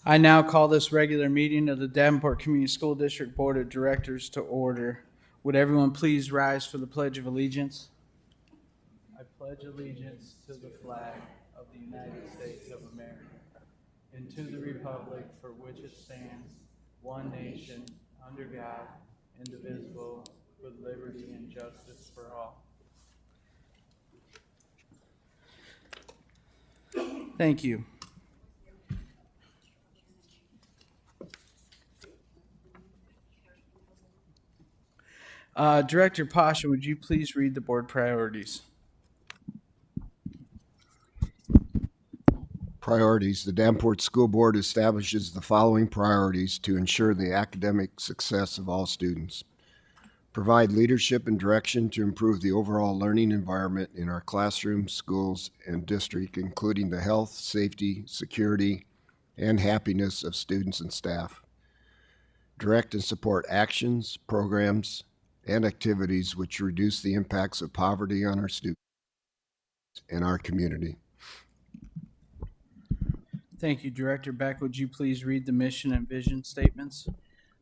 I now call this regular meeting of the Davenport Community School District Board of Directors to order. Would everyone please rise for the Pledge of Allegiance? I pledge allegiance to the flag of the United States of America and to the republic for which it stands, one nation, under God, indivisible, with liberty and justice for all. Thank you. Director Pasha, would you please read the board priorities? Priorities. The Davenport School Board establishes the following priorities to ensure the academic success of all students. Provide leadership and direction to improve the overall learning environment in our classrooms, schools, and district, including the health, safety, security, and happiness of students and staff. Direct and support actions, programs, and activities which reduce the impacts of poverty on our students and our community. Thank you, Director Beck. Would you please read the mission and vision statements?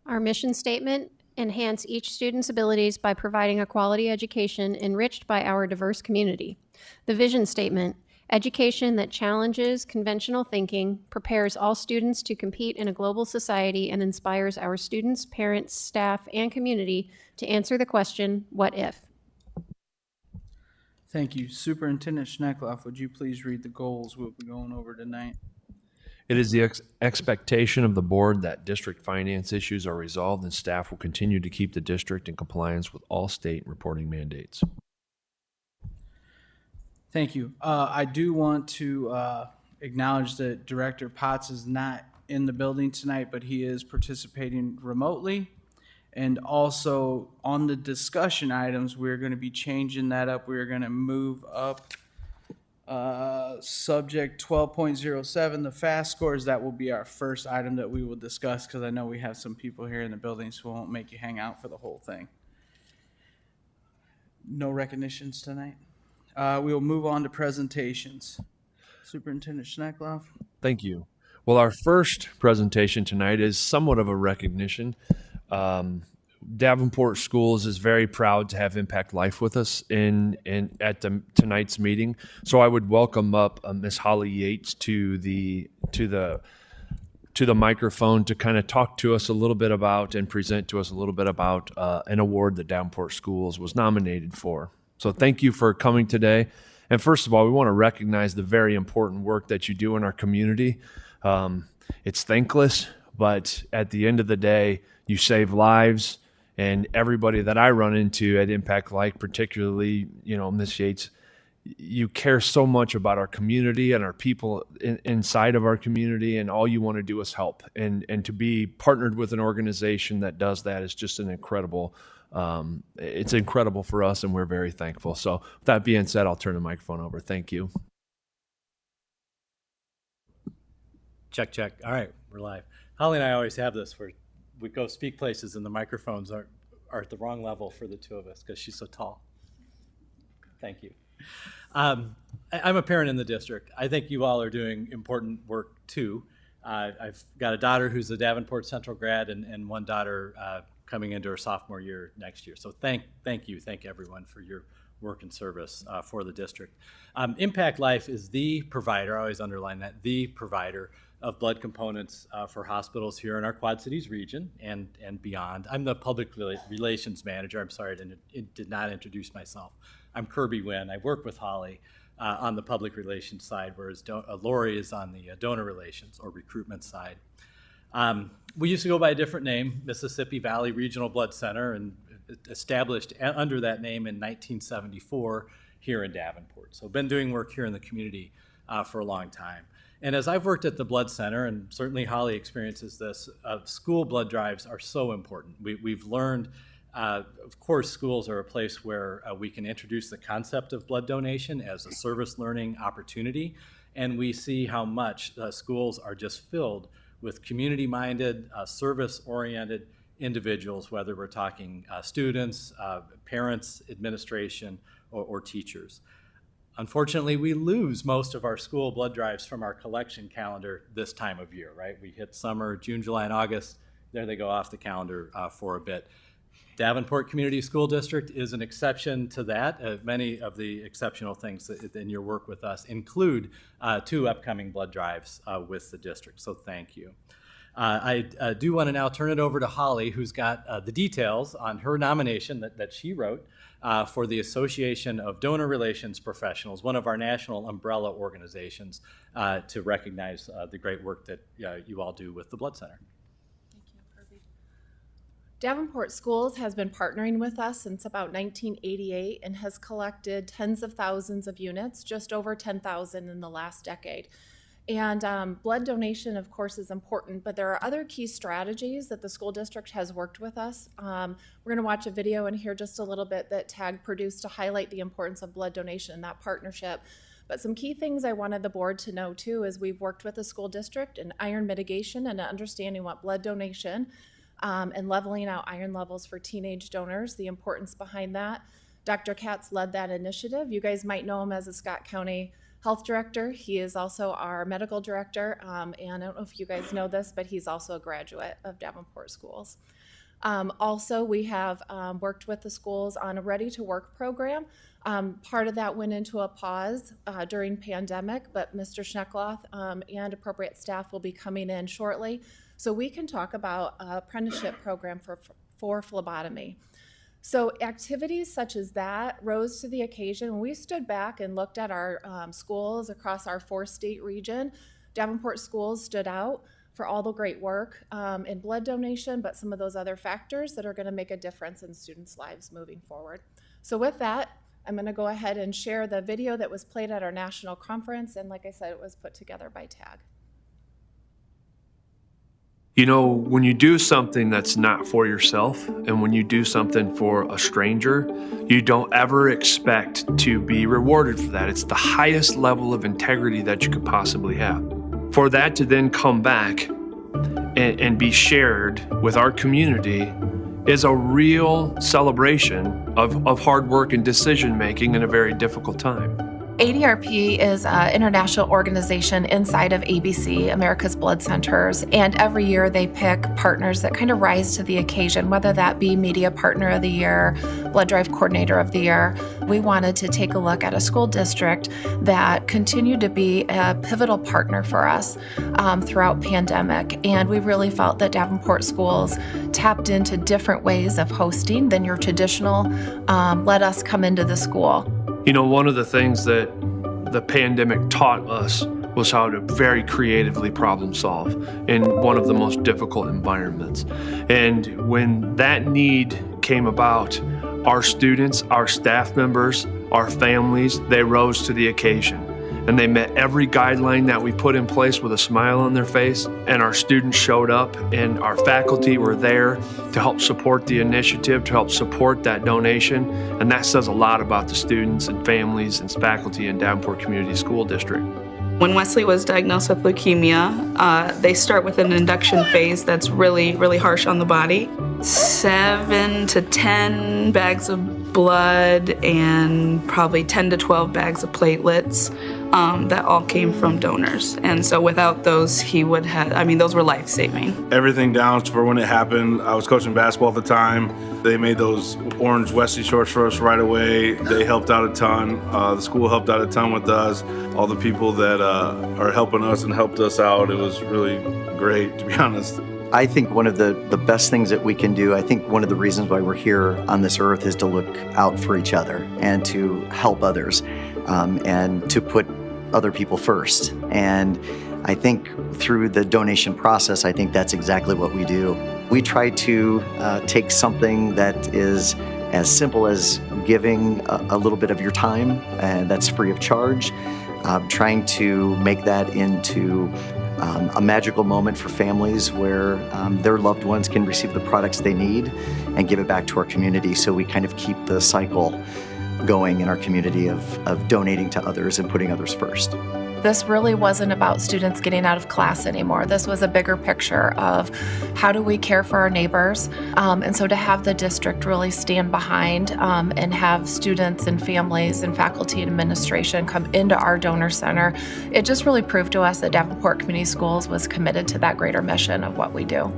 Our mission statement: enhance each student's abilities by providing a quality education enriched by our diverse community. The vision statement: education that challenges conventional thinking, prepares all students to compete in a global society, and inspires our students, parents, staff, and community to answer the question, what if? Thank you. Superintendent Schneckloff, would you please read the goals we'll be going over tonight? It is the expectation of the board that district finance issues are resolved and staff will continue to keep the district in compliance with all state reporting mandates. Thank you. I do want to acknowledge that Director Potts is not in the building tonight, but he is participating remotely. And also on the discussion items, we're going to be changing that up. We're going to move up subject 12.07, the FAST scores. That will be our first item that we will discuss, because I know we have some people here in the building, so we won't make you hang out for the whole thing. No recognitions tonight. We will move on to presentations. Superintendent Schneckloff. Thank you. Well, our first presentation tonight is somewhat of a recognition. Davenport Schools is very proud to have Impact Life with us at tonight's meeting. So I would welcome up Ms. Holly Yates to the microphone to kind of talk to us a little bit about and present to us a little bit about an award that Davenport Schools was nominated for. So thank you for coming today. And first of all, we want to recognize the very important work that you do in our community. It's thankless, but at the end of the day, you save lives. And everybody that I run into at Impact Life, particularly, Ms. Yates, you care so much about our community and our people inside of our community, and all you want to do is help. And to be partnered with an organization that does that is just an incredible, it's incredible for us, and we're very thankful. So with that being said, I'll turn the microphone over. Thank you. Check, check. All right, we're live. Holly and I always have this where we go speak places and the microphones are at the wrong level for the two of us because she's so tall. Thank you. I'm a parent in the district. I think you all are doing important work too. I've got a daughter who's a Davenport Central grad and one daughter coming into her sophomore year next year. So thank everyone for your work and service for the district. Impact Life is the provider, I always underline that, the provider of blood components for hospitals here in our Quad Cities region and beyond. I'm the public relations manager. I'm sorry I did not introduce myself. I'm Kirby Wynn. I work with Holly on the public relations side, whereas Lori is on the donor relations or recruitment side. We used to go by a different name, Mississippi Valley Regional Blood Center, and established under that name in 1974 here in Davenport. So been doing work here in the community for a long time. And as I've worked at the Blood Center, and certainly Holly experiences this, school blood drives are so important. We've learned, of course, schools are a place where we can introduce the concept of blood donation as a service learning opportunity, and we see how much schools are just filled with community-minded, service-oriented individuals, whether we're talking students, parents, administration, or teachers. Unfortunately, we lose most of our school blood drives from our collection calendar this time of year, right? We hit summer, June, July, and August. There they go off the calendar for a bit. Davenport Community School District is an exception to that. Many of the exceptional things in your work with us include 2 upcoming blood drives with the district, so thank you. I do want to now turn it over to Holly, who's got the details on her nomination that she wrote for the Association of Donor Relations Professionals, one of our national umbrella organizations, to recognize the great work that you all do with the Blood Center. Davenport Schools has been partnering with us since about 1988 and has collected tens of thousands of units, just over 10,000 in the last decade. And blood donation, of course, is important, but there are other key strategies that the school district has worked with us. We're going to watch a video in here just a little bit that TAG produced to highlight the importance of blood donation and that partnership. But some key things I wanted the board to know too is we've worked with the school district in iron mitigation and understanding what blood donation and leveling out iron levels for teenage donors, the importance behind that. Dr. Katz led that initiative. You guys might know him as a Scott County Health Director. He is also our medical director, and I don't know if you guys know this, but he's also a graduate of Davenport Schools. Also, we have worked with the schools on a Ready to Work program. Part of that went into a pause during pandemic, but Mr. Schneckloth and appropriate staff will be coming in shortly. So we can talk about apprenticeship program for phlebotomy. So activities such as that rose to the occasion. When we stood back and looked at our schools across our 4-state region, Davenport Schools stood out for all the great work in blood donation, but some of those other factors that are going to make a difference in students' lives moving forward. So with that, I'm going to go ahead and share the video that was played at our national conference, and like I said, it was put together by TAG. You know, when you do something that's not for yourself, and when you do something for a stranger, you don't ever expect to be rewarded for that. It's the highest level of integrity that you could possibly have. For that to then come back and be shared with our community is a real celebration of hard work and decision making in a very difficult time. ADRP is an international organization inside of ABC, America's Blood Centers, and every year they pick partners that kind of rise to the occasion, whether that be Media Partner of the Year, Blood Drive Coordinator of the Year. We wanted to take a look at a school district that continued to be a pivotal partner for us throughout pandemic, and we really felt that Davenport Schools tapped into different ways of hosting than your traditional let us come into the school. You know, one of the things that the pandemic taught us was how to very creatively problem solve in one of the most difficult environments. And when that need came about, our students, our staff members, our families, they rose to the occasion. And they met every guideline that we put in place with a smile on their face, and our students showed up, and our faculty were there to help support the initiative, to help support that donation, and that says a lot about the students and families and faculty in Davenport Community School District. When Wesley was diagnosed with leukemia, they start with an induction phase that's really, really harsh on the body. 7 to 10 bags of blood and probably 10 to 12 bags of platelets. That all came from donors. And so without those, he would have, those were life-saving. Everything down for when it happened. I was coaching basketball at the time. They made those orange Wesley shorts for us right away. They helped out a ton. The school helped out a ton with us. All the people that are helping us and helped us out, it was really great, to be honest. I think one of the best things that we can do, I think one of the reasons why we're here on this earth is to look out for each other and to help others and to put other people first. And I think through the donation process, I think that's exactly what we do. We try to take something that is as simple as giving a little bit of your time, and that's free of charge, trying to make that into a magical moment for families where their loved ones can receive the products they need and give it back to our community, so we kind of keep the cycle going in our community of donating to others and putting others first. this really wasn't about students getting out of class anymore. This was a bigger picture of how do we care for our neighbors. And so to have the district really stand behind and have students and families and faculty and administration come into our donor center, it just really proved to us that Davenport Community Schools was committed to that greater mission of what we do.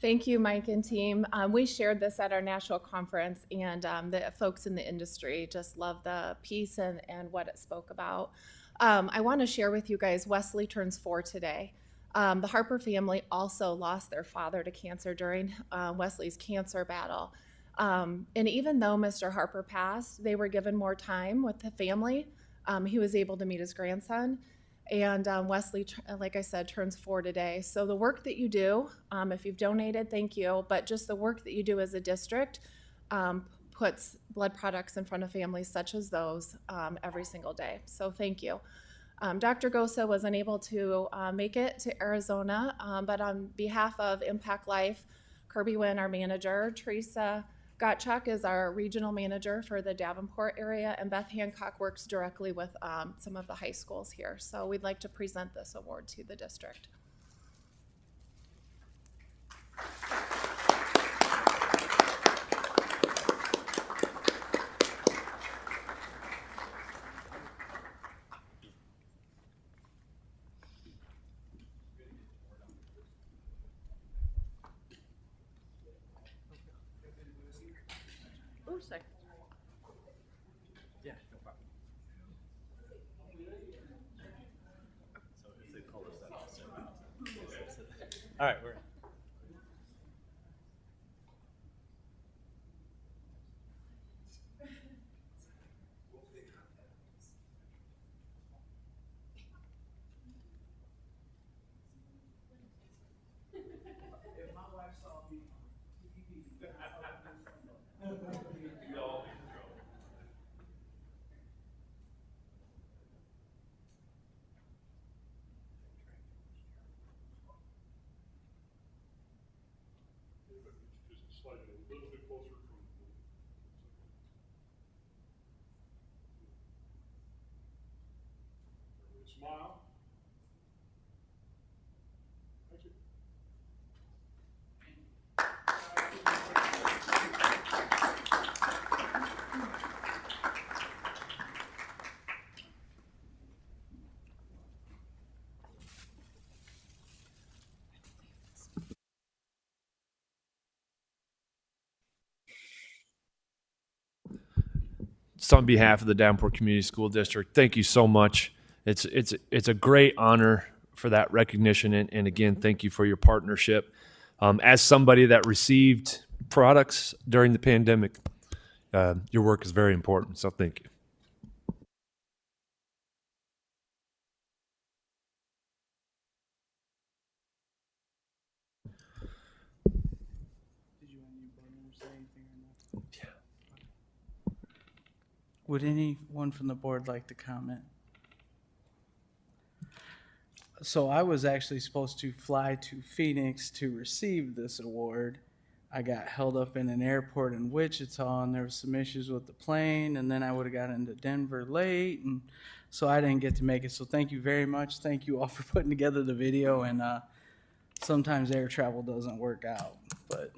Thank you, Mike and team. We shared this at our national conference, and the folks in the industry just love the piece and what it spoke about. I want to share with you guys, Wesley turns 4 today. The Harper family also lost their father to cancer during Wesley's cancer battle. And even though Mr. Harper passed, they were given more time with the family. He was able to meet his grandson. And Wesley, like I said, turns 4 today. So the work that you do, if you've donated, thank you. But just the work that you do as a district puts blood products in front of families such as those every single day. So thank you. Dr. Gosa was unable to make it to Arizona, but on behalf of Impact Life, Kirby Wynn, our manager, Teresa Gottschalk is our regional manager for the Davenport area, and Beth Hancock works directly with some of the high schools here. So we'd like to present this award to the district. Yeah, no problem. All right, we're. Smile. Thank you. Just on behalf of the Davenport Community School District, thank you so much. It's a great honor for that recognition, and again, thank you for your partnership. As somebody that received products during the pandemic, your work is very important, so thank you. Did you want any board members to say anything or not? Yeah. Would anyone from the board like to comment? So I was actually supposed to fly to Phoenix to receive this award. I got held up in an airport in Wichita, and there was some issues with the plane, and then I would have got into Denver late, and so I didn't get to make it. So thank you very much. Thank you all for putting together the video, and sometimes air travel doesn't work out, but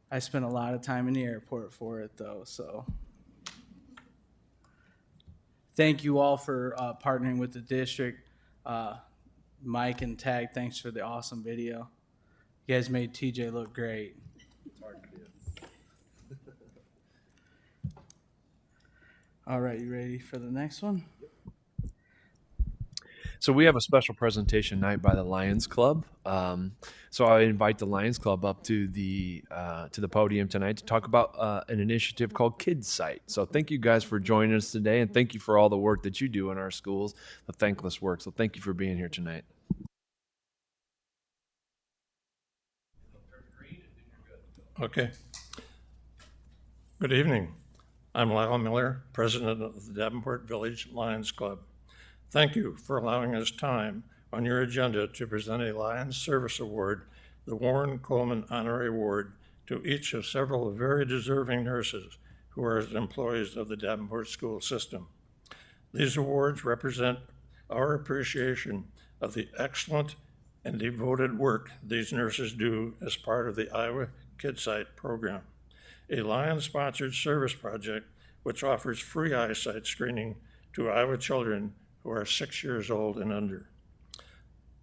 I spent a lot of time in the airport for it, though, so. Thank you all for partnering with the district. Mike and Tag, thanks for the awesome video. You guys made TJ look great. All right, you ready for the next one? So we have a special presentation night by the Lions Club. So I invite the Lions Club up to the podium tonight to talk about an initiative called Kidsite. So thank you guys for joining us today, and thank you for all the work that you do in our schools, the thankless work. So thank you for being here tonight. Okay. Good evening. I'm Lyle Miller, president of the Davenport Village Lions Club. Thank you for allowing us time on your agenda to present a Lions Service Award, the Warren Coleman Honorary Award, to each of several very deserving nurses who are employees of the Davenport school system. These awards represent our appreciation of the excellent and devoted work these nurses do as part of the Iowa Kidsite program, a Lions-sponsored service project which offers free eyesight screening to Iowa children who are 6 years old and under.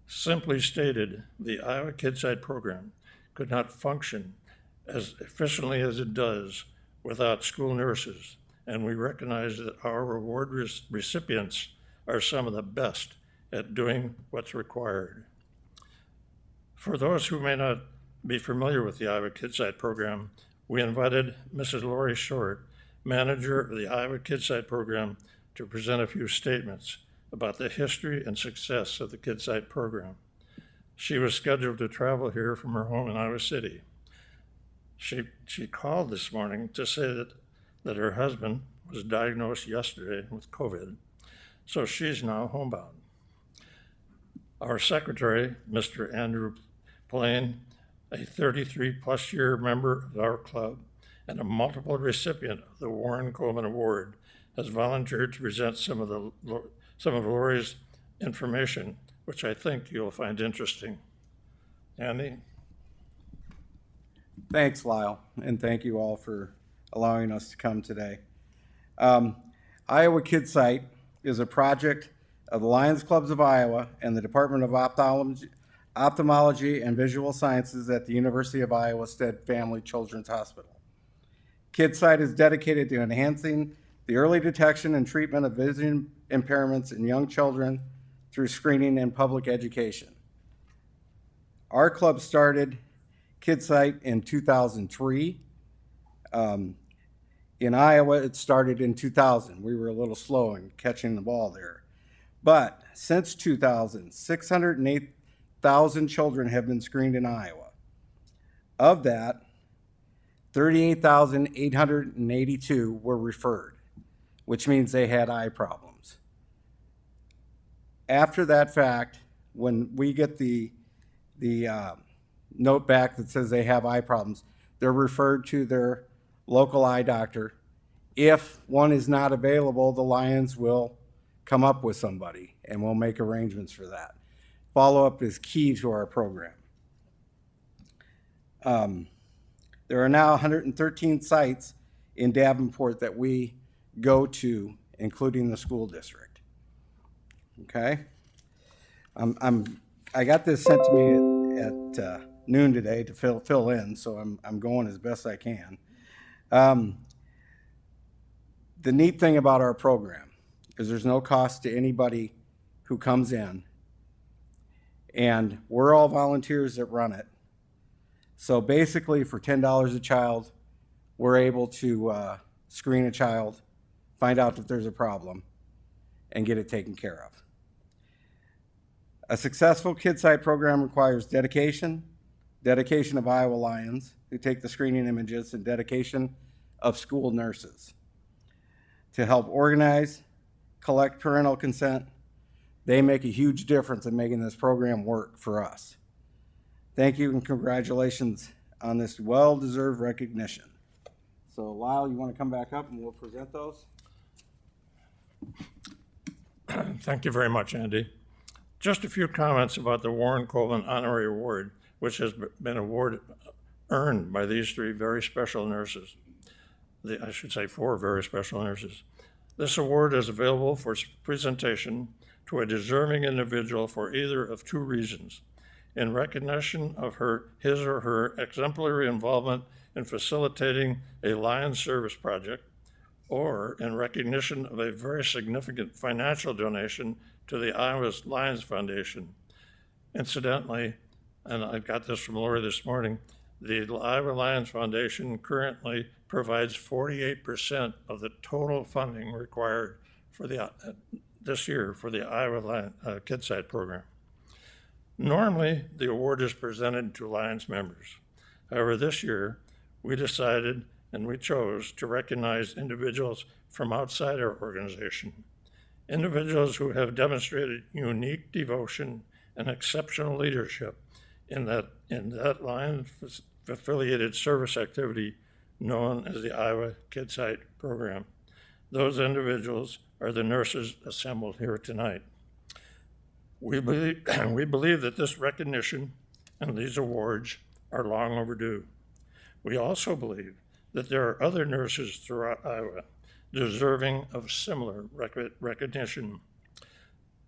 Simply stated, the Iowa Kidsite program could not function as efficiently as it does without school nurses, and we recognize that our award recipients are some of the best at doing what's required. For those who may not be familiar with the Iowa Kidsite program, we invited Mrs. Lori Short, manager of the Iowa Kidsite program, to present a few statements about the history and success of the Kidsite program. She was scheduled to travel here from her home in Iowa City. She called this morning to say that her husband was diagnosed yesterday with COVID, so she's now homebound. Our secretary, Mr. Andrew Plain, a 33-plus year member of our club and a multiple recipient of the Warren Coleman Award, has volunteered to present some of Lori's information, which I think you'll find interesting. Andy? Thanks, Lyle, and thank you all for allowing us to come today. Iowa Kidsite is a project of the Lions Clubs of Iowa and the Department of Ophthalmology and Visual Sciences at the University of Iowa Stead Family Children's Hospital. Kidsite is dedicated to enhancing the early detection and treatment of vision impairments in young children through screening and public education. Our club started Kidsite in 2003. In Iowa, it started in 2000. We were a little slow in catching the ball there. But since 2000, 608,000 children have been screened in Iowa. Of that, 38,882 were referred, which means they had eye problems. After that fact, when we get the note back that says they have eye problems, they're referred to their local eye doctor. If one is not available, the Lions will come up with somebody and we'll make arrangements for that. Follow-up is key to our program. There are now 113 sites in Davenport that we go to, including the school district. Okay? I got this sent to me at noon today to fill in, so I'm going as best I can. The neat thing about our program is there's no cost to anybody who comes in, and we're all volunteers that run it. So basically, for $10 a child, we're able to screen a child, find out if there's a problem, and get it taken care of. A successful Kidsite program requires dedication of Iowa Lions who take the screening images, and dedication of school nurses to help organize, collect parental consent. They make a huge difference in making this program work for us. Thank you and congratulations on this well-deserved recognition. So Lyle, you want to come back up and we'll present those? Thank you very much, Andy. Just a few comments about the Warren Coleman Honorary Award, which has been earned by these three very special nurses. I should say 4 very special nurses. This award is available for presentation to a deserving individual for either of 2 reasons: in recognition of his or her exemplary involvement in facilitating a Lions service project, or in recognition of a very significant financial donation to the Iowa Lions Foundation. Incidentally, and I got this from Lori this morning, the Iowa Lions Foundation currently provides 48% of the total funding required for this year for the Iowa Kidsite program. Normally, the award is presented to Lions members. However, this year, we decided and we chose to recognize individuals from outside our organization, individuals who have demonstrated unique devotion and exceptional leadership in that Lions affiliated service activity known as the Iowa Kidsite program. Those individuals are the nurses assembled here tonight. We believe that this recognition and these awards are long overdue. We also believe that there are other nurses throughout Iowa deserving of similar recognition.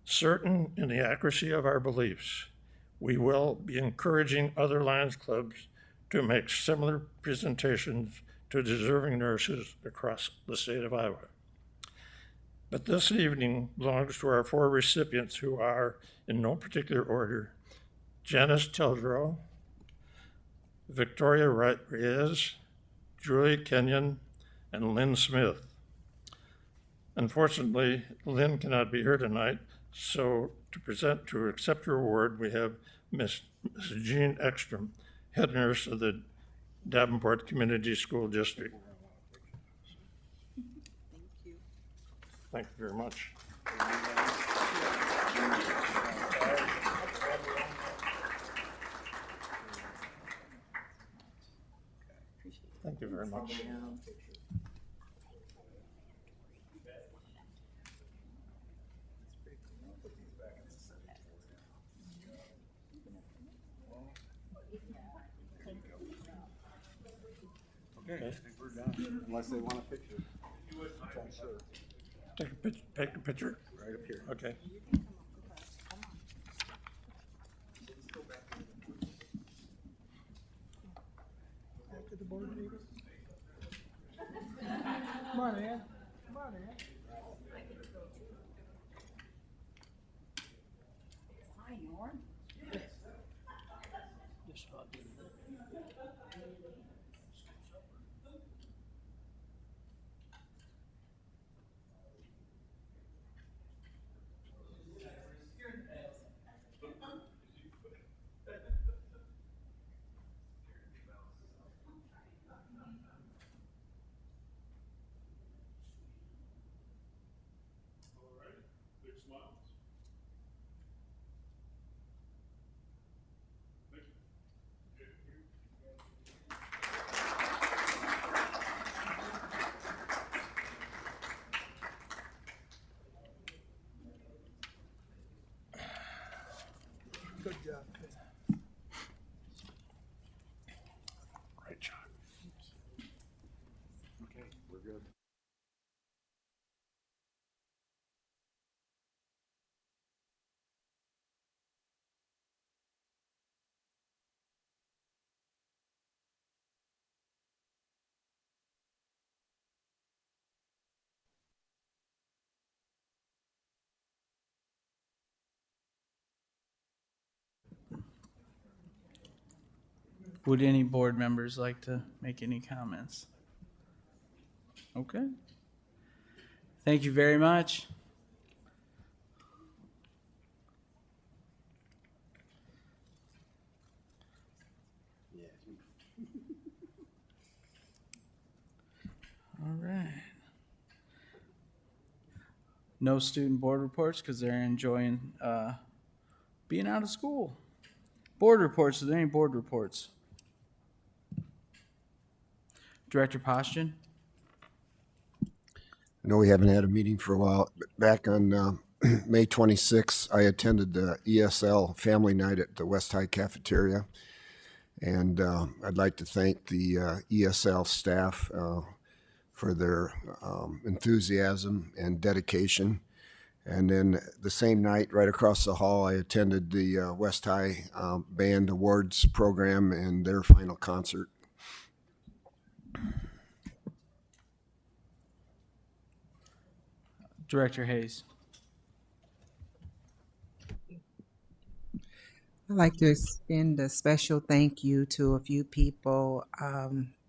Certain in the accuracy of our beliefs, we will be encouraging other Lions clubs to make similar presentations to deserving nurses across the state of Iowa. But this evening belongs to our 4 recipients who are, in no particular order, Janice Teldrow, Victoria Reyes, Julie Kenyon, and Lynn Smith. Unfortunately, Lynn cannot be here tonight, so to accept her award, we have Ms. Jean Ekstrom, head nurse of the Davenport Community School District. Thank you very much. Thank you very much. Okay, I think we're done, unless they want a picture. Sure. Take a picture. Right up here. Okay. Come on, Ann. Come on, Ann. Good job. Great job. Okay, we're good. Would any board members like to make any comments? Okay. Thank you very much. All right. No student board reports because they're enjoying being out of school. Board reports. Are there any board reports? Director Poston? No, we haven't had a meeting for a while. Back on May 26th, I attended the ESL Family Night at the West High Cafeteria. And I'd like to thank the ESL staff for their enthusiasm and dedication. And then the same night, right across the hall, I attended the West High Band Awards program and their final concert. Director Hayes? I'd like to extend a special thank you to a few people,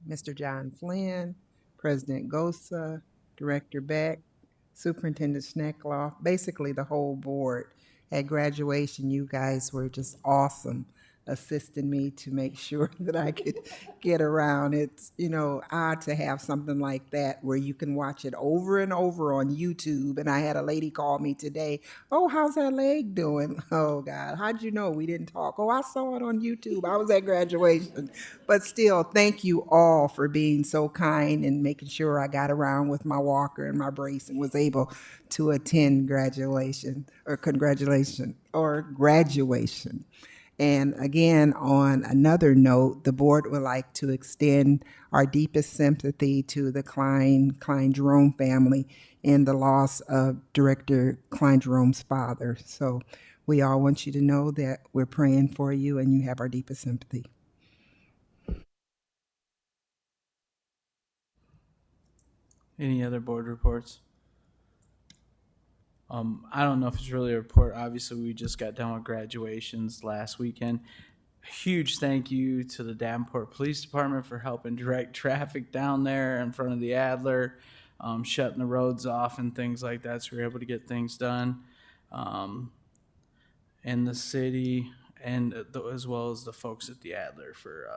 Mr. John Flynn, President Gosa, Director Beck, Superintendent Schneckloff, basically the whole board. At graduation, you guys were just awesome. assisting me to make sure that I could get around. It's, odd to have something like that where you can watch it over and over on YouTube. And I had a lady call me today. Oh, how's that leg doing? Oh, God, how'd you know we didn't talk? Oh, I saw it on YouTube. I was at graduation. But still, thank you all for being so kind and making sure I got around with my walker and my brace and was able to attend graduation. And again, on another note, the board would like to extend our deepest sympathy to the Klein Jerome family in the loss of Director Klein Jerome's father. So we all want you to know that we're praying for you and you have our deepest sympathy. Any other board reports? I don't know if it's really a report. Obviously, we just got done with graduations last weekend. Huge thank you to the Davenport Police Department for helping direct traffic down there in front of the Adler, shutting the roads off and things like that, so we were able to get things done in the city, and as well as the folks at the Adler for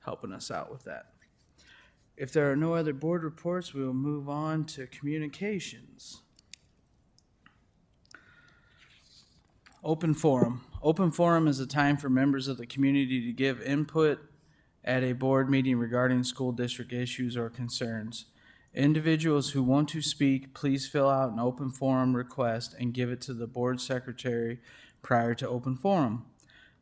helping us out with that. If there are no other board reports, we will move on to communications. Open forum. Open forum is a time for members of the community to give input at a board meeting regarding school district issues or concerns. Individuals who want to speak, please fill out an open forum request and give it to the board secretary prior to open forum.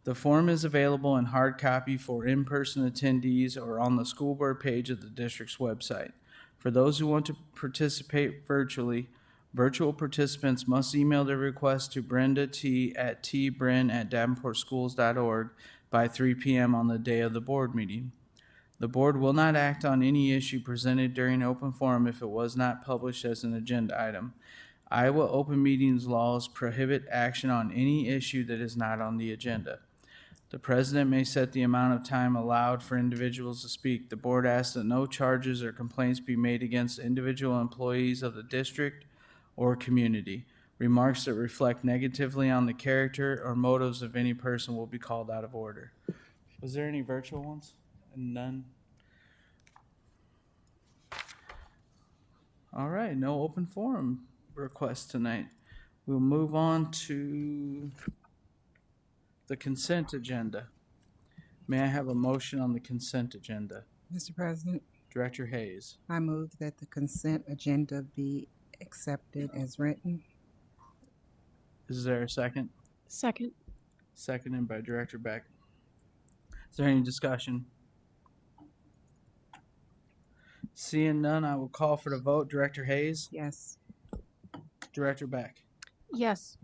The form is available in hard copy for in-person attendees or on the school board page of the district's website. For those who want to participate virtually, virtual participants must email their request to Brenda T. at tbrin@davenportschools.org by 3 p.m. on the day of the board meeting. The board will not act on any issue presented during open forum if it was not published as an agenda item. Iowa Open Meetings laws prohibit action on any issue that is not on the agenda. The president may set the amount of time allowed for individuals to speak. The board asks that no charges or complaints be made against individual employees of the district or community. Remarks that reflect negatively on the character or motives of any person will be called out of order. Was there any virtual ones? None? All right, no open forum requests tonight. We'll move on to the consent agenda. May I have a motion on the consent agenda? Mr. President, Director Hayes. I move that the consent agenda be accepted as written. Is there a second? Second. Seconded by Director Beck. Is there any discussion? Seeing none, I will call for the vote. Director Hayes? Yes. Director Beck? Yes.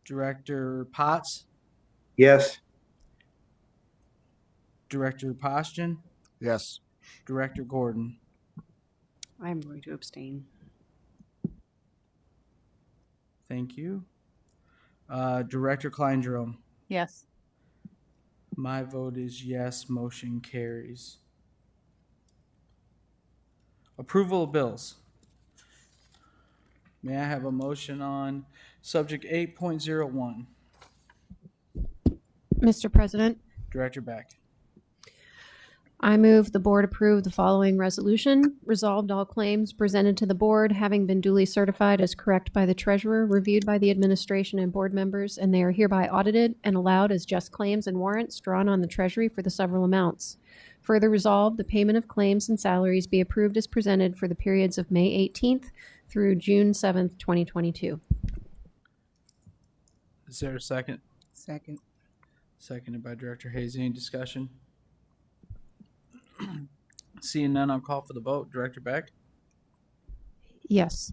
Director Potts? Yes. Director Postian? Yes. Director Gordon? I'm going to abstain. Thank you. Director Klein Jerome? Yes. My vote is yes, motion carries. Approval of bills. May I have a motion on subject 8.01? Mr. President, Director Beck. I move the board approve the following resolution. Resolved, all claims presented to the board having been duly certified as correct by the treasurer, reviewed by the administration and board members, and they are hereby audited and allowed as just claims and warrants drawn on the treasury for the several amounts. Further resolved, the payment of claims and salaries be approved as presented for the periods of May 18th through June 7th, 2022. Is there a second? Second. Seconded by Director Hayes. Any discussion? Seeing none, I'll call for the vote. Director Beck? Yes.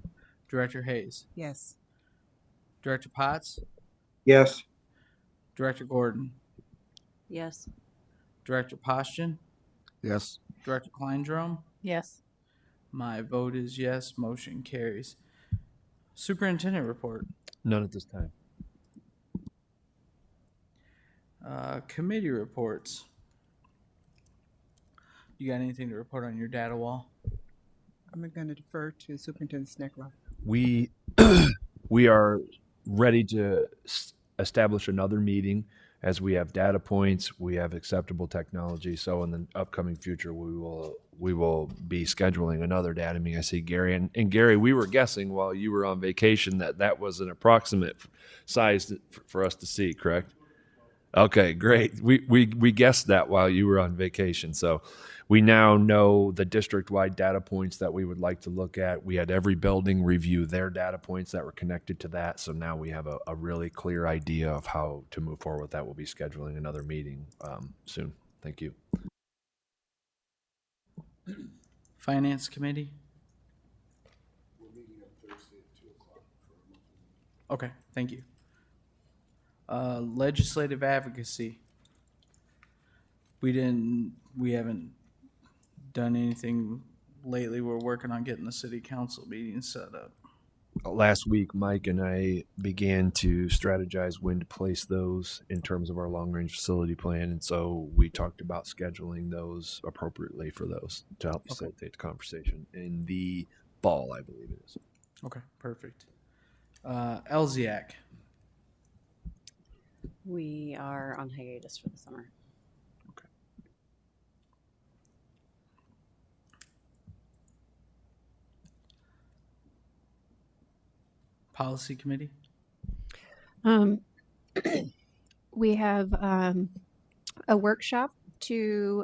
Director Hayes? Yes. Director Potts? Yes. Director Gordon? Yes. Director Postian? Yes. Director Klein Jerome? Yes. My vote is yes, motion carries. Superintendent report. None at this time. Committee reports. You got anything to report on your data wall? I'm going to defer to Superintendent Sneckler. We are ready to establish another meeting as we have data points, we have acceptable technology. So in the upcoming future, we will be scheduling another data meeting. I see Gary, and Gary, we were guessing while you were on vacation that was an approximate size for us to see, correct? Okay, great. We guessed that while you were on vacation. So we now know the district-wide data points that we would like to look at. We had every building review their data points that were connected to that. So now we have a really clear idea of how to move forward with that. We'll be scheduling another meeting soon. Thank you. Finance Committee? Okay, thank you. Legislative Advocacy. We haven't done anything lately. We're working on getting the city council meeting set up. Last week, Mike and I began to strategize when to place those in terms of our long-range facility plan. And so we talked about scheduling those appropriately for those to help facilitate the conversation in the fall, I believe it is. Okay, perfect. LZAC. We are on hiatus for the summer. Okay. Policy Committee. We have a workshop to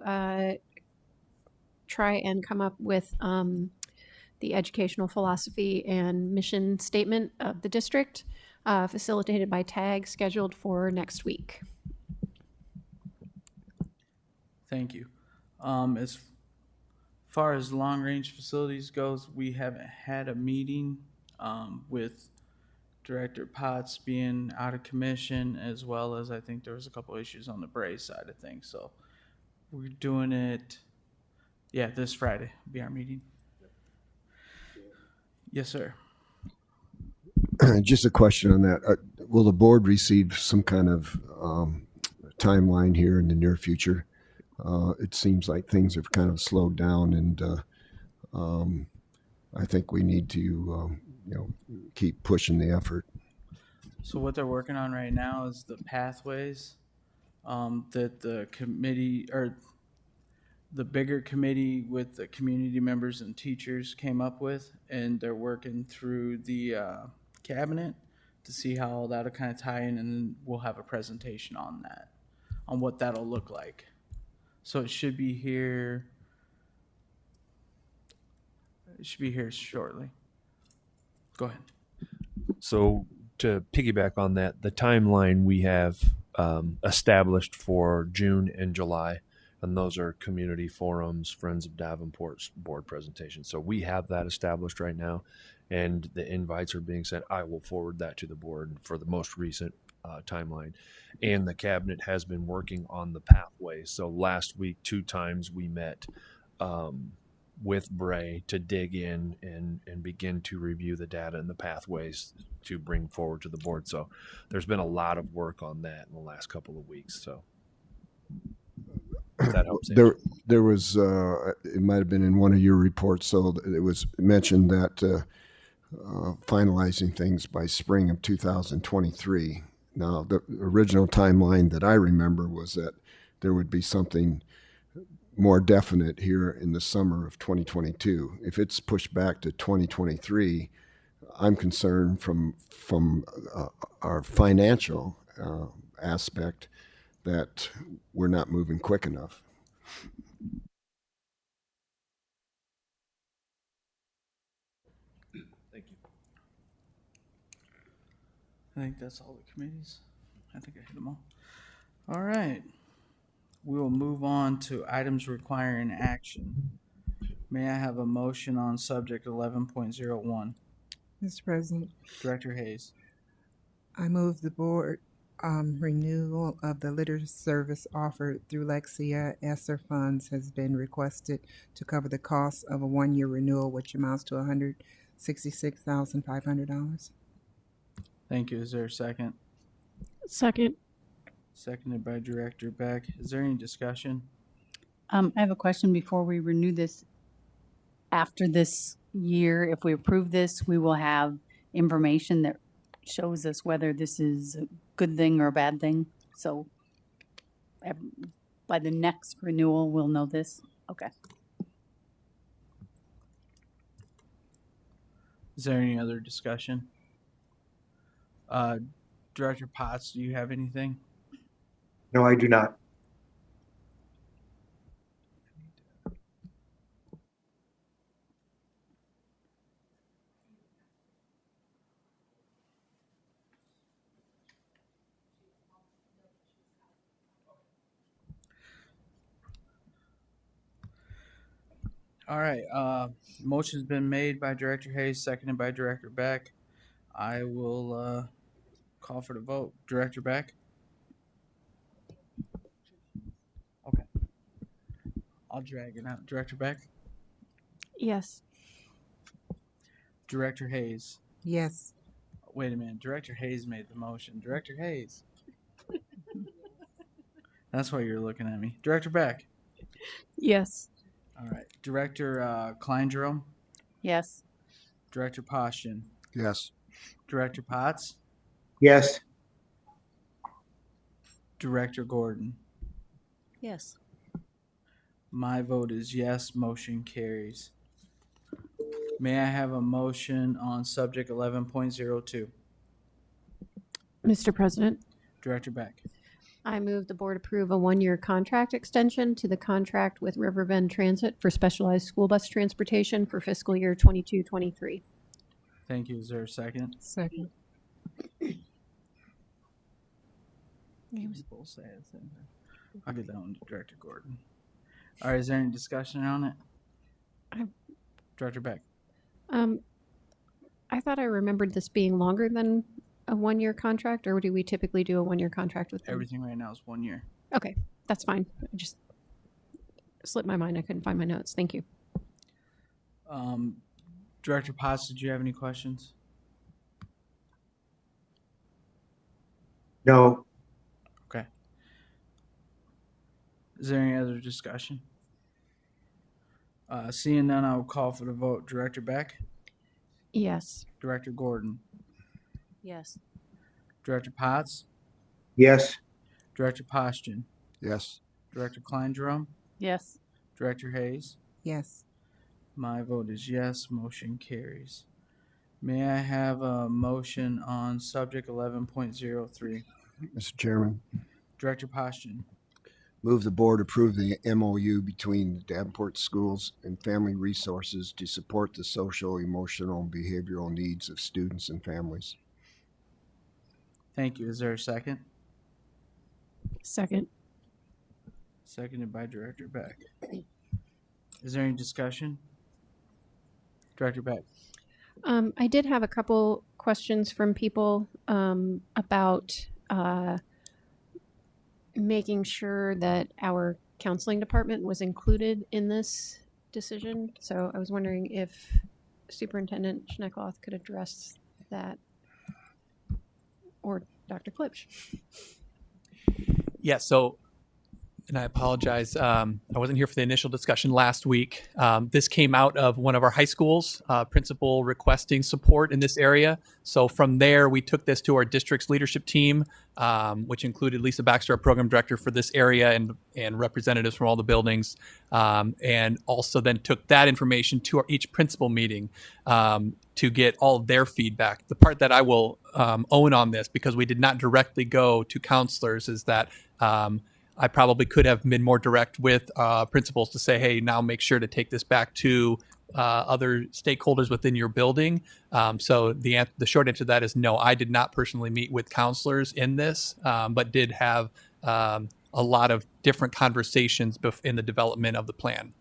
try and come up with the educational philosophy and mission statement of the district, facilitated by TAG, scheduled for next week. Thank you. As far as long range facilities goes, we haven't had a meeting with Director Potts being out of commission, as well as I think there was a couple issues on the Bray side of things. So we're doing it. Yeah, this Friday will be our meeting. Yes, sir. Just a question on that. Will the board receive some kind of timeline here in the near future? It seems like things have kind of slowed down, and I think we need to keep pushing the effort. So what they're working on right now is the pathways that the committee, or the bigger committee with the community members and teachers came up with, and they're working through the cabinet to see how that'll kind of tie in, and then we'll have a presentation on that, on what that'll look like. So it should be here. It should be here shortly. Go ahead. So to piggyback on that, the timeline we have established for June and July, and those are community forums, Friends of Davenport's board presentations. So we have that established right now, and the invites are being sent. I will forward that to the board for the most recent timeline. And the cabinet has been working on the pathway. So last week, 2 times we met with Bray to dig in and begin to review the data and the pathways to bring forward to the board. So there's been a lot of work on that in the last couple of weeks. So if that helps. There was, it might have been in one of your reports, so it was mentioned that finalizing things by spring of 2023. Now, the original timeline that I remember was that there would be something more definite here in the summer of 2022. If it's pushed back to 2023, I'm concerned from our financial aspect that we're not moving quick enough. Thank you. I think that's all the committees. I think I hit them all. All right. We will move on to items requiring action. May I have a motion on subject 11.01? Mr. President, Director Hayes. I move the board renewal of the litter service offered through Lexia ESSER funds has been requested to cover the cost of a 1-year renewal, which amounts to $166,500. Thank you. Is there a second? Second. Seconded by Director Beck. Is there any discussion? I have a question before we renew this. After this year, if we approve this, we will have information that shows us whether this is a good thing or a bad thing. So by the next renewal, we'll know this? Okay. Is there any other discussion? Director Potts, do you have anything? No, I do not. All right. Motion's been made by Director Hayes, seconded by Director Beck. I will call for the vote. Director Beck? Okay. I'll drag it out. Director Beck? Yes. Director Hayes? Yes. Wait a minute. Director Hayes made the motion. Director Hayes. That's why you're looking at me. Director Beck? Yes. All right. Director Klein-Jerome? Yes. Director Postian? Yes. Director Potts? Yes. Director Gordon? Yes. My vote is yes. Motion carries. May I have a motion on subject 11.02? Mr. President, Director Beck? I move the board approve a one-year contract extension to the contract with Riverbend Transit for specialized school bus transportation for fiscal year 22-23. Thank you. Is there a second? Second. People say the same thing. I'll get that one to Director Gordon. All right. Is there any discussion on it? Director Beck? I thought I remembered this being longer than a one-year contract, or do we typically do a one-year contract with them? Everything right now is 1 year. Okay, that's fine. I just slipped my mind. I couldn't find my notes. Thank you. Director Potts, did you have any questions? No. Okay. Is there any other discussion? Seeing none, I will call for the vote. Director Beck? Yes. Director Gordon? Yes. Director Potts? Yes. Director Postian? Yes. Director Klein-Jerome? Yes. Director Hayes? Yes. My vote is yes. Motion carries. May I have a motion on subject 11.03? Mr. Chairman, Director Postian? move the board approve the MOU between the Davenport Schools and Family Resources to support the social, emotional, and behavioral needs of students and families. Thank you. Is there a second? Second. Seconded by Director Beck. Is there any discussion? Director Beck? I did have a couple questions from people about making sure that our counseling department was included in this decision. So I was wondering if Superintendent Schneckloth could address that, or Dr. Klipsch. Yeah, so, and I apologize, I wasn't here for the initial discussion last week. This came out of one of our high schools, principal requesting support in this area. So from there, we took this to our district's leadership team, which included Lisa Baxter, our program director for this area, and representatives from all the buildings, and also then took that information to each principal meeting to get all their feedback. The part that I will own on this, because we did not directly go to counselors, is that I probably could have been more direct with principals to say, hey, now make sure to take this back to other stakeholders within your building. So the short answer to that is no, I did not personally meet with counselors in this, but did have a lot of different conversations in the development of the plan.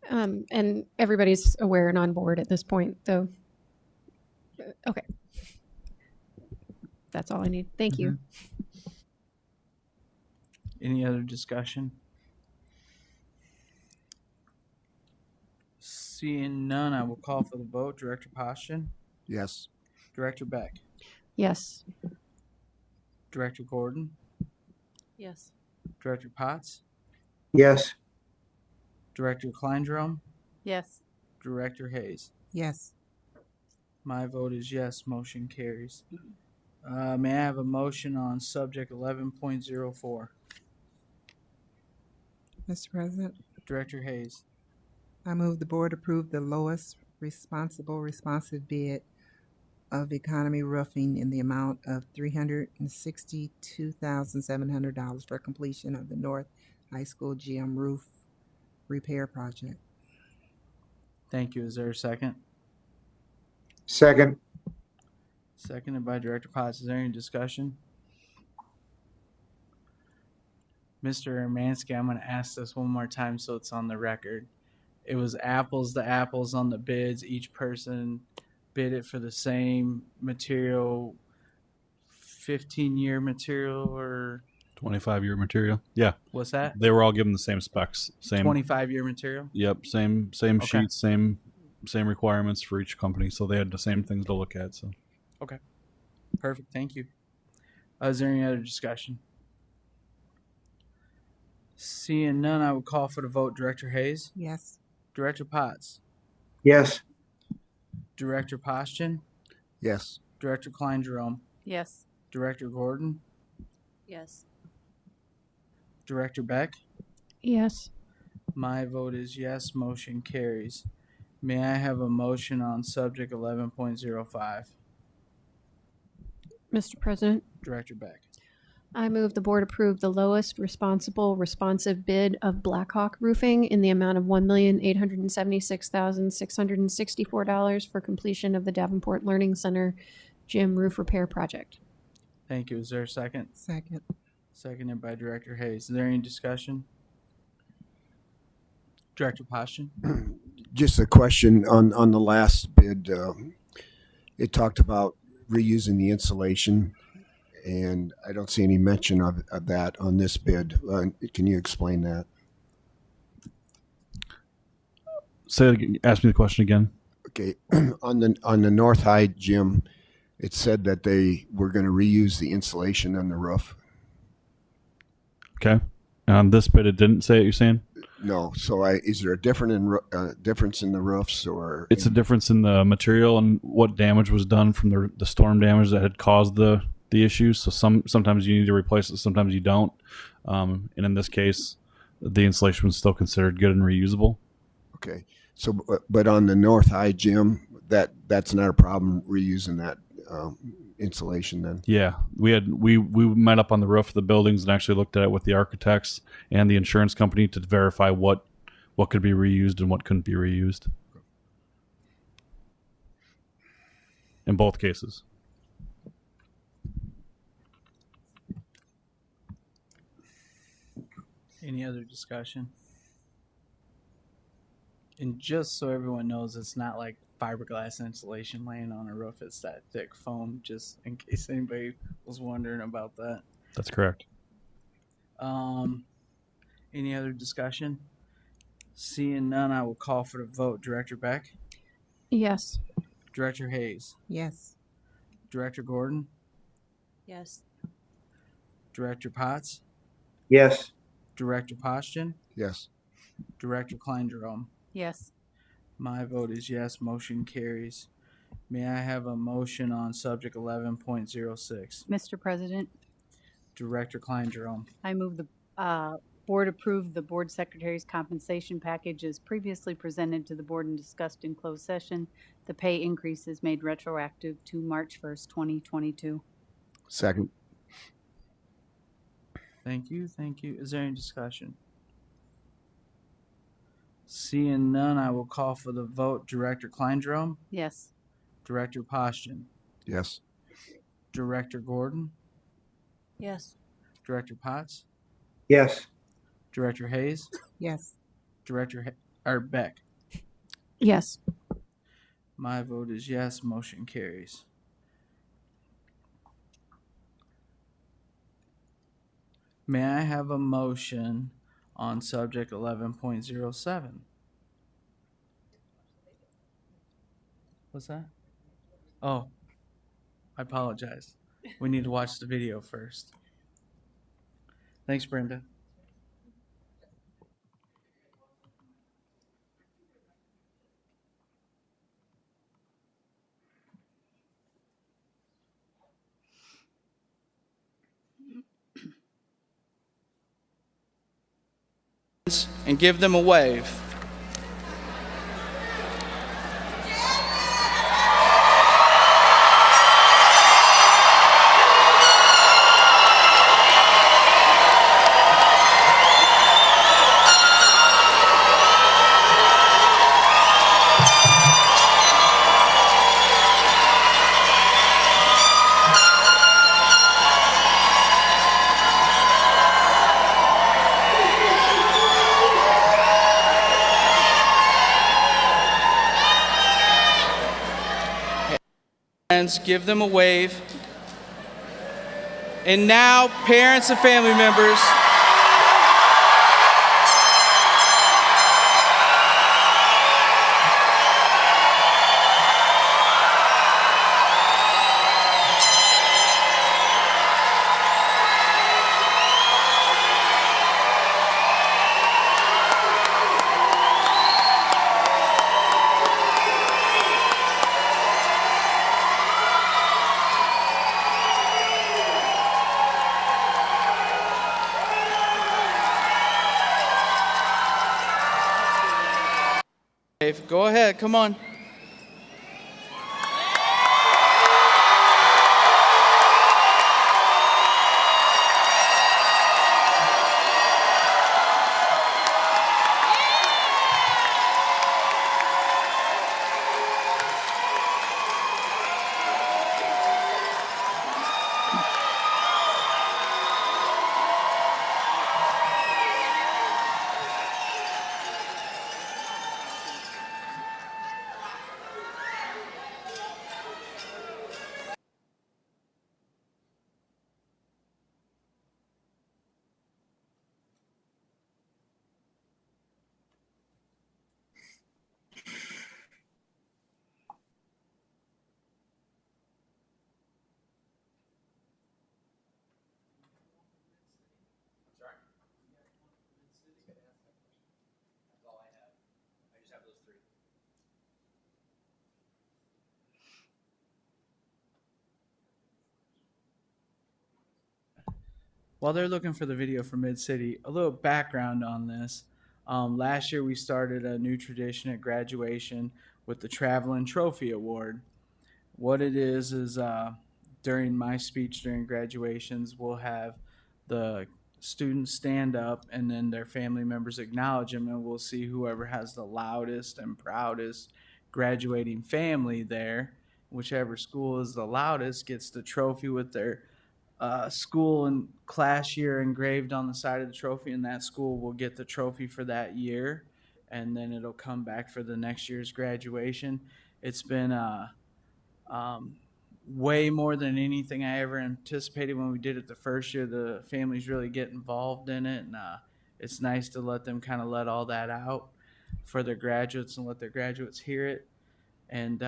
And everybody's aware and on board at this point, though. Okay. That's all I need. Thank you. Any other discussion? Seeing none, I will call for the vote. Director Postian? Yes. Director Beck? Yes. Director Gordon? Yes. Director Potts? Yes. Director Klein-Jerome? Yes. Director Hayes? Yes. My vote is yes. Motion carries. May I have a motion on subject 11.04? Mr. President, Director Hayes. I move the board approve the lowest responsive bid of Economy Roofing in the amount of $362,700 for completion of the North High School gym roof repair project. Thank you. Is there a second? Second. Seconded by Director Potts. Is there any discussion? Mr. Hermansky, I'm going to ask this one more time so it's on the record. It was apples to apples on the bids. Each person bid it for the same material, 15-year material, or 25-year material. Yeah. what's that? They were all given the same specs. Same 25-year material? Yep. Same Okay. sheets, same requirements for each company. So they had the same things to look at. So Okay. Perfect. Thank you. Is there any other discussion? Seeing none, I would call for the vote. Director Hayes? Yes. Director Potts? Yes. Director Postian? Yes. Director Klein Jerome? Yes. Director Gordon? Yes. Director Beck? Yes. My vote is yes. Motion carries. May I have a motion on subject 11.05? Mr. President, Director Beck. I move the board approve the lowest responsive bid of Blackhawk Roofing in the amount of $1,876,664 for completion of the Davenport Learning Center gym roof repair project. Thank you. Is there a second? Second. Seconded by Director Hayes. Is there any discussion? Director Postian? Just a question on the last bid. It talked about reusing the insulation, and I don't see any mention of that on this bid. Can you explain that? ask me the question again. Okay, on the North High gym, it said that they were going to reuse the insulation on the roof. Okay. And on this bid, it didn't say it. You're saying? No. So is there a difference in the roofs, or It's a difference in the material and what damage was done from the storm damage that had caused the issues. So sometimes you need to replace it, sometimes you don't. And in this case, the insulation was still considered good and reusable. Okay. So, but on the North High gym, that's not a problem reusing that insulation then. Yeah, we met up on the roof of the buildings and actually looked at it with the architects and the insurance company to verify what could be reused and what couldn't be reused. In both cases. Any other discussion? And just so everyone knows, it's not like fiberglass insulation laying on a roof. It's that thick foam, just in case anybody was wondering about that. That's correct. Any other discussion? Seeing none, I will call for the vote. Director Beck? Yes. Director Hayes? Yes. Director Gordon? Yes. Director Potts? Yes. Director Postian? Yes. Director Klein Jerome? Yes. My vote is yes. Motion carries. May I have a motion on subject 11.06? Mr. President, Director Klein Jerome? I move the board approve the board secretary's compensation package as previously presented to the board and discussed in closed session. The pay increase is made retroactive to March 1st, 2022. Second. Thank you. Thank you. Is there any discussion? Seeing none, I will call for the vote. Director Klein Jerome? Yes. Director Postian? Yes. Director Gordon? Yes. Director Potts? Yes. Director Hayes? Yes. Director Beck? Yes. My vote is yes. Motion carries. May I have a motion on subject 11.07? What's that? Oh, I apologize. We need to watch the video first. Thanks, Brenda. and give them a wave. Give them a wave. And now, parents and family members, go ahead, come on. While they're looking for the video for Mid-City, a little background on this. Last year we started a new tradition at graduation with the Traveling Trophy Award. What it is during my speech during graduations, we'll have the students stand up and then their family members acknowledge them, and we'll see whoever has the loudest and proudest graduating family there. Whichever school is the loudest gets the trophy with their school and class year engraved on the side of the trophy, and that school will get the trophy for that year, and then it'll come back for the next year's graduation. It's been way more than anything I ever anticipated when we did it the first year. The families really get involved in it, and it's nice to let them kind of let all that out for their graduates and let their graduates hear it. And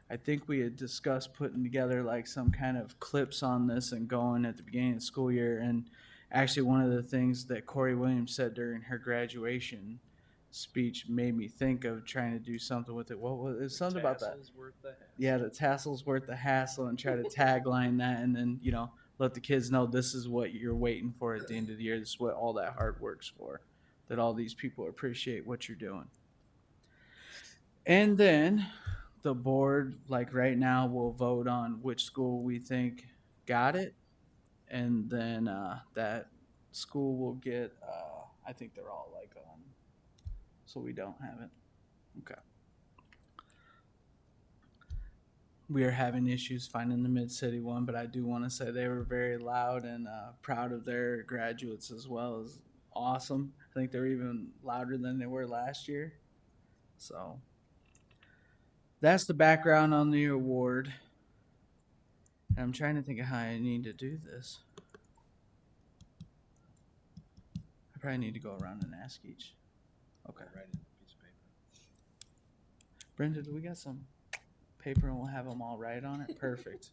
I think we had discussed putting together like some kind of clips on this and going at the beginning of the school year. And actually one of the things that Corey Williams said during her graduation speech made me think of trying to do something with it. What was it? Something about that. Yeah, the tassel's worth the hassle, and try to tagline that, and then, you know, let the kids know this is what you're waiting for at the end of the year. This is what all that hard work's for, that all these people appreciate what you're doing. And then the board, like right now, will vote on which school we think got it, and then that school will get I think they're all like on, so we don't have it. Okay. We are having issues finding the Mid-City one, but I do want to say they were very loud and proud of their graduates as well. As awesome. I think they're even louder than they were last year. So that's the background on the award. And I'm trying to think of how I need to do this. I probably need to go around and ask each. Okay. Brenda, do we got some paper and we'll have them all write on it? Perfect.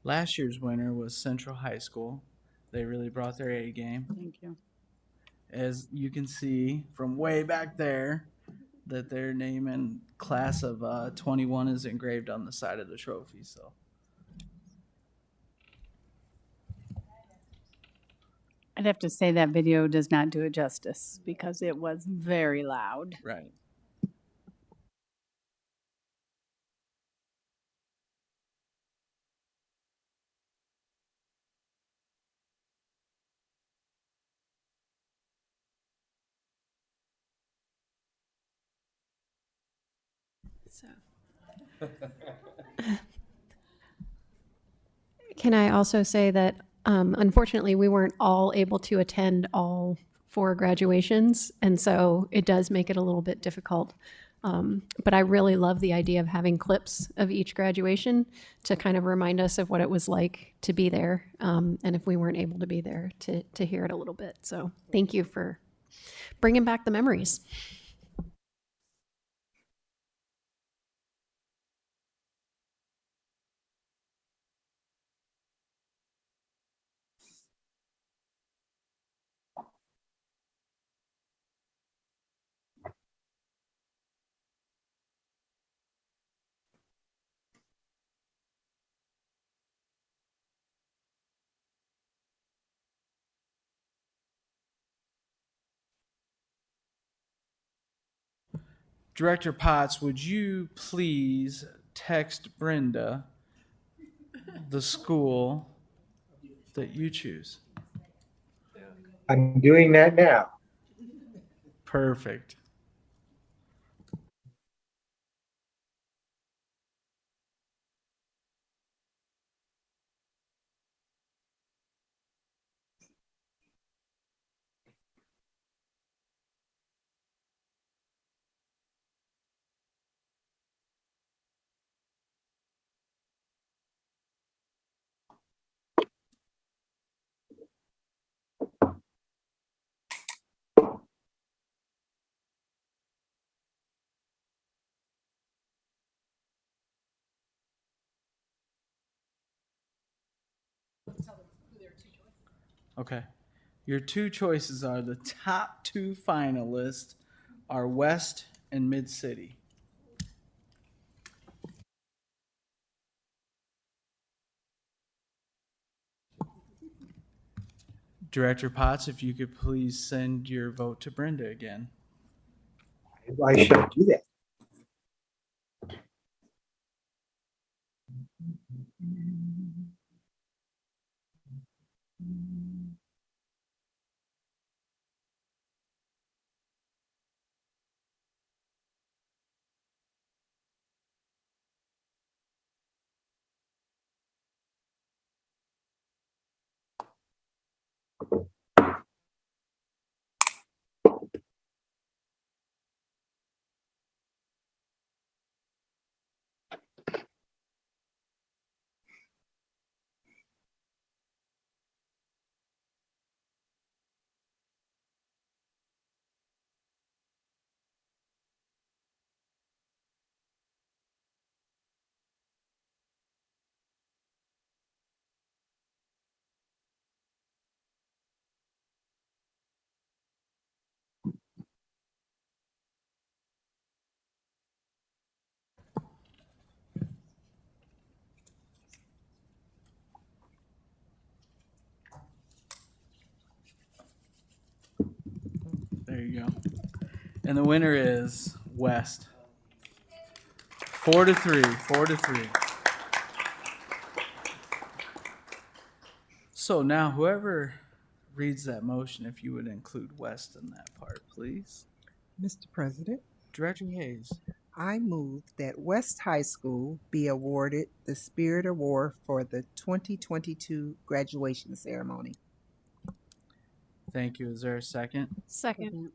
Last year's winner was Central High School. They really brought their A game. Thank you. As you can see from way back there, that their name and class of 21 is engraved on the side of the trophy. So I'd have to say that video does not do it justice because it was very loud. right. So. Can I also say that unfortunately we weren't all able to attend all 4 graduations, and so it does make it a little bit difficult. But I really love the idea of having clips of each graduation to kind of remind us of what it was like to be there, and if we weren't able to be there, to hear it a little bit. So thank you for bringing back the memories. Director Potts, would you please text Brenda the school that you choose? I'm doing that now. Perfect. Okay. Your 2 choices are the top 2 finalists are West and Mid City. Director Potts, if you could please send your vote to Brenda again. I should do that. There you go. And the winner is West. 4-3. 4-3. So now whoever reads that motion, if you would include West in that part, please. Mr. President, Director Hayes. I move that West High School be awarded the Spirit Award for the 2022 graduation ceremony. Thank you. Is there a second? Second.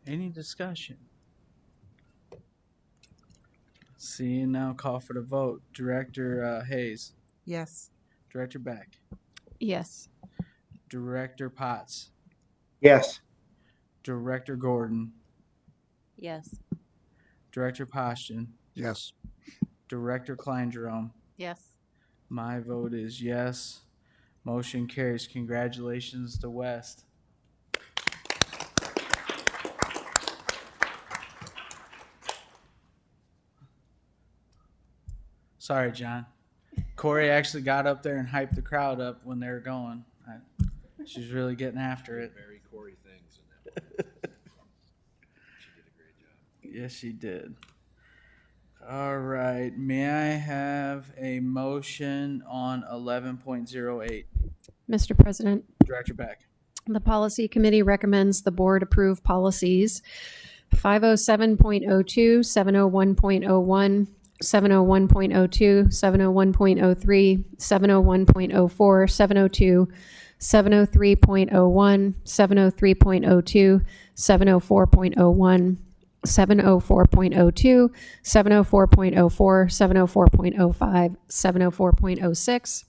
Any discussion? Seeing now, call for the vote. Director Hayes. Yes. Director Beck. Yes. Director Potts. Yes. Director Gordon. Yes. Director Poston. Yes. Director Klein Jerome. Yes. My vote is yes. Motion carries. Congratulations to West. Sorry, John. Corey actually got up there and hyped the crowd up when they were going. She's really getting after it. Very Corey things in that one. She did a great job. Yes, she did. All right. May I have a motion on 11.08? Mr. President, Director Beck. the Policy Committee recommends the board approve policies 507.02, 701.01, 701.02, 701.03, 701.04, 702, 703.01, 703.02, 704.01, 704.02, 704.04, 704.05, 704.06,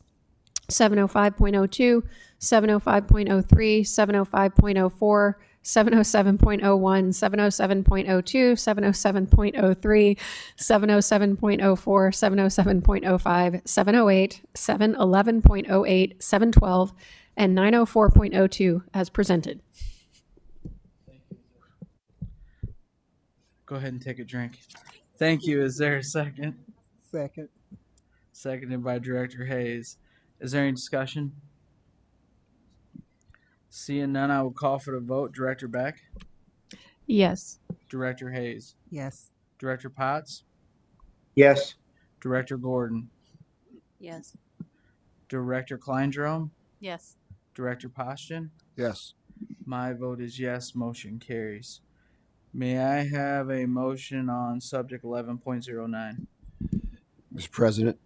705.02, 705.03, 705.04, 707.01, 707.02, 707.03, 707.04, 707.05, 708, 711.08, 712, and 904.02 as presented. Go ahead and take a drink. Thank you. Is there a second? Second. Seconded by Director Hayes. Is there any discussion? Seeing none, I will call for the vote. Director Beck? Yes. Director Hayes? Yes. Director Potts? Yes. Director Gordon? Yes. Director Kleindrome? Yes. Director Poston? Yes. My vote is yes. Motion carries. May I have a motion on subject 11.09? Mr. President,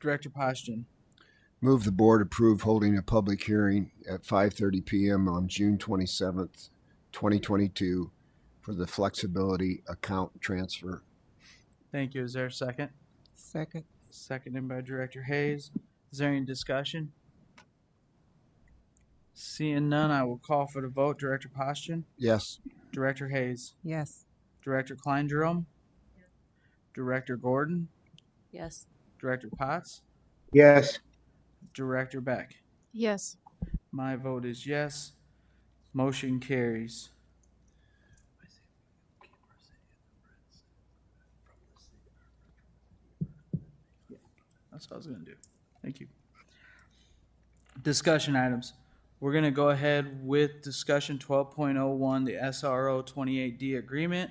Director Poston. move the board approve holding a public hearing at 5:30 p.m. on June 27th, 2022 for the flexibility account transfer. Thank you. Is there a second? Second. Seconded by Director Hayes. Is there any discussion? Seeing none, I will call for the vote. Director Poston? Yes. Director Hayes? Yes. Director Kleindrome? Director Gordon? Yes. Director Potts? Yes. Director Beck? Yes. My vote is yes. Motion carries. That's what I was going to do. Thank you. Discussion items. We're going to go ahead with discussion 12.01, the SRO 28D agreement,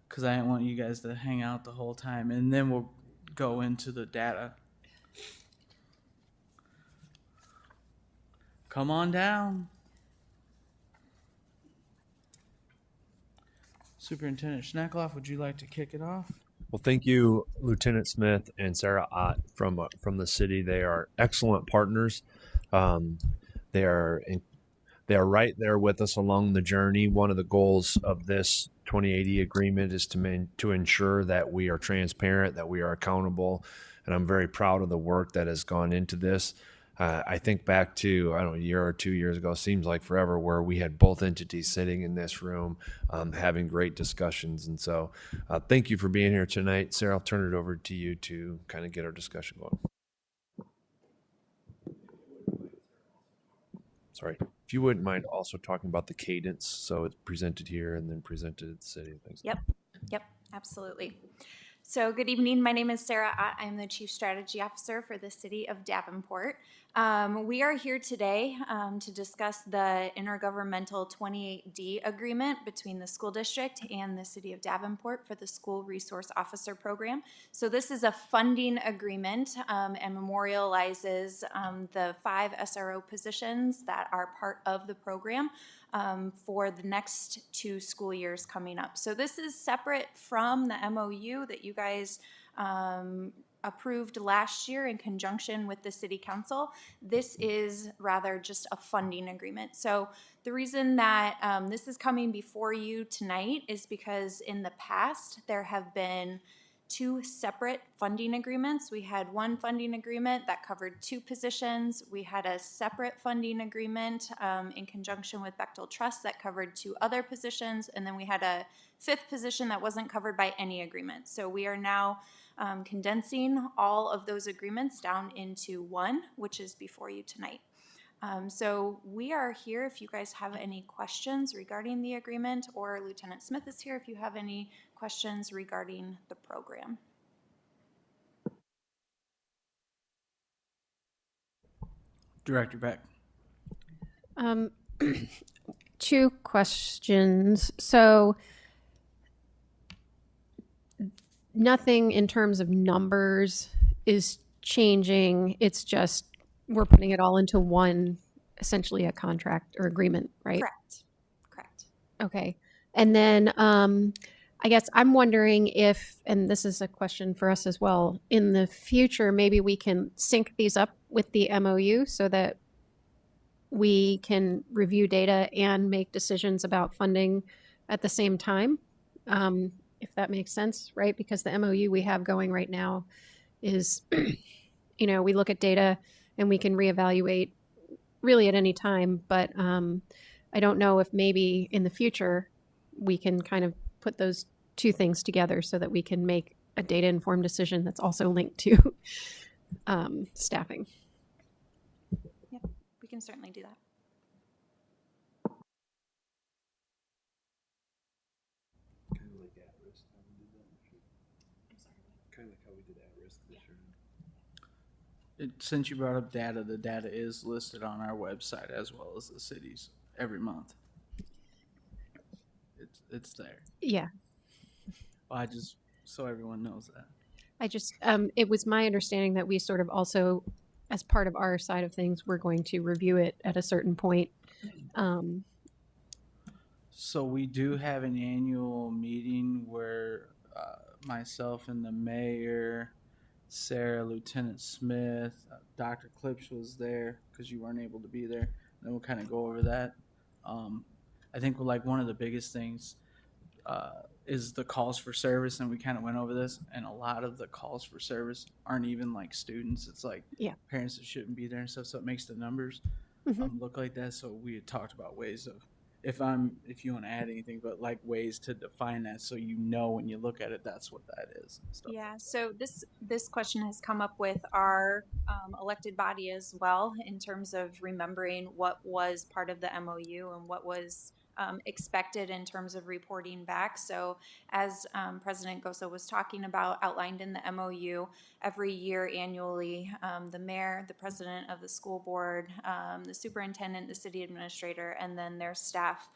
because I didn't want you guys to hang out the whole time, and then we'll go into the data. Come on down. Superintendent Schneckloff, would you like to kick it off? Well, thank you, Lieutenant Smith and Sarah Ott from the city. They are excellent partners. They are right there with us along the journey. One of the goals of this 2080 agreement is to ensure that we are transparent, that we are accountable, and I'm very proud of the work that has gone into this. I think back to, I don't know, a year or 2 years ago, seems like forever, where we had both entities sitting in this room having great discussions. And so thank you for being here tonight. Sarah, I'll turn it over to you to kind of get our discussion going. Sorry. If you wouldn't mind also talking about the cadence, so it's presented here and then presented at the city and things. Yep, absolutely. So good evening. My name is Sarah Ott. I'm the Chief Strategy Officer for the City of Davenport. We are here today to discuss the intergovernmental 28D agreement between the school district and the City of Davenport for the School Resource Officer Program. So this is a funding agreement and memorializes the 5 SRO positions that are part of the program for the next 2 school years coming up. So this is separate from the MOU that you guys approved last year in conjunction with the City Council. This is rather just a funding agreement. So the reason that this is coming before you tonight is because in the past there have been 2 separate funding agreements. We had one funding agreement that covered 2 positions. We had a separate funding agreement in conjunction with Bechtel Trust that covered 2 other positions. And then we had a 5th position that wasn't covered by any agreement. So we are now condensing all of those agreements down into one, which is before you tonight. So we are here if you guys have any questions regarding the agreement, or Lieutenant Smith is here if you have any questions regarding the program. Director Beck. Two questions. So nothing in terms of numbers is changing. It's just we're putting it all into one, essentially a contract or agreement, right? Correct. Okay. And then I guess I'm wondering if, and this is a question for us as well, in the future, maybe we can sync these up with the MOU so that we can review data and make decisions about funding at the same time, if that makes sense, right? Because the MOU we have going right now is, we look at data and we can reevaluate really at any time, but I don't know if maybe in the future we can kind of put those two things together so that we can make a data-informed decision that's also linked to staffing. Yep, we can certainly do that. Since you brought up data, the data is listed on our website as well as the city's every month. It's there. Yeah. Well, so everyone knows that. It was my understanding that we sort of also, as part of our side of things, we're going to review it at a certain point. So we do have an annual meeting where myself and the mayor, Sarah, Lieutenant Smith, Dr. Klipsch was there because you weren't able to be there. And we'll kind of go over that. I think like one of the biggest things is the calls for service, and we kind of went over this, and a lot of the calls for service aren't even like students. It's like parents that shouldn't be there and stuff, so it makes the numbers look like that. So we had talked about ways of, if you want to add anything, but like ways to define that so when you look at it, that's what that is and stuff. Yeah, so this question has come up with our elected body as well, in terms of remembering what was part of the MOU and what was expected in terms of reporting back. So as President Gosa was talking about, outlined in the MOU, every year annually, the mayor, the president of the school board, the superintendent, the city administrator, and then their staff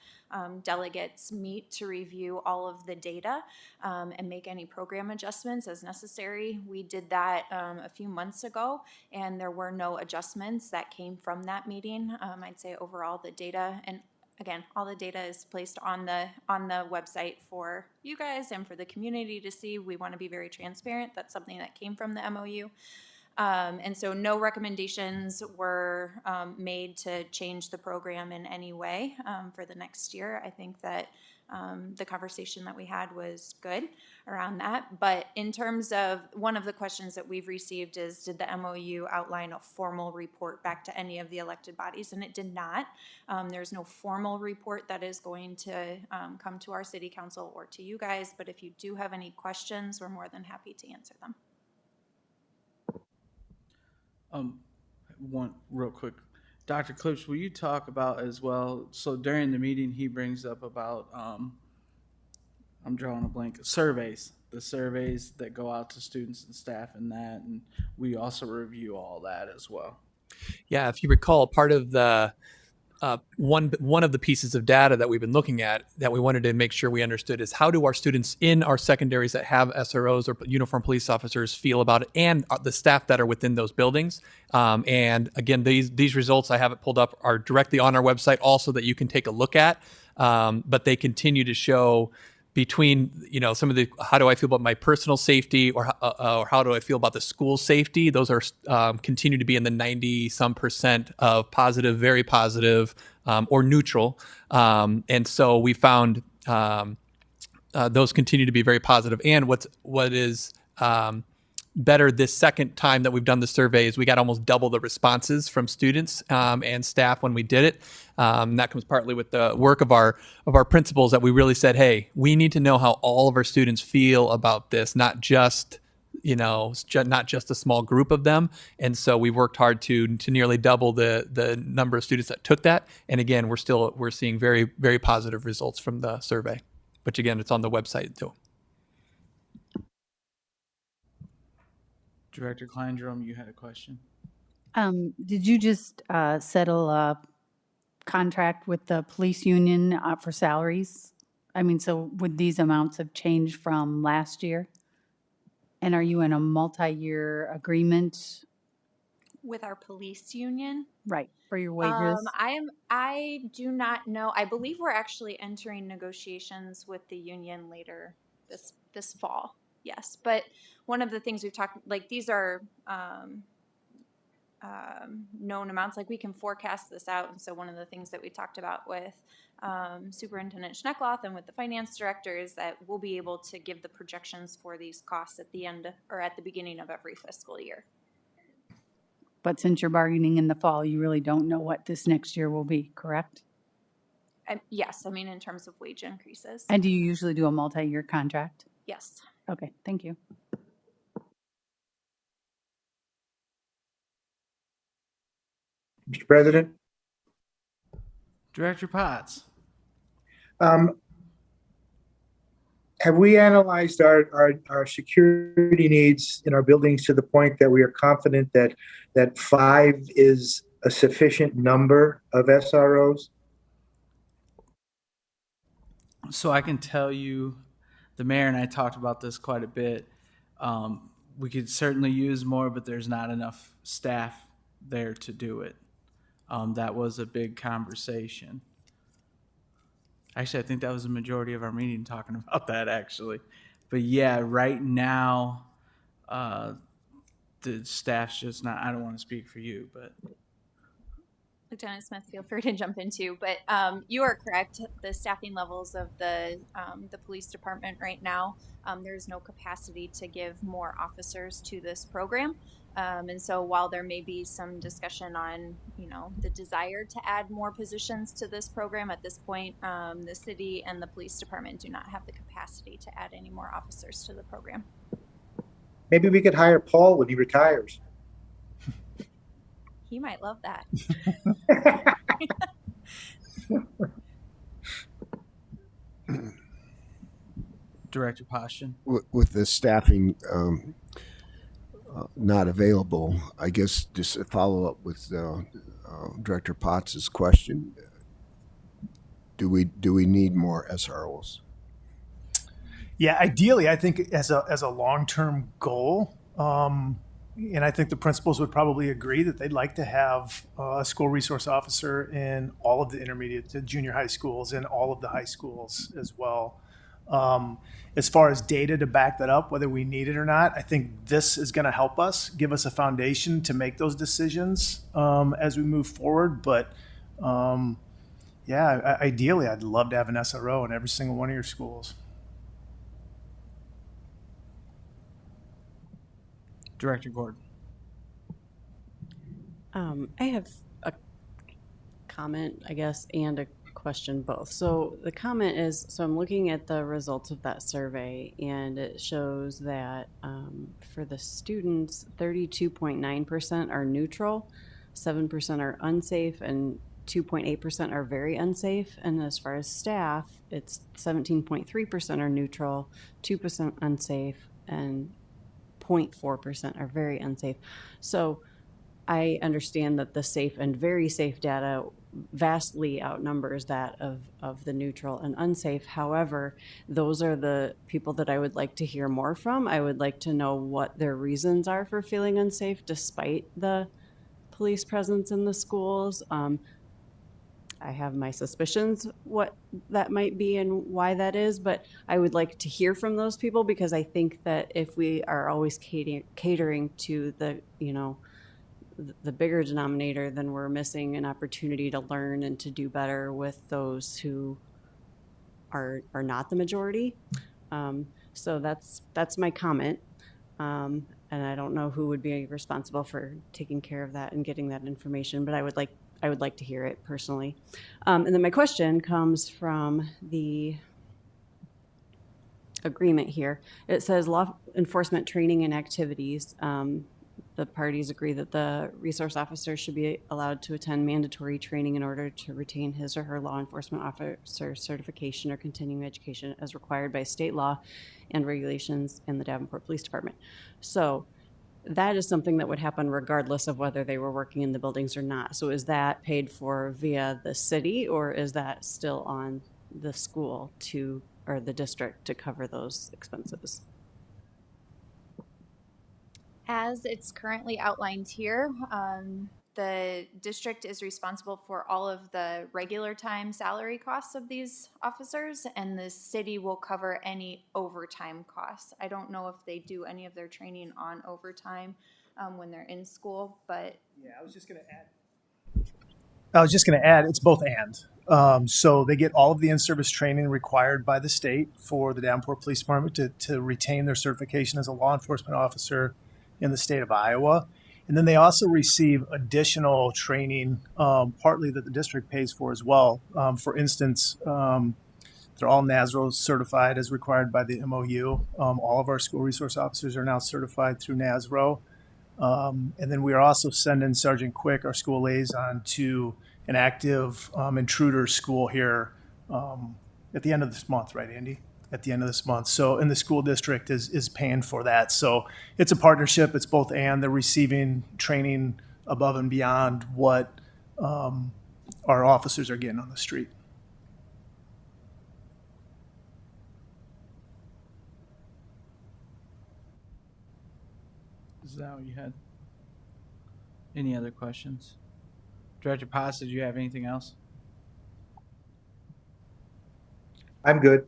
delegates meet to review all of the data and make any program adjustments as necessary. We did that a few months ago, and there were no adjustments that came from that meeting. I'd say overall the data, and again, all the data is placed on the website for you guys and for the community to see. We want to be very transparent. That's something that came from the MOU. And so no recommendations were made to change the program in any way for the next year. I think that the conversation that we had was good around that. But in terms of one of the questions that we've received is, did the MOU outline a formal report back to any of the elected bodies? And it did not. There's no formal report that is going to come to our city council or to you guys. But if you do have any questions, we're more than happy to answer them. One real quick, Dr. Klipsch, will you talk about as well? So during the meeting, he brings up about I'm drawing a blank. The surveys that go out to students and staff, and we also review all that as well. Yeah, if you recall, part of the one of the pieces of data that we've been looking at that we wanted to make sure we understood is, how do our students in our secondaries that have SROs or uniformed police officers feel about it, and the staff that are within those buildings. And again, these results, I have it pulled up, are directly on our website also that you can take a look at. But they continue to show between, some of the, how do I feel about my personal safety, or how do I feel about the school safety? Those are continue to be in the 90% of positive, very positive, or neutral. And so we found those continue to be very positive. And what is better this second time that we've done the survey is we got almost double the responses from students and staff when we did it. That comes partly with the work of our principals, that we really said, hey, we need to know how all of our students feel about this, not just not just a small group of them. And so we worked hard to nearly double the number of students that took that. And again, we're seeing very, very positive results from the survey, which again, it's on the website too. Director Kleindrom, you had a question? Did you just settle a contract with the police union for salaries? I mean, so would these amounts have changed from last year? And are you in a multi-year agreement? With our police union? Right, for your wages? I do not know. I believe we're actually entering negotiations with the union later this fall. Yes, but one of the things we've talked, like, these are known amounts. Like, we can forecast this out, and so one of the things that we talked about with Superintendent Schneckloth and with the finance director is that we'll be able to give the projections for these costs at the end or at the beginning of every fiscal year. But since you're bargaining in the fall, you really don't know what this next year will be, correct? Yes, I mean, in terms of wage increases. And do you usually do a multi-year contract? Yes. Okay, thank you. Mr. President? Director Potts. Have we analyzed our security needs in our buildings to the point that we are confident that 5 is a sufficient number of SROs? So I can tell you, the mayor and I talked about this quite a bit. We could certainly use more, but there's not enough staff there to do it. That was a big conversation. Actually, I think that was the majority of our meeting talking about that, actually. But yeah, right now, the staff's just not, I don't want to speak for you, but. Lieutenant Smith, feel free to jump in too, but you are correct. The staffing levels of the police department right now, there's no capacity to give more officers to this program. And so while there may be some discussion on, the desire to add more positions to this program, at this point, the city and the police department do not have the capacity to add any more officers to the program. Maybe we could hire Paul when he retires. He might love that. Director Poston. With the staffing not available, I guess just a follow up with Director Potts's question. Do we need more SROs? Yeah, ideally, I think as a long-term goal, and I think the principals would probably agree that they'd like to have a school resource officer in all of the intermediate to junior high schools and all of the high schools as well. As far as data to back that up, whether we need it or not, I think this is going to help us, give us a foundation to make those decisions as we move forward. But yeah, ideally, I'd love to have an SRO in every single one of your schools. Director Gordon. I have a comment, I guess, and a question both. So the comment is, so I'm looking at the results of that survey, and it shows that for the students, 32.9% are neutral, 7% are unsafe, and 2.8% are very unsafe. And as far as staff, it's 17.3% are neutral, 2% unsafe, and 0.4% are very unsafe. So I understand that the safe and very safe data vastly outnumbers that of the neutral and unsafe. However, those are the people that I would like to hear more from. I would like to know what their reasons are for feeling unsafe despite the police presence in the schools. I have my suspicions what that might be and why that is, but I would like to hear from those people, because I think that if we are always catering to the bigger denominator, then we're missing an opportunity to learn and to do better with those who are not the majority. So that's my comment. And I don't know who would be responsible for taking care of that and getting that information, but I would like to hear it personally. And then my question comes from the agreement here. It says law enforcement training and activities. The parties agree that the resource officer should be allowed to attend mandatory training in order to retain his or her law enforcement officer certification or continuing education as required by state law and regulations in the Davenport Police Department. So that is something that would happen regardless of whether they were working in the buildings or not. So is that paid for via the city, or is that still on the school to, or the district to cover those expenses? As it's currently outlined here, the district is responsible for all of the regular time salary costs of these officers, and the city will cover any overtime costs. I don't know if they do any of their training on overtime when they're in school, but Yeah, I was just going to add, it's both and. So they get all of the in-service training required by the state for the Davenport Police Department to retain their certification as a law enforcement officer in the state of Iowa. And then they also receive additional training, partly that the district pays for as well. For instance, they're all NASRO certified as required by the MOU. All of our school resource officers are now certified through NASRO. And then we are also sending Sergeant Quick, our school liaison, to an active intruder school here at the end of this month, right, Andy? At the end of this month. So, and the school district is paying for that. So it's a partnership. It's both and. They're receiving training above and beyond what our officers are getting on the street. Is that what you had? Any other questions? Director Paz, did you have anything else? I'm good.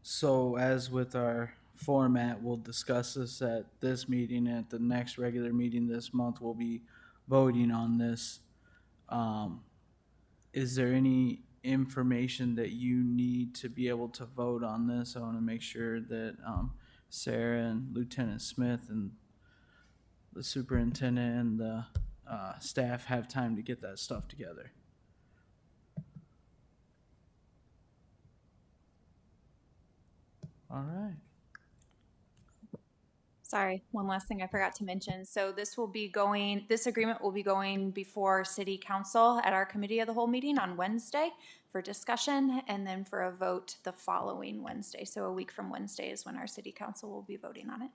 So as with our format, we'll discuss this at this meeting. At the next regular meeting this month, we'll be voting on this. Is there any information that you need to be able to vote on this? I want to make sure that Sarah and Lieutenant Smith and the superintendent and the staff have time to get that stuff together. All right. sorry, one last thing I forgot to mention. So this agreement will be going before City Council at our Committee of the Whole meeting on Wednesday for discussion, and then for a vote the following Wednesday. So a week from Wednesday is when our City Council will be voting on it.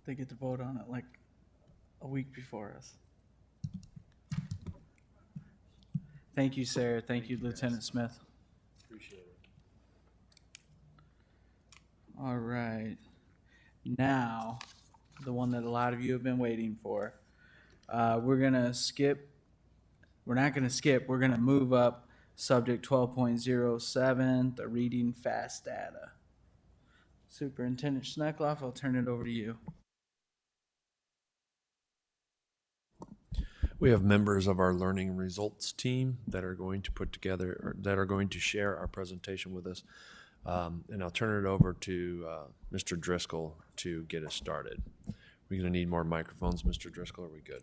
They get to vote on it like a week before us. Thank you, Sarah. Thank you, Lieutenant Smith. Appreciate it. All right. Now, the one that a lot of you have been waiting for. We're going to skip. We're not going to skip. We're going to move up subject 12.07, the reading fast data. Superintendent Schneckloff, I'll turn it over to you. We have members of our learning results team that are going to put together, or that are going to share our presentation with us. And I'll turn it over to Mr. Driscoll to get us started. We're going to need more microphones, Mr. Driscoll. Are we good?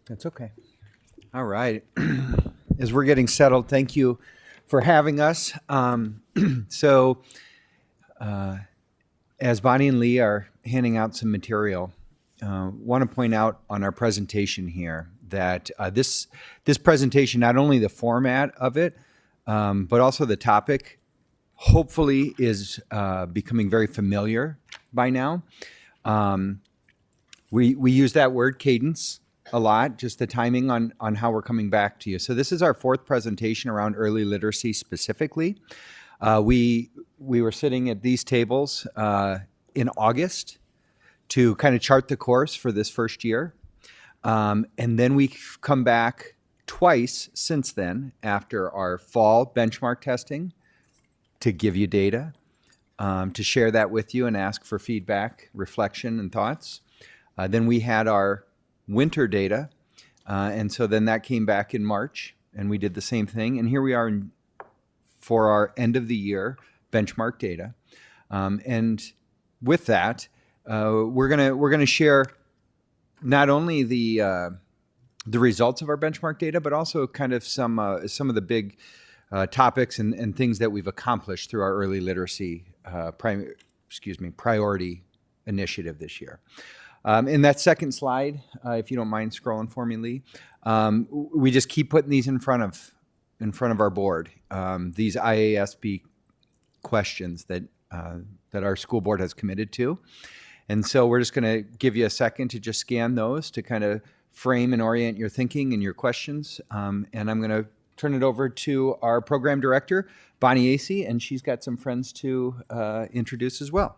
That's okay. All right. As we're getting settled, thank you for having us. As Bonnie and Lee are handing out some material, want to point out on our presentation here that this presentation, not only the format of it, but also the topic, hopefully is becoming very familiar by now. We use that word cadence a lot, just the timing on how we're coming back to you. So this is our fourth presentation around early literacy specifically. We were sitting at these tables in August to kind of chart the course for this first year. And then we've come back twice since then after our fall benchmark testing to give you data, to share that with you and ask for feedback, reflection, and thoughts. Then we had our winter data, and so then that came back in March, and we did the same thing. And here we are for our end of the year benchmark data. And with that, we're gonna share not only the results of our benchmark data, but also kind of some of the big topics and things that we've accomplished through our early literacy priority initiative this year. In that second slide, if you don't mind scrolling for me, Lee, we just keep putting these in front of our board. These IASB questions that our school board has committed to. And so we're just going to give you a second to just scan those to kind of frame and orient your thinking and your questions. And I'm going to turn it over to our program director, Bonnie Acey, and she's got some friends to introduce as well.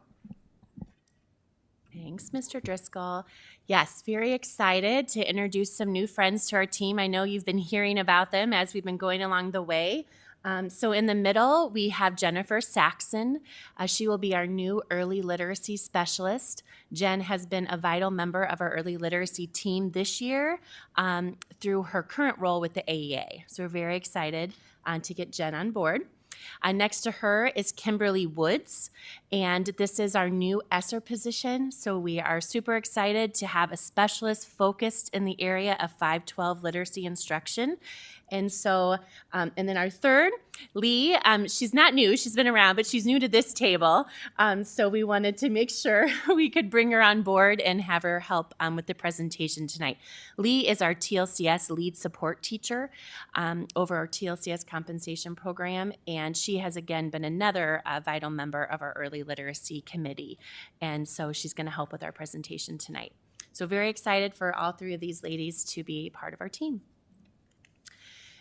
Thanks, Mr. Driscoll. Yes, very excited to introduce some new friends to our team. I know you've been hearing about them as we've been going along the way. So in the middle, we have Jennifer Saxon. She will be our new early literacy specialist. Jen has been a vital member of our early literacy team this year through her current role with the AEA. So we're very excited to get Jen on board. Next to her is Kimberly Woods, and this is our new ESSER position. So we are super excited to have a specialist focused in the area of 512 literacy instruction. And so, and then our third, Lee, she's not new, she's been around, but she's new to this table. So we wanted to make sure we could bring her on board and have her help with the presentation tonight. Lee is our TLCS lead support teacher over our TLCS compensation program, and she has again been another vital member of our early literacy committee. And so she's gonna help with our presentation tonight. So very excited for all three of these ladies to be part of our team.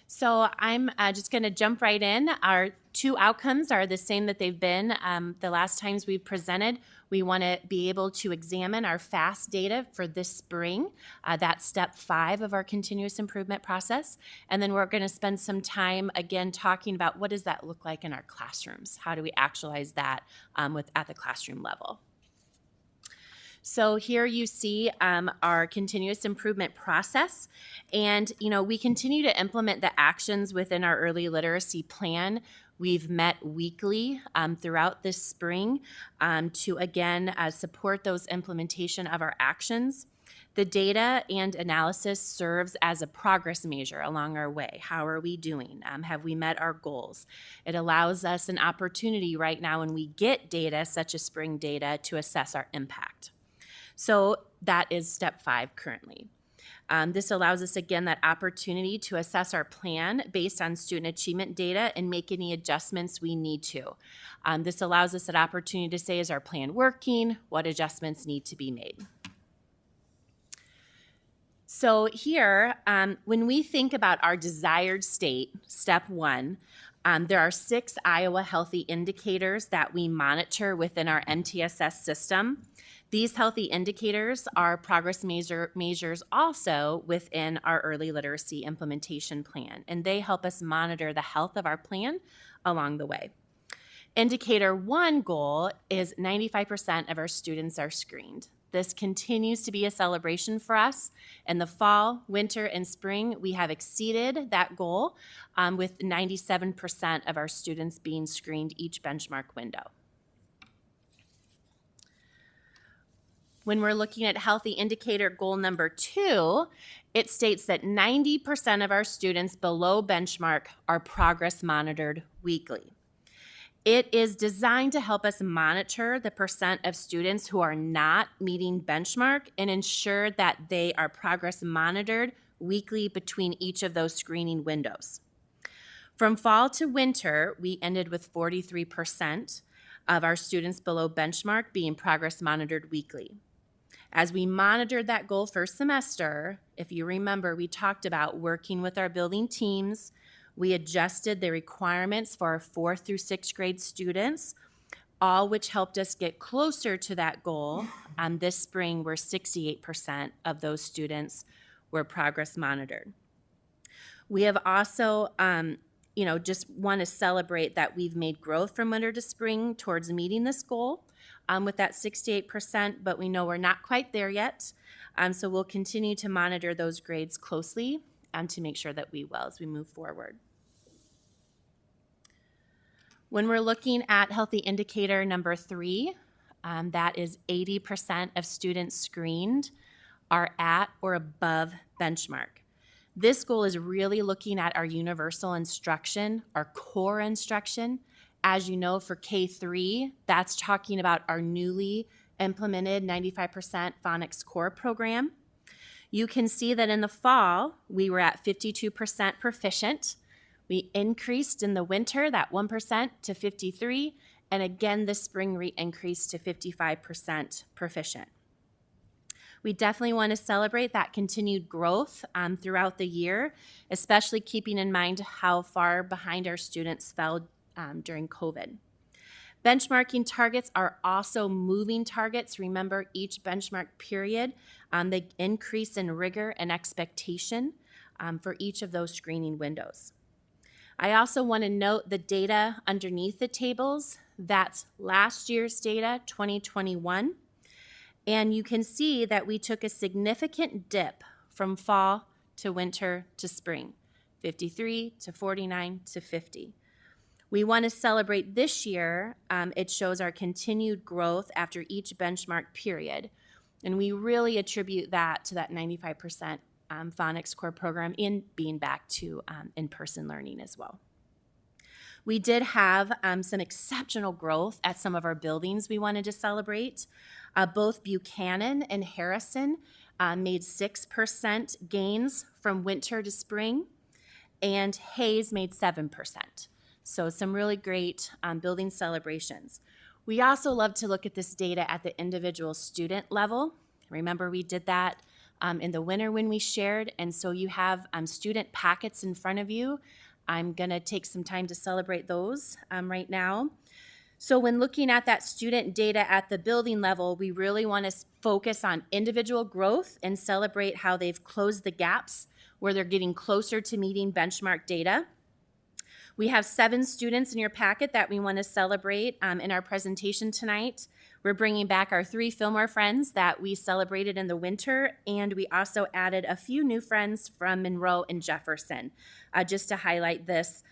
So I'm just going to jump right in. Our two outcomes are the same that they've been the last times we've presented. We want to be able to examine our FAST data for this spring. That's step 5 of our continuous improvement process. And then we're going to spend some time again talking about what does that look like in our classrooms? How do we actualize that at the classroom level? So here you see our continuous improvement process, and we continue to implement the actions within our early literacy plan. We've met weekly throughout this spring to again support those implementation of our actions. The data and analysis serves as a progress measure along our way. How are we doing? Have we met our goals? It allows us an opportunity right now when we get data, such as spring data, to assess our impact. So that is step 5 currently. This allows us, again, that opportunity to assess our plan based on student achievement data and make any adjustments we need to. This allows us an opportunity to say, is our plan working? What adjustments need to be made? So here, when we think about our desired state, step 1, there are 6 Iowa Healthy Indicators that we monitor within our MTSS system. These healthy indicators are progress measures also within our early literacy implementation plan, and they help us monitor the health of our plan along the way. Indicator 1 goal is 95% of our students are screened. This continues to be a celebration for us. In the fall, winter, and spring, we have exceeded that goal with 97% of our students being screened each benchmark window. When we're looking at healthy indicator goal number 2, it states that 90% of our students below benchmark are progress monitored weekly. It is designed to help us monitor the percent of students who are not meeting benchmark and ensure that they are progress monitored weekly between each of those screening windows. From fall to winter, we ended with 43% of our students below benchmark being progress monitored weekly. As we monitored that goal first semester, if you remember, we talked about working with our building teams. We adjusted the requirements for our 4th through 6th grade students, all which helped us get closer to that goal. This spring, where 68% of those students were progress monitored. We have also, just want to celebrate that we've made growth from winter to spring towards meeting this goal with that 68%, but we know we're not quite there yet. So we'll continue to monitor those grades closely to make sure that we will as we move forward. When we're looking at healthy indicator number 3, that is 80% of students screened are at or above benchmark. This goal is really looking at our universal instruction, our core instruction. As you know, for K-3, that's talking about our newly implemented 95% phonics core program. You can see that in the fall, we were at 52% proficient. We increased in the winter that 1% to 53%, and again this spring we increased to 55% proficient. We definitely want to celebrate that continued growth throughout the year, especially keeping in mind how far behind our students fell during COVID. Benchmarking targets are also moving targets. Remember, each benchmark period, they increase in rigor and expectation for each of those screening windows. I also want to note the data underneath the tables. That's last year's data, 2021. And you can see that we took a significant dip from fall to winter to spring, 53 to 49 to 50. We want to celebrate this year. It shows our continued growth after each benchmark period. And we really attribute that to that 95% phonics core program in being back to in-person learning as well. We did have some exceptional growth at some of our buildings we wanted to celebrate. Both Buchanan and Harrison made 6% gains from winter to spring, and Hayes made 7%. So some really great building celebrations. We also love to look at this data at the individual student level. Remember, we did that in the winter when we shared, and so you have student packets in front of you. I'm gonna take some time to celebrate those right now. So when looking at that student data at the building level, we really want to focus on individual growth and celebrate how they've closed the gaps where they're getting closer to meeting benchmark data. We have 7 students in your packet that we want to celebrate in our presentation tonight. We're bringing back our 3 Fillmore friends that we celebrated in the winter, and we also added a few new friends from Monroe and Jefferson, just to highlight this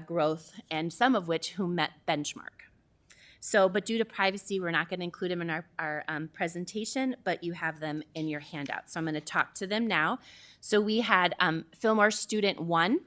growth, and some of which who met benchmark. So, but due to privacy, we're not going to include them in our presentation, but you have them in your handout. So I'm going to talk to them now. So we had Fillmore student 1.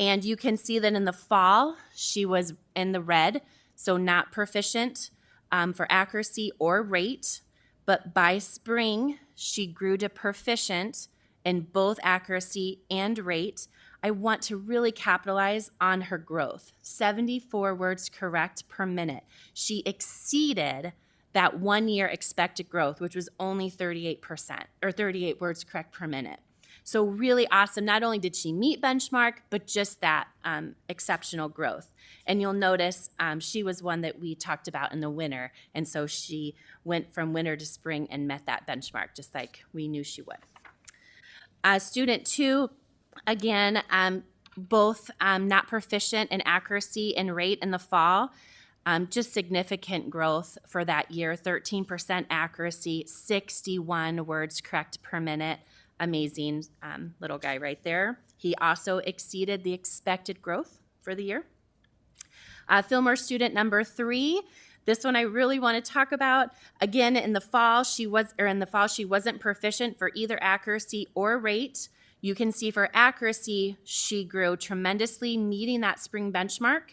And you can see that in the fall, she was in the red, so not proficient for accuracy or rate. But by spring, she grew to proficient in both accuracy and rate. I want to really capitalize on her growth. 74 words correct per minute. She exceeded that 1-year expected growth, which was only 38%, or 38 words correct per minute. So really awesome. Not only did she meet benchmark, but just that exceptional growth. And you'll notice she was one that we talked about in the winter. And so she went from winter to spring and met that benchmark, just like we knew she would. Student 2, again, both not proficient in accuracy and rate in the fall. Just significant growth for that year, 13% accuracy, 61 words correct per minute. Amazing little guy right there. He also exceeded the expected growth for the year. Fillmore student number 3. This one I really want to talk about. Again, in the fall she wasn't proficient for either accuracy or rate. You can see for accuracy she grew tremendously, meeting that spring benchmark.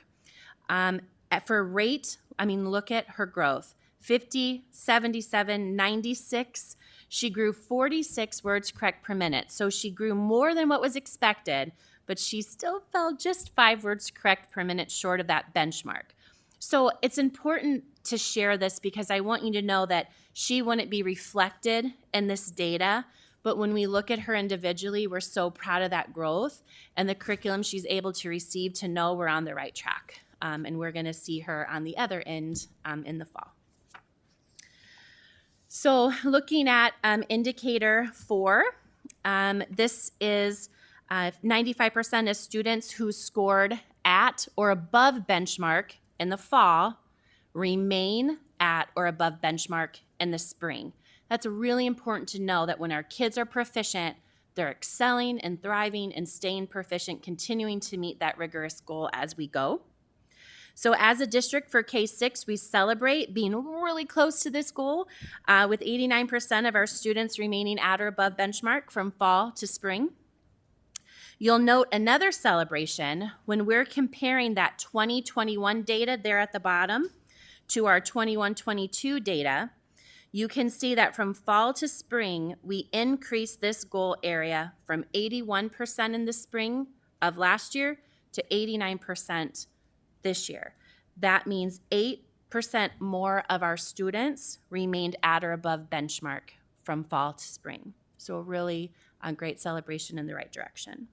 For rate, look at her growth. 50, 77, 96. She grew 46 words correct per minute. So she grew more than what was expected, but she still fell just 5 words correct per minute short of that benchmark. So it's important to share this because I want you to know that she wouldn't be reflected in this data, but when we look at her individually, we're so proud of that growth and the curriculum she's able to receive to know we're on the right track. And we're gonna see her on the other end in the fall. So looking at indicator 4, this is 95% of students who scored at or above benchmark in the fall remain at or above benchmark in the spring. That's really important to know that when our kids are proficient, they're excelling and thriving and staying proficient, continuing to meet that rigorous goal as we go. So as a district for K-6, we celebrate being really close to this goal with 89% of our students remaining at or above benchmark from fall to spring. You'll note another celebration when we're comparing that 2021 data there at the bottom to our 21-22 data. You can see that from fall to spring, we increased this goal area from 81% in the spring of last year to 89% this year. That means 8% more of our students remained at or above benchmark from fall to spring. So a really great celebration in the right direction.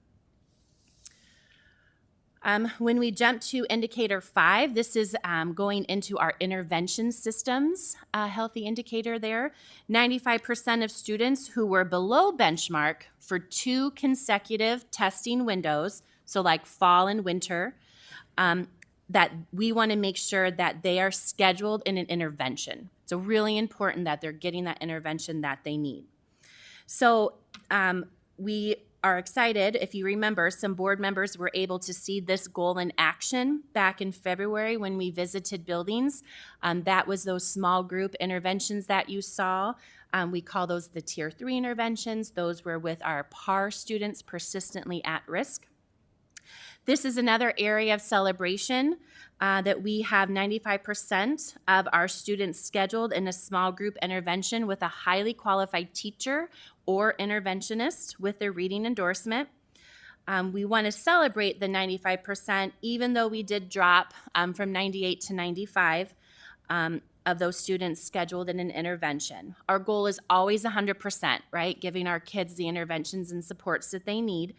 When we jump to indicator 5, this is going into our intervention systems healthy indicator there. 95% of students who were below benchmark for 2 consecutive testing windows, so like fall and winter, that we want to make sure that they are scheduled in an intervention. So really important that they're getting that intervention that they need. So we are excited. If you remember, some board members were able to see this goal in action back in February when we visited buildings. That was those small group interventions that you saw. We call those the Tier 3 interventions. Those were with our PAR students persistently at risk. This is another area of celebration that we have 95% of our students scheduled in a small group intervention with a highly qualified teacher or interventionist with their reading endorsement. We want to celebrate the 95%, even though we did drop from 98 to 95 of those students scheduled in an intervention. Our goal is always 100%, right? Giving our kids the interventions and supports that they need.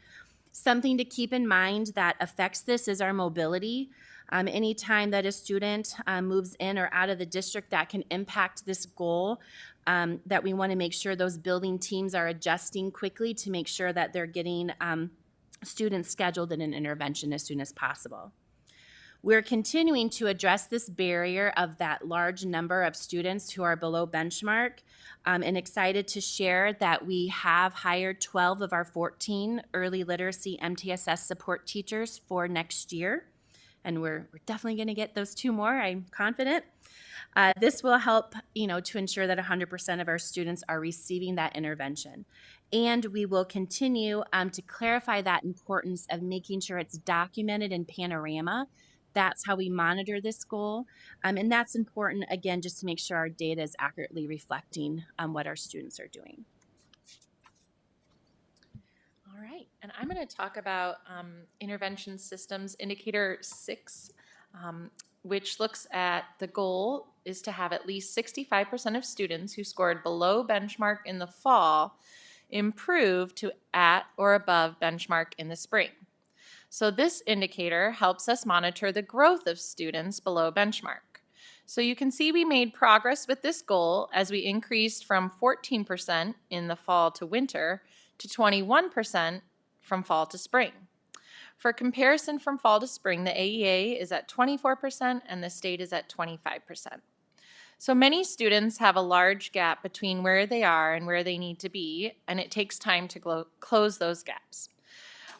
Something to keep in mind that affects this is our mobility. Anytime that a student moves in or out of the district, that can impact this goal, that we want to make sure those building teams are adjusting quickly to make sure that they're getting students scheduled in an intervention as soon as possible. We're continuing to address this barrier of that large number of students who are below benchmark, and excited to share that we have hired 12 of our 14 early literacy MTSS support teachers for next year. And we're definitely going to get those 2 more, I'm confident. This will help, to ensure that 100% of our students are receiving that intervention. And we will continue to clarify that importance of making sure it's documented in Panorama. That's how we monitor this goal. And that's important, again, just to make sure our data is accurately reflecting what our students are doing. All right, and I'm going to talk about intervention systems indicator 6, which looks at the goal is to have at least 65% of students who scored below benchmark in the fall improve to at or above benchmark in the spring. So this indicator helps us monitor the growth of students below benchmark. So you can see we made progress with this goal as we increased from 14% in the fall to winter to 21% from fall to spring. For comparison from fall to spring, the AEA is at 24% and the state is at 25%. So many students have a large gap between where they are and where they need to be, and it takes time to close those gaps.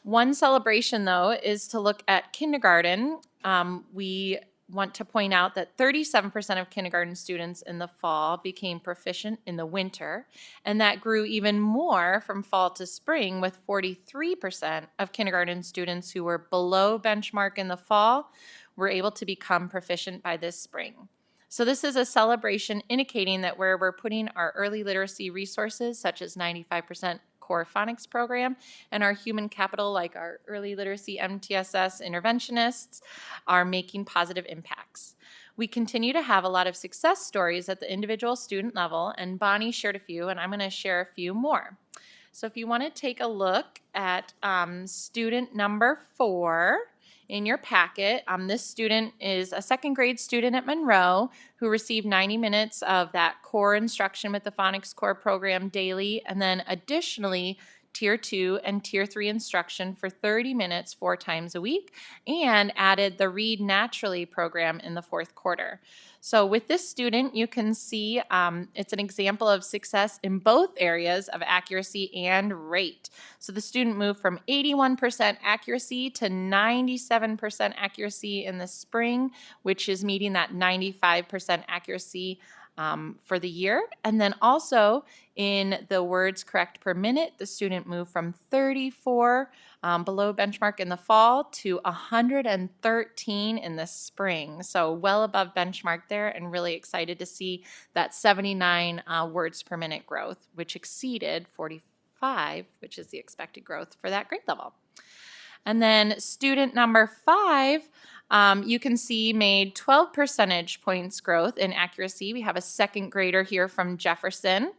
One celebration, though, is to look at kindergarten. We want to point out that 37% of kindergarten students in the fall became proficient in the winter, and that grew even more from fall to spring, with 43% of kindergarten students who were below benchmark in the fall were able to become proficient by this spring. So this is a celebration indicating that where we're putting our early literacy resources, such as 95% core phonics program, and our human capital like our early literacy MTSS interventionists, are making positive impacts. We continue to have a lot of success stories at the individual student level, and Bonnie shared a few, and I'm going to share a few more. So if you want to take a look at student number 4 in your packet, this student is a 2nd grade student at Monroe who received 90 minutes of that core instruction with the Phonics Core program daily, and then additionally Tier 2 and Tier 3 instruction for 30 minutes 4 times a week, and added the Read Naturally program in the 4th quarter. So with this student, you can see it's an example of success in both areas of accuracy and rate. So the student moved from 81% accuracy to 97% accuracy in the spring, which is meeting that 95% accuracy for the year. And then also in the words correct per minute, the student moved from 34 below benchmark in the fall to 113 in the spring. So well above benchmark there, and really excited to see that 79 words per minute growth, which exceeded 45, which is the expected growth for that grade level. And then student number 5, you can see made 12 percentage points growth in accuracy. We have a second grader here from Jefferson,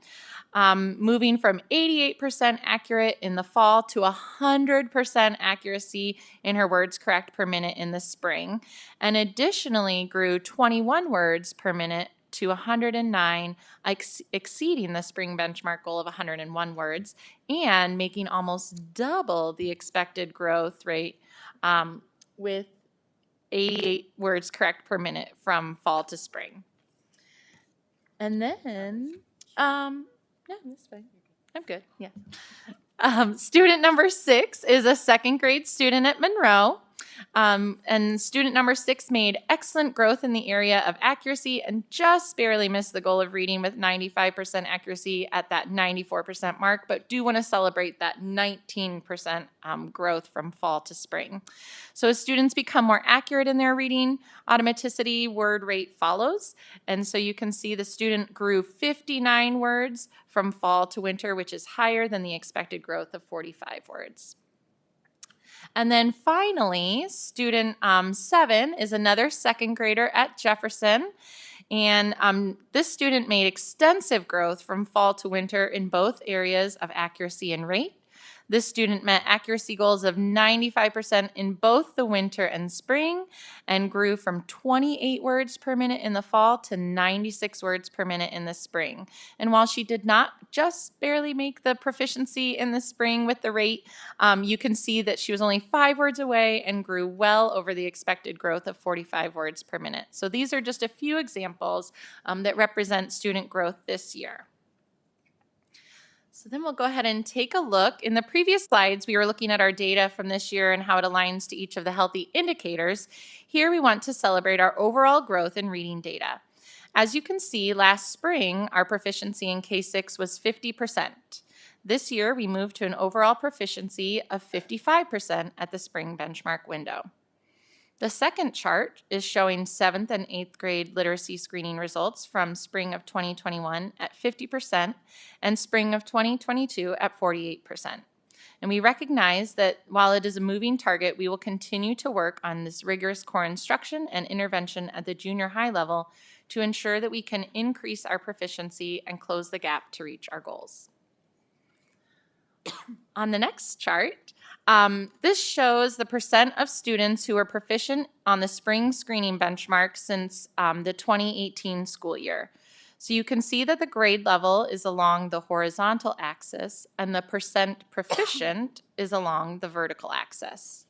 moving from 88% accurate in the fall to 100% accuracy in her words correct per minute in the spring, and additionally grew 21 words per minute to 109, exceeding the spring benchmark goal of 101 words, and making almost double the expected growth rate with 88 words correct per minute from fall to spring. And then, no, that's fine. I'm good, yeah. Student number 6 is a second grade student at Monroe. And student number 6 made excellent growth in the area of accuracy and just barely missed the goal of reading with 95% accuracy at that 94% mark, but do want to celebrate that 19% growth from fall to spring. So as students become more accurate in their reading, automaticity word rate follows. And so you can see the student grew 59 words from fall to winter, which is higher than the expected growth of 45 words. And then finally, student 7 is another second grader at Jefferson. And this student made extensive growth from fall to winter in both areas of accuracy and rate. This student met accuracy goals of 95% in both the winter and spring, and grew from 28 words per minute in the fall to 96 words per minute in the spring. And while she did not just barely make the proficiency in the spring with the rate, you can see that she was only 5 words away and grew well over the expected growth of 45 words per minute. So these are just a few examples that represent student growth this year. So then we'll go ahead and take a look. In the previous slides, we were looking at our data from this year and how it aligns to each of the healthy indicators. Here we want to celebrate our overall growth in reading data. As you can see, last spring, our proficiency in K6 was 50%. This year, we moved to an overall proficiency of 55% at the spring benchmark window. The second chart is showing 7th and 8th grade literacy screening results from spring of 2021 at 50% and spring of 2022 at 48%. And we recognize that while it is a moving target, we will continue to work on this rigorous core instruction and intervention at the junior high level to ensure that we can increase our proficiency and close the gap to reach our goals. On the next chart, this shows the percent of students who are proficient on the spring screening benchmark since the 2018 school year. So you can see that the grade level is along the horizontal axis and the percent proficient is along the vertical axis.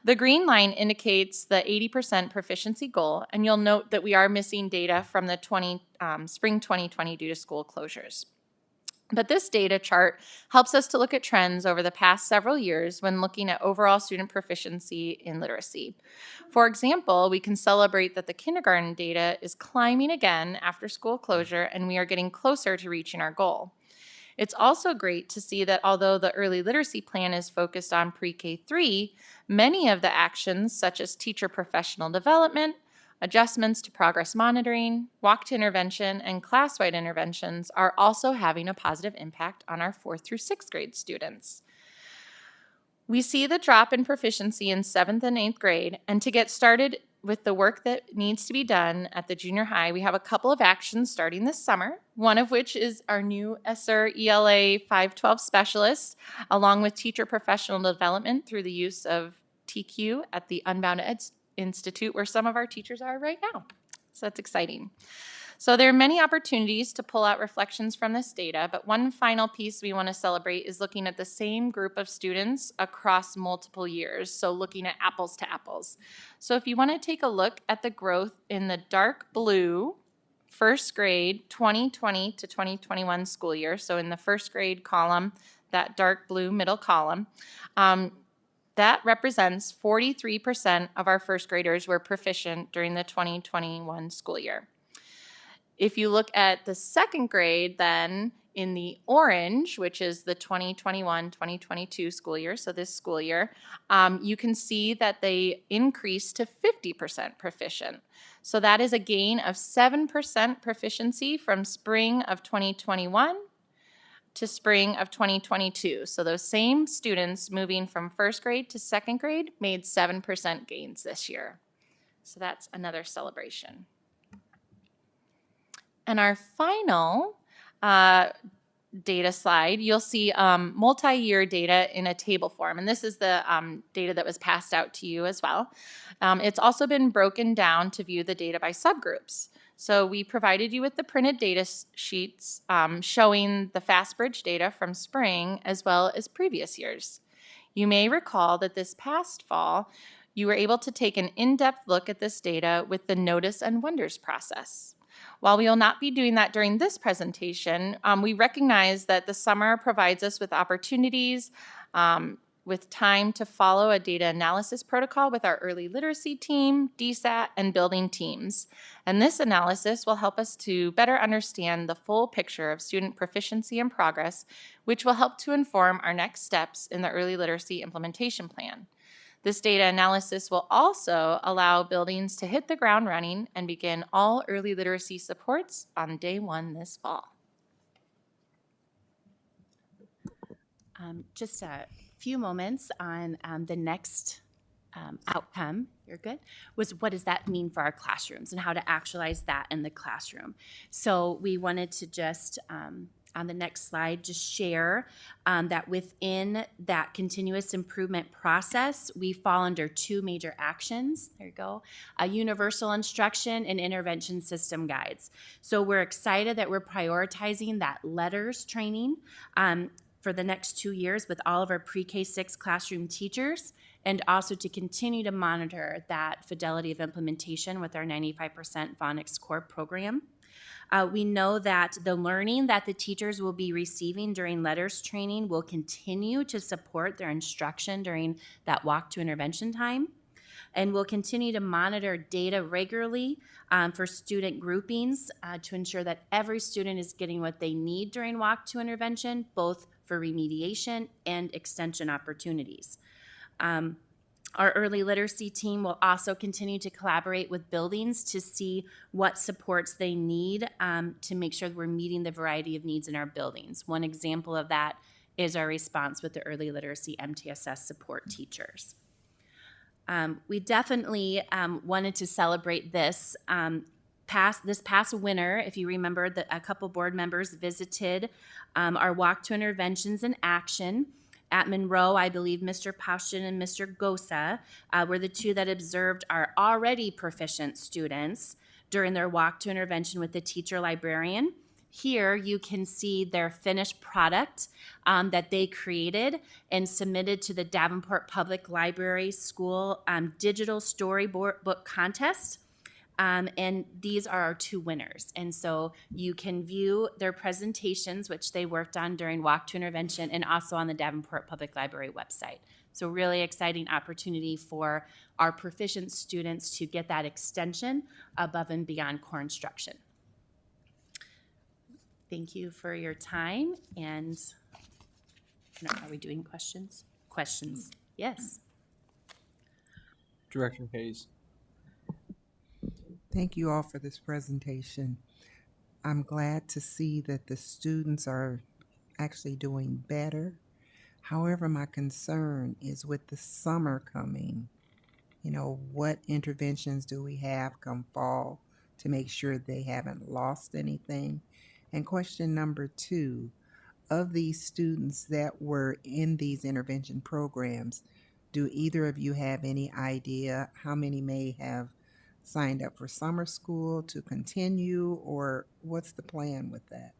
The green line indicates the 80% proficiency goal, and you'll note that we are missing data from the spring 2020 due to school closures. But this data chart helps us to look at trends over the past several years when looking at overall student proficiency in literacy. For example, we can celebrate that the kindergarten data is climbing again after school closure, and we are getting closer to reaching our goal. It's also great to see that although the early literacy plan is focused on pre-K3, many of the actions such as teacher professional development, adjustments to progress monitoring, walk to intervention, and class-wide interventions are also having a positive impact on our 4th through 6th grade students. We see the drop in proficiency in 7th and 8th grade, and to get started with the work that needs to be done at the junior high, we have a couple of actions starting this summer, one of which is our new ESSER ELA 512 specialist, along with teacher professional development through the use of TQ at the Unbound Ed Institute, where some of our teachers are right now. So that's exciting. So there are many opportunities to pull out reflections from this data, but one final piece we want to celebrate is looking at the same group of students across multiple years, so looking at apples to apples. So if you want to take a look at the growth in the dark blue first grade 2020 to 2021 school year, so in the first grade column, that dark blue middle column, that represents 43% of our first graders were proficient during the 2021 school year. If you look at the second grade, then in the orange, which is the 2021-2022 school year, so this school year, you can see that they increased to 50% proficient. So that is a gain of 7% proficiency from spring of 2021 to spring of 2022. So those same students moving from first grade to second grade made 7% gains this year. So that's another celebration. And our final data slide, you'll see multi-year data in a table form. And this is the data that was passed out to you as well. It's also been broken down to view the data by subgroups. So we provided you with the printed data sheets showing the FastBridge data from spring as well as previous years. You may recall that this past fall, you were able to take an in-depth look at this data with the Notice and Wonders process. While we will not be doing that during this presentation, we recognize that the summer provides us with opportunities with time to follow a data analysis protocol with our early literacy team, DSAT, and building teams. And this analysis will help us to better understand the full picture of student proficiency and progress, which will help to inform our next steps in the early literacy implementation plan. This data analysis will also allow buildings to hit the ground running and begin all early literacy supports on day one this fall. Just a few moments on the next outcome, you're good, was what does that mean for our classrooms and how to actualize that in the classroom. So we wanted to just on the next slide, just share that within that continuous improvement process, we fall under two major actions. There you go. Universal instruction and intervention system guides. So we're excited that we're prioritizing that letters training for the next 2 years with all of our pre-K 6 classroom teachers, and also to continue to monitor that fidelity of implementation with our 95% phonics core program. We know that the learning that the teachers will be receiving during letters training will continue to support their instruction during that walk to intervention time. And we'll continue to monitor data regularly for student groupings to ensure that every student is getting what they need during walk to intervention, both for remediation and extension opportunities. Our early literacy team will also continue to collaborate with buildings to see what supports they need to make sure that we're meeting the variety of needs in our buildings. One example of that is our response with the early literacy MTSS support teachers. We definitely wanted to celebrate this. This past winter, if you remember, a couple board members visited our Walk to Interventions in Action. At Monroe, I believe Mr. Paustian and Mr. Gosa were the two that observed our already proficient students during their walk to intervention with the teacher librarian. Here you can see their finished product that they created and submitted to the Davenport Public Library School digital storyboard book contest. And these are our two winners. And so you can view their presentations, which they worked on during Walk to Intervention, and also on the Davenport Public Library website. So really exciting opportunity for our proficient students to get that extension above and beyond core instruction. Thank you for your time. And are we doing questions? Questions? Yes. Director Hayes. Thank you all for this presentation. I'm glad to see that the students are actually doing better. However, my concern is with the summer coming, what interventions do we have come fall to make sure they haven't lost anything? And question number 2, of these students that were in these intervention programs, do either of you have any idea how many may have signed up for summer school to continue, or what's the plan with that?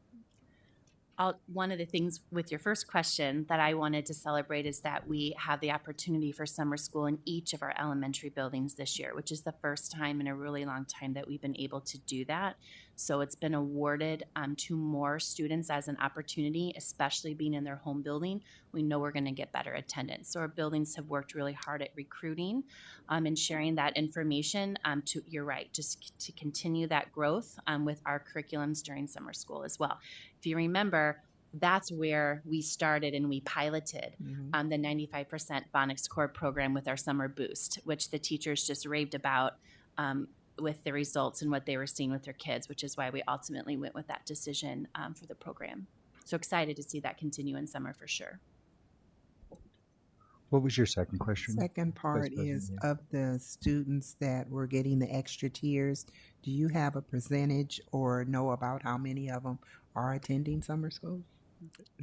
One of the things with your first question that I wanted to celebrate is that we have the opportunity for summer school in each of our elementary buildings this year, which is the first time in a really long time that we've been able to do that. So it's been awarded to more students as an opportunity, especially being in their home building. We know we're going to get better attendance. So our buildings have worked really hard at recruiting and sharing that information you're right, just to continue that growth with our curriculums during summer school as well. If you remember, that's where we started and we piloted the 95% Phonics Core program with our summer boost, which the teachers just raved about with the results and what they were seeing with their kids, which is why we ultimately went with that decision for the program. So excited to see that continue in summer for sure. What was your second question? Second part is of the students that were getting the extra tiers, do you have a percentage or know about how many of them are attending summer school?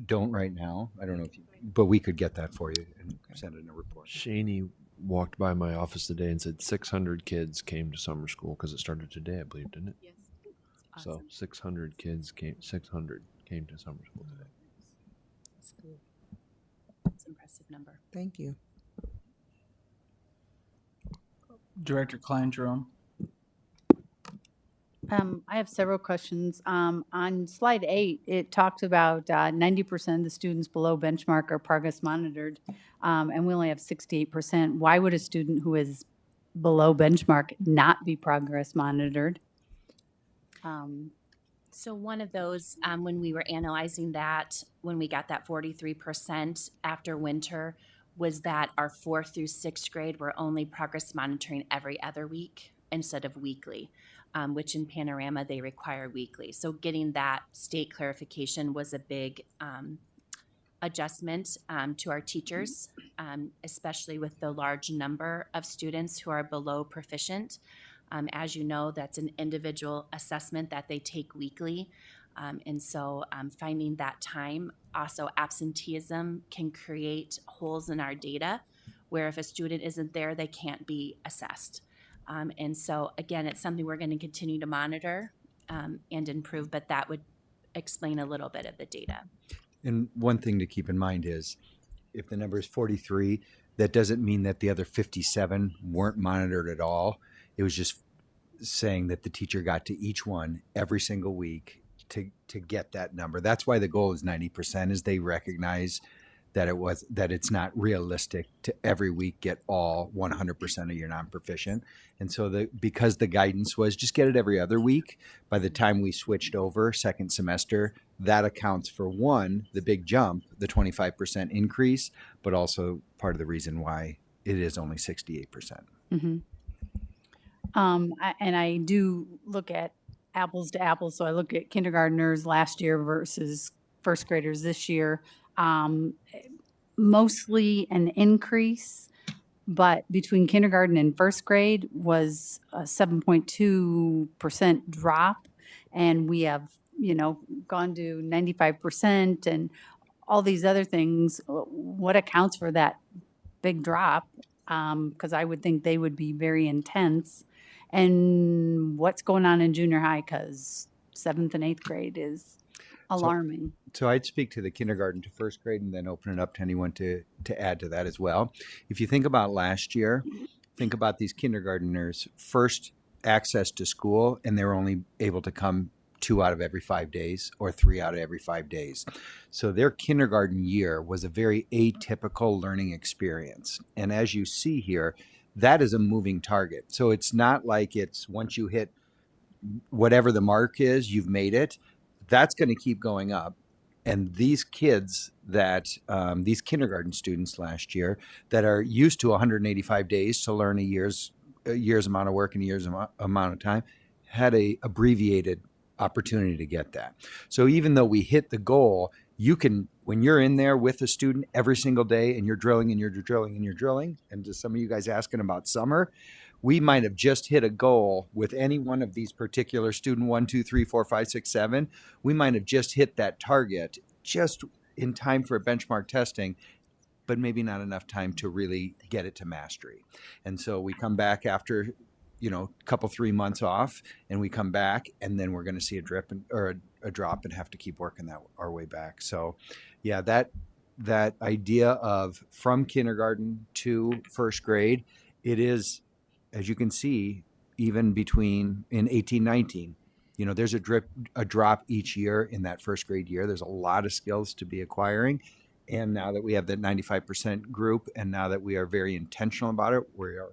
Don't right now. I don't know if you, but we could get that for you and send it in a report. Shaney walked by my office today and said 600 kids came to summer school because it started today, I believe, didn't it? Yes. So 600 kids came. 600 came to summer school today. That's good. That's an impressive number. Thank you. Director Klein Jerome. I have several questions. On slide 8, it talks about 90% of the students below benchmark are progress monitored, and we only have 68%. Why would a student who is below benchmark not be progress monitored? So one of those, when we were analyzing that, when we got that 43% after winter, was that our 4th through 6th grade were only progress monitoring every other week instead of weekly, which in Panorama they require weekly. So getting that state clarification was a big adjustment to our teachers, especially with the large number of students who are below proficient. As you know, that's an individual assessment that they take weekly. And so finding that time, also absenteeism can create holes in our data where if a student isn't there, they can't be assessed. And so again, it's something we're going to continue to monitor and improve, but that would explain a little bit of the data. And one thing to keep in mind is if the number is 43, that doesn't mean that the other 57 weren't monitored at all. It was just saying that the teacher got to each one every single week to get that number. That's why the goal is 90%, is they recognize that it's not realistic to every week get all 100% of your non-proficient. And so because the guidance was just get it every other week, by the time we switched over second semester, that accounts for one, the big jump, the 25% increase, but also part of the reason why it is only 68%. Mm-hmm. And I do look at apples to apples. So I look at kindergartners last year versus first graders this year. Mostly an increase, but between kindergarten and first grade was a 7.2% drop. And we have, gone to 95% and all these other things. What accounts for that big drop? Because I would think they would be very intense. And what's going on in junior high? Because 7th and 8th grade is alarming. So I'd speak to the kindergarten to first grade and then open it up to anyone to add to that as well. If you think about last year, think about these kindergartners first access to school, and they were only able to come 2 out of every 5 days or 3 out of every 5 days. So their kindergarten year was a very atypical learning experience. And as you see here, that is a moving target. So it's not like it's once you hit whatever the mark is, you've made it. That's going to keep going up. And these kids these kindergarten students last year that are used to 185 days to learn a year's amount of work in a year's amount of time had a abbreviated opportunity to get that. So even though we hit the goal, you can, when you're in there with a student every single day and you're drilling and you're drilling and you're drilling, and to some of you guys asking about summer, we might have just hit a goal with any one of these particular student 1, 2, 3, 4, 5, 6, 7. We might have just hit that target just in time for benchmark testing, but maybe not enough time to really get it to mastery. And so we come back after, a couple, 3 months off, and we come back, and then we're going to see a drop and have to keep working our way back. So, yeah, that idea of from kindergarten to first grade, it is, as you can see, even between in 18-19, There's a drop each year in that first grade year. There's a lot of skills to be acquiring. And now that we have that 95% group, and now that we are very intentional about it, we are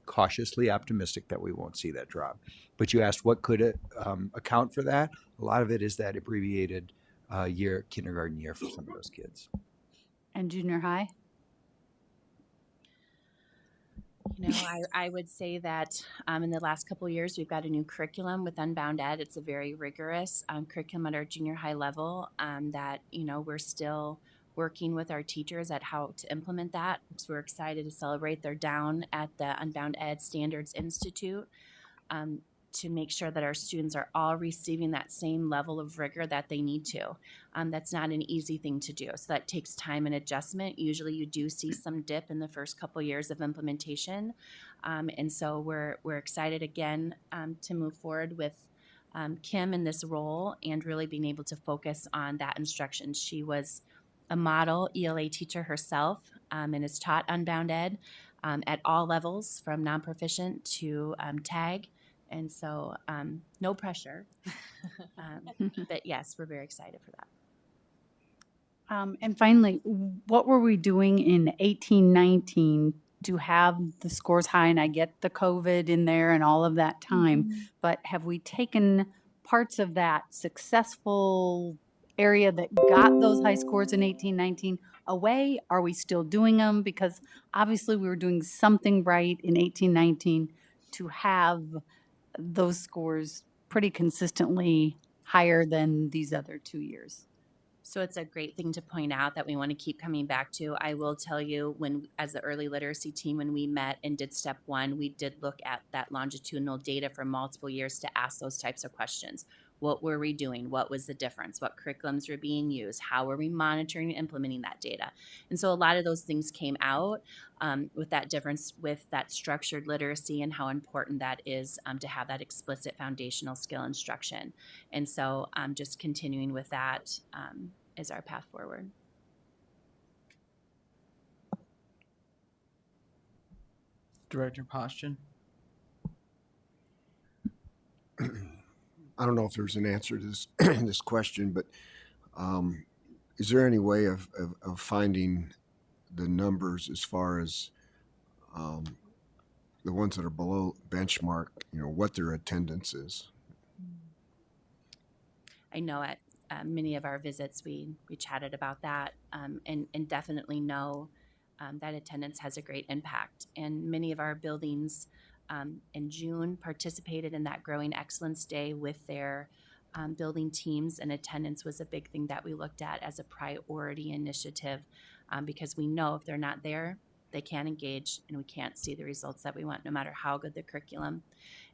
cautiously optimistic that we won't see that drop. But you asked what could account for that? A lot of it is that abbreviated kindergarten year for some of those kids. And junior high? I would say that in the last couple of years, we've got a new curriculum with Unbound Ed. It's a very rigorous curriculum at our junior high level that, we're still working with our teachers at how to implement that. So we're excited to celebrate. They're down at the Unbound Ed Standards Institute to make sure that our students are all receiving that same level of rigor that they need to. That's not an easy thing to do. So that takes time and adjustment. Usually you do see some dip in the first couple years of implementation. And so we're excited again to move forward with Kim in this role and really being able to focus on that instruction. She was a model ELA teacher herself and has taught Unbound Ed at all levels from non-proficient to TAG. And so no pressure, but yes, we're very excited for that. And finally, what were we doing in 1819 to have the scores high? And I get the COVID in there and all of that time, but have we taken parts of that successful area that got those high scores in 1819 away? Are we still doing them? Because obviously we were doing something right in 1819 to have those scores pretty consistently higher than these other 2 years. So it's a great thing to point out that we want to keep coming back to. I will tell you, as the early literacy team, when we met and did step one, we did look at that longitudinal data for multiple years to ask those types of questions. What were we doing? What was the difference? What curriculums were being used? How were we monitoring and implementing that data? And so a lot of those things came out with that difference with that structured literacy and how important that is to have that explicit foundational skill instruction. And so just continuing with that is our path forward. Director Poston. I don't know if there's an answer to this this question, but is there any way of finding the numbers as far as the ones that are below benchmark, what their attendance is? I know at many of our visits we chatted about that and definitely know that attendance has a great impact. And many of our buildings in June participated in that Growing Excellence Day with their building teams, and attendance was a big thing that we looked at as a priority initiative because we know if they're not there, they can't engage and we can't see the results that we want no matter how good the curriculum.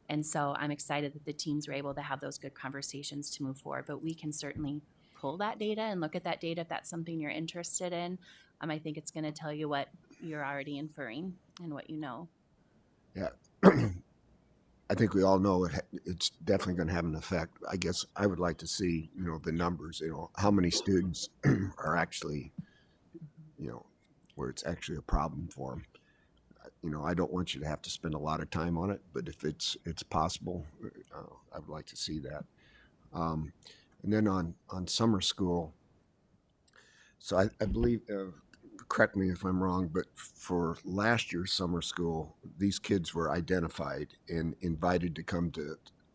And so I'm excited that the teams were able to have those good conversations to move forward, but we can certainly pull that data and look at that data if that's something you're interested in. I think it's going to tell you what you're already inferring and what you know. Yeah. I think we all know it's definitely going to have an effect. I guess I would like to see, the numbers, how many students are actually, where it's actually a problem for them. I don't want you to have to spend a lot of time on it, but if it's possible, I would like to see that. And then on summer school, so I believe, correct me if I'm wrong, but for last year's summer school, these kids were identified and invited to come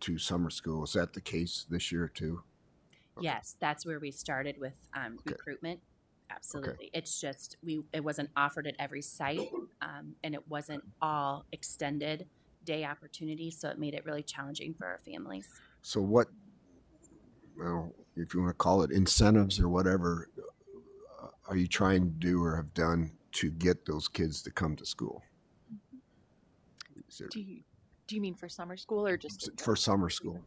to summer school. Is that the case this year too? Okay. Yes, that's where we started with recruitment. Absolutely. Okay. It's just it wasn't offered at every site and it wasn't all extended day opportunities, so it made it really challenging for our families. So what, if you want to call it incentives or whatever, are you trying to do or have done to get those kids to come to school? Do you mean for summer school or just for summer school?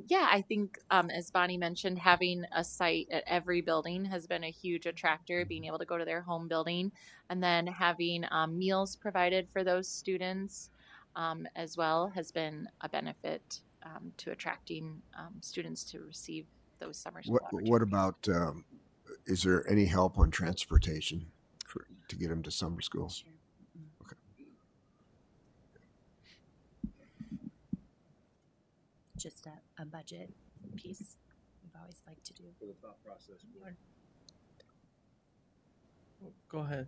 Yeah, I think as Bonnie mentioned, having a site at every building has been a huge attractor, being able to go to their home building, and then having meals provided for those students as well has been a benefit to attracting students to receive those summer school opportunities. What about is there any help on transportation to get them to summer school? Sure. Okay. just a budget piece we've always liked to do. For the thought process. Go ahead.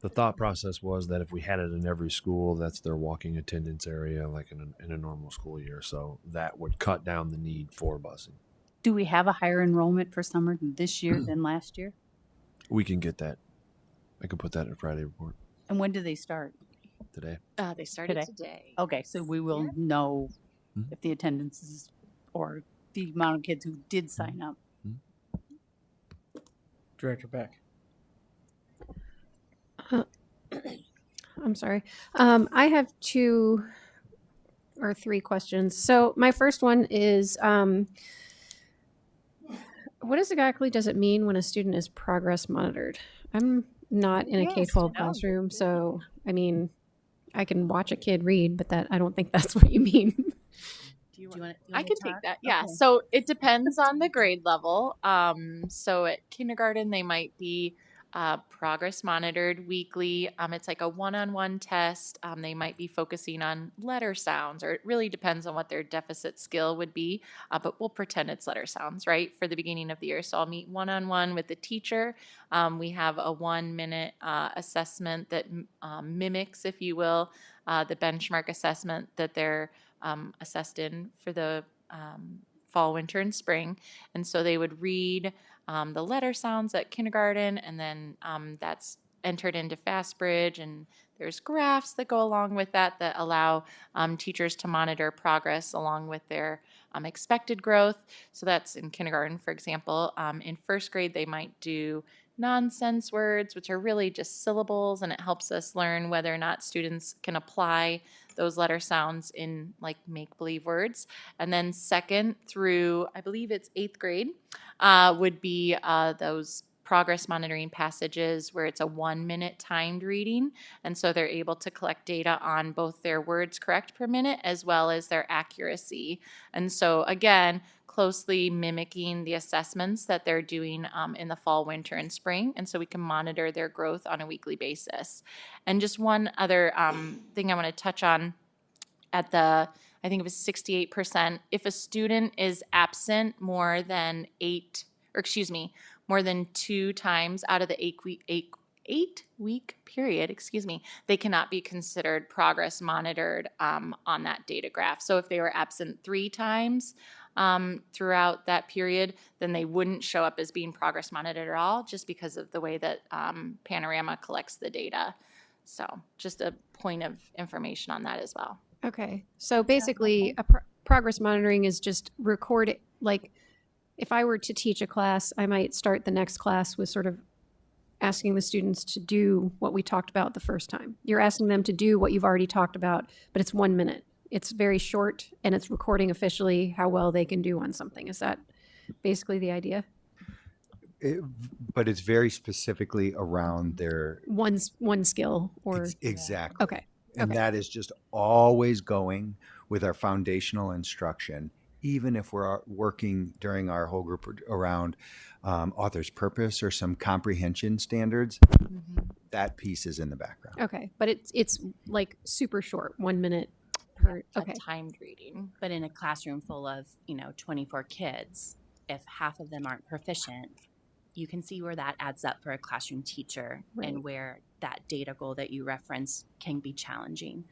The thought process was that if we had it in every school, that's their walking attendance area, like in a normal school year. So that would cut down the need for busing. Do we have a higher enrollment for summer this year than last year? We can get that. I can put that in a Friday report And when do they start? today. They started today. Okay, so we will know if the attendance is, or the amount of kids who did sign up. Director Beck. I'm sorry. I have 2 or 3 questions. So my first one is, what exactly does it mean when a student is progress monitored? I'm not in a K-12 classroom, so I mean, I can watch a kid read, but I don't think that's what you mean. Do you want I can take that. Yeah. Okay. So it depends on the grade level. So at kindergarten, they might be progress monitored weekly. It's like a one-on-one test. They might be focusing on letter sounds, or it really depends on what their deficit skill would be. But we'll pretend it's letter sounds, right, for the beginning of the year. So I'll meet one-on-one with the teacher. We have a 1-minute assessment that mimics, if you will, the benchmark assessment that they're assessed in for the fall, winter, and spring. And so they would read the letter sounds at kindergarten, and then that's entered into FastBridge, and there's graphs that go along with that allow teachers to monitor progress along with their expected growth. So that's in kindergarten, for example. In first grade, they might do nonsense words, which are really just syllables, and it helps us learn whether or not students can apply those letter sounds in like make-believe words. And then second through, I believe it's 8th grade, would be those progress monitoring passages where it's a 1-minute timed reading. And so they're able to collect data on both their words correct per minute as well as their accuracy. And so again, closely mimicking the assessments that they're doing in the fall, winter, and spring. And so we can monitor their growth on a weekly basis. And just one other thing I want to touch on I think it was 68%, if a student is absent more than 2 times out of the 8-week period, they cannot be considered progress monitored on that data graph. So if they were absent 3 times throughout that period, then they wouldn't show up as being progress monitored at all, just because of the way that Panorama collects the data. So just a point of information on that as well. Okay. So basically, progress monitoring is just record, like if I were to teach a class, I might start the next class with sort of asking the students to do what we talked about the first time. You're asking them to do what you've already talked about, but it's 1 minute. It's very short, and it's recording officially how well they can do on something. Is that basically the idea? But it's very specifically around their One skill or exactly. Okay. And that is just always going with our foundational instruction, even if we're working during our whole group around author's purpose or some comprehension standards. That piece is in the background. Okay, but it's like super short, 1 minute per. Okay, timed reading. But in a classroom full of 24 kids, if half of them aren't proficient, you can see where that adds up for a classroom teacher, and where that data goal that you referenced can be challenging.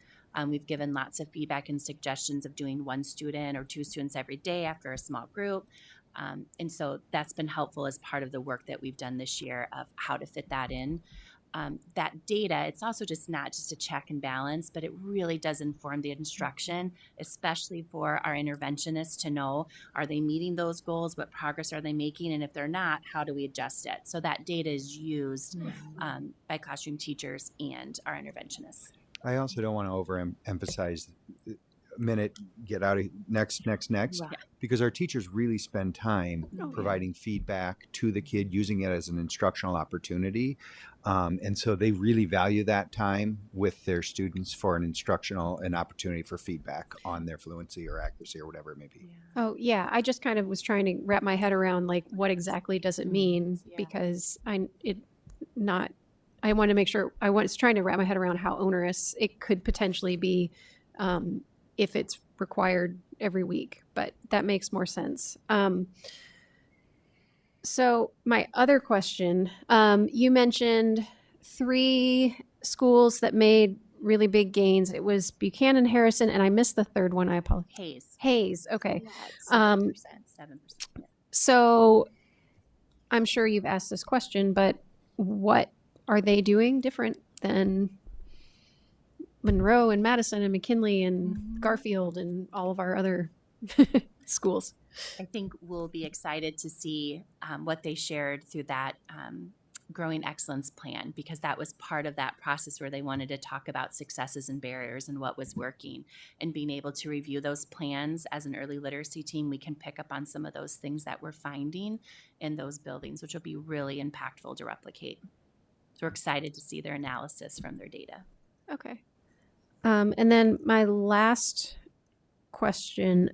We've given lots of feedback and suggestions of doing 1 student or 2 students every day after a small group. And so that's been helpful as part of the work that we've done this year of how to fit that in. That data, it's also not just a check and balance, but it really does inform the instruction, especially for our interventionists to know, are they meeting those goals? What progress are they making? And if they're not, how do we adjust it? So that data is used by classroom teachers and our interventionists. I also don't want to overemphasize minute, get out of next, Right. because our teachers really spend time providing feedback to the kid, using it as an instructional opportunity. And so they really value that time with their students for an opportunity for feedback on their fluency or accuracy or whatever it may be. Oh yeah, I just kind of was trying to wrap my head around like what exactly does it mean, because I want to make sure, I was trying to wrap my head around how onerous it could potentially be if it's required every week, but that makes more sense. So my other question, you mentioned 3 schools that made really big gains. It was Buchanan, Harrison, and I missed the third one. I apologize. Hayes. Okay. Yeah, it's 7%. 7%. So I'm sure you've asked this question, but what are they doing different than Monroe and Madison and McKinley and Garfield and all of our other schools? I think we'll be excited to see what they shared through that Growing Excellence Plan, because that was part of that process where they wanted to talk about successes and barriers and what was working. And being able to review those plans as an early literacy team, we can pick up on some of those things that we're finding in those buildings, which will be really impactful to replicate. So we're excited to see their analysis from their data. Okay. And then my last question.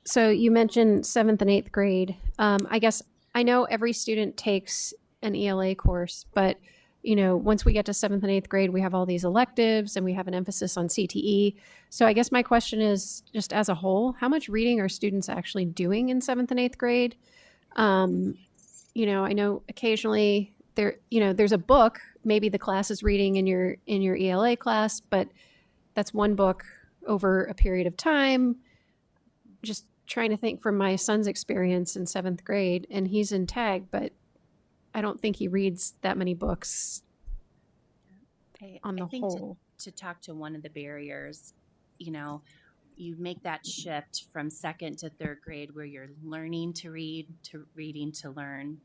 So you mentioned 7th and 8th grade. I guess I know every student takes an ELA course, but once we get to 7th and 8th grade, we have all these electives and we have an emphasis on CTE. So I guess my question is, just as a whole, how much reading are students actually doing in 7th and 8th grade? I know occasionally there's a book, maybe the class is reading in your ELA class, but that's one book over a period of time. Just trying to think from my son's experience in 7th grade, and he's in TAG, but I don't think he reads that many books on the whole. To talk to one of the barriers, you make that shift from 2nd to 3rd grade where you're learning to read, to reading to learn.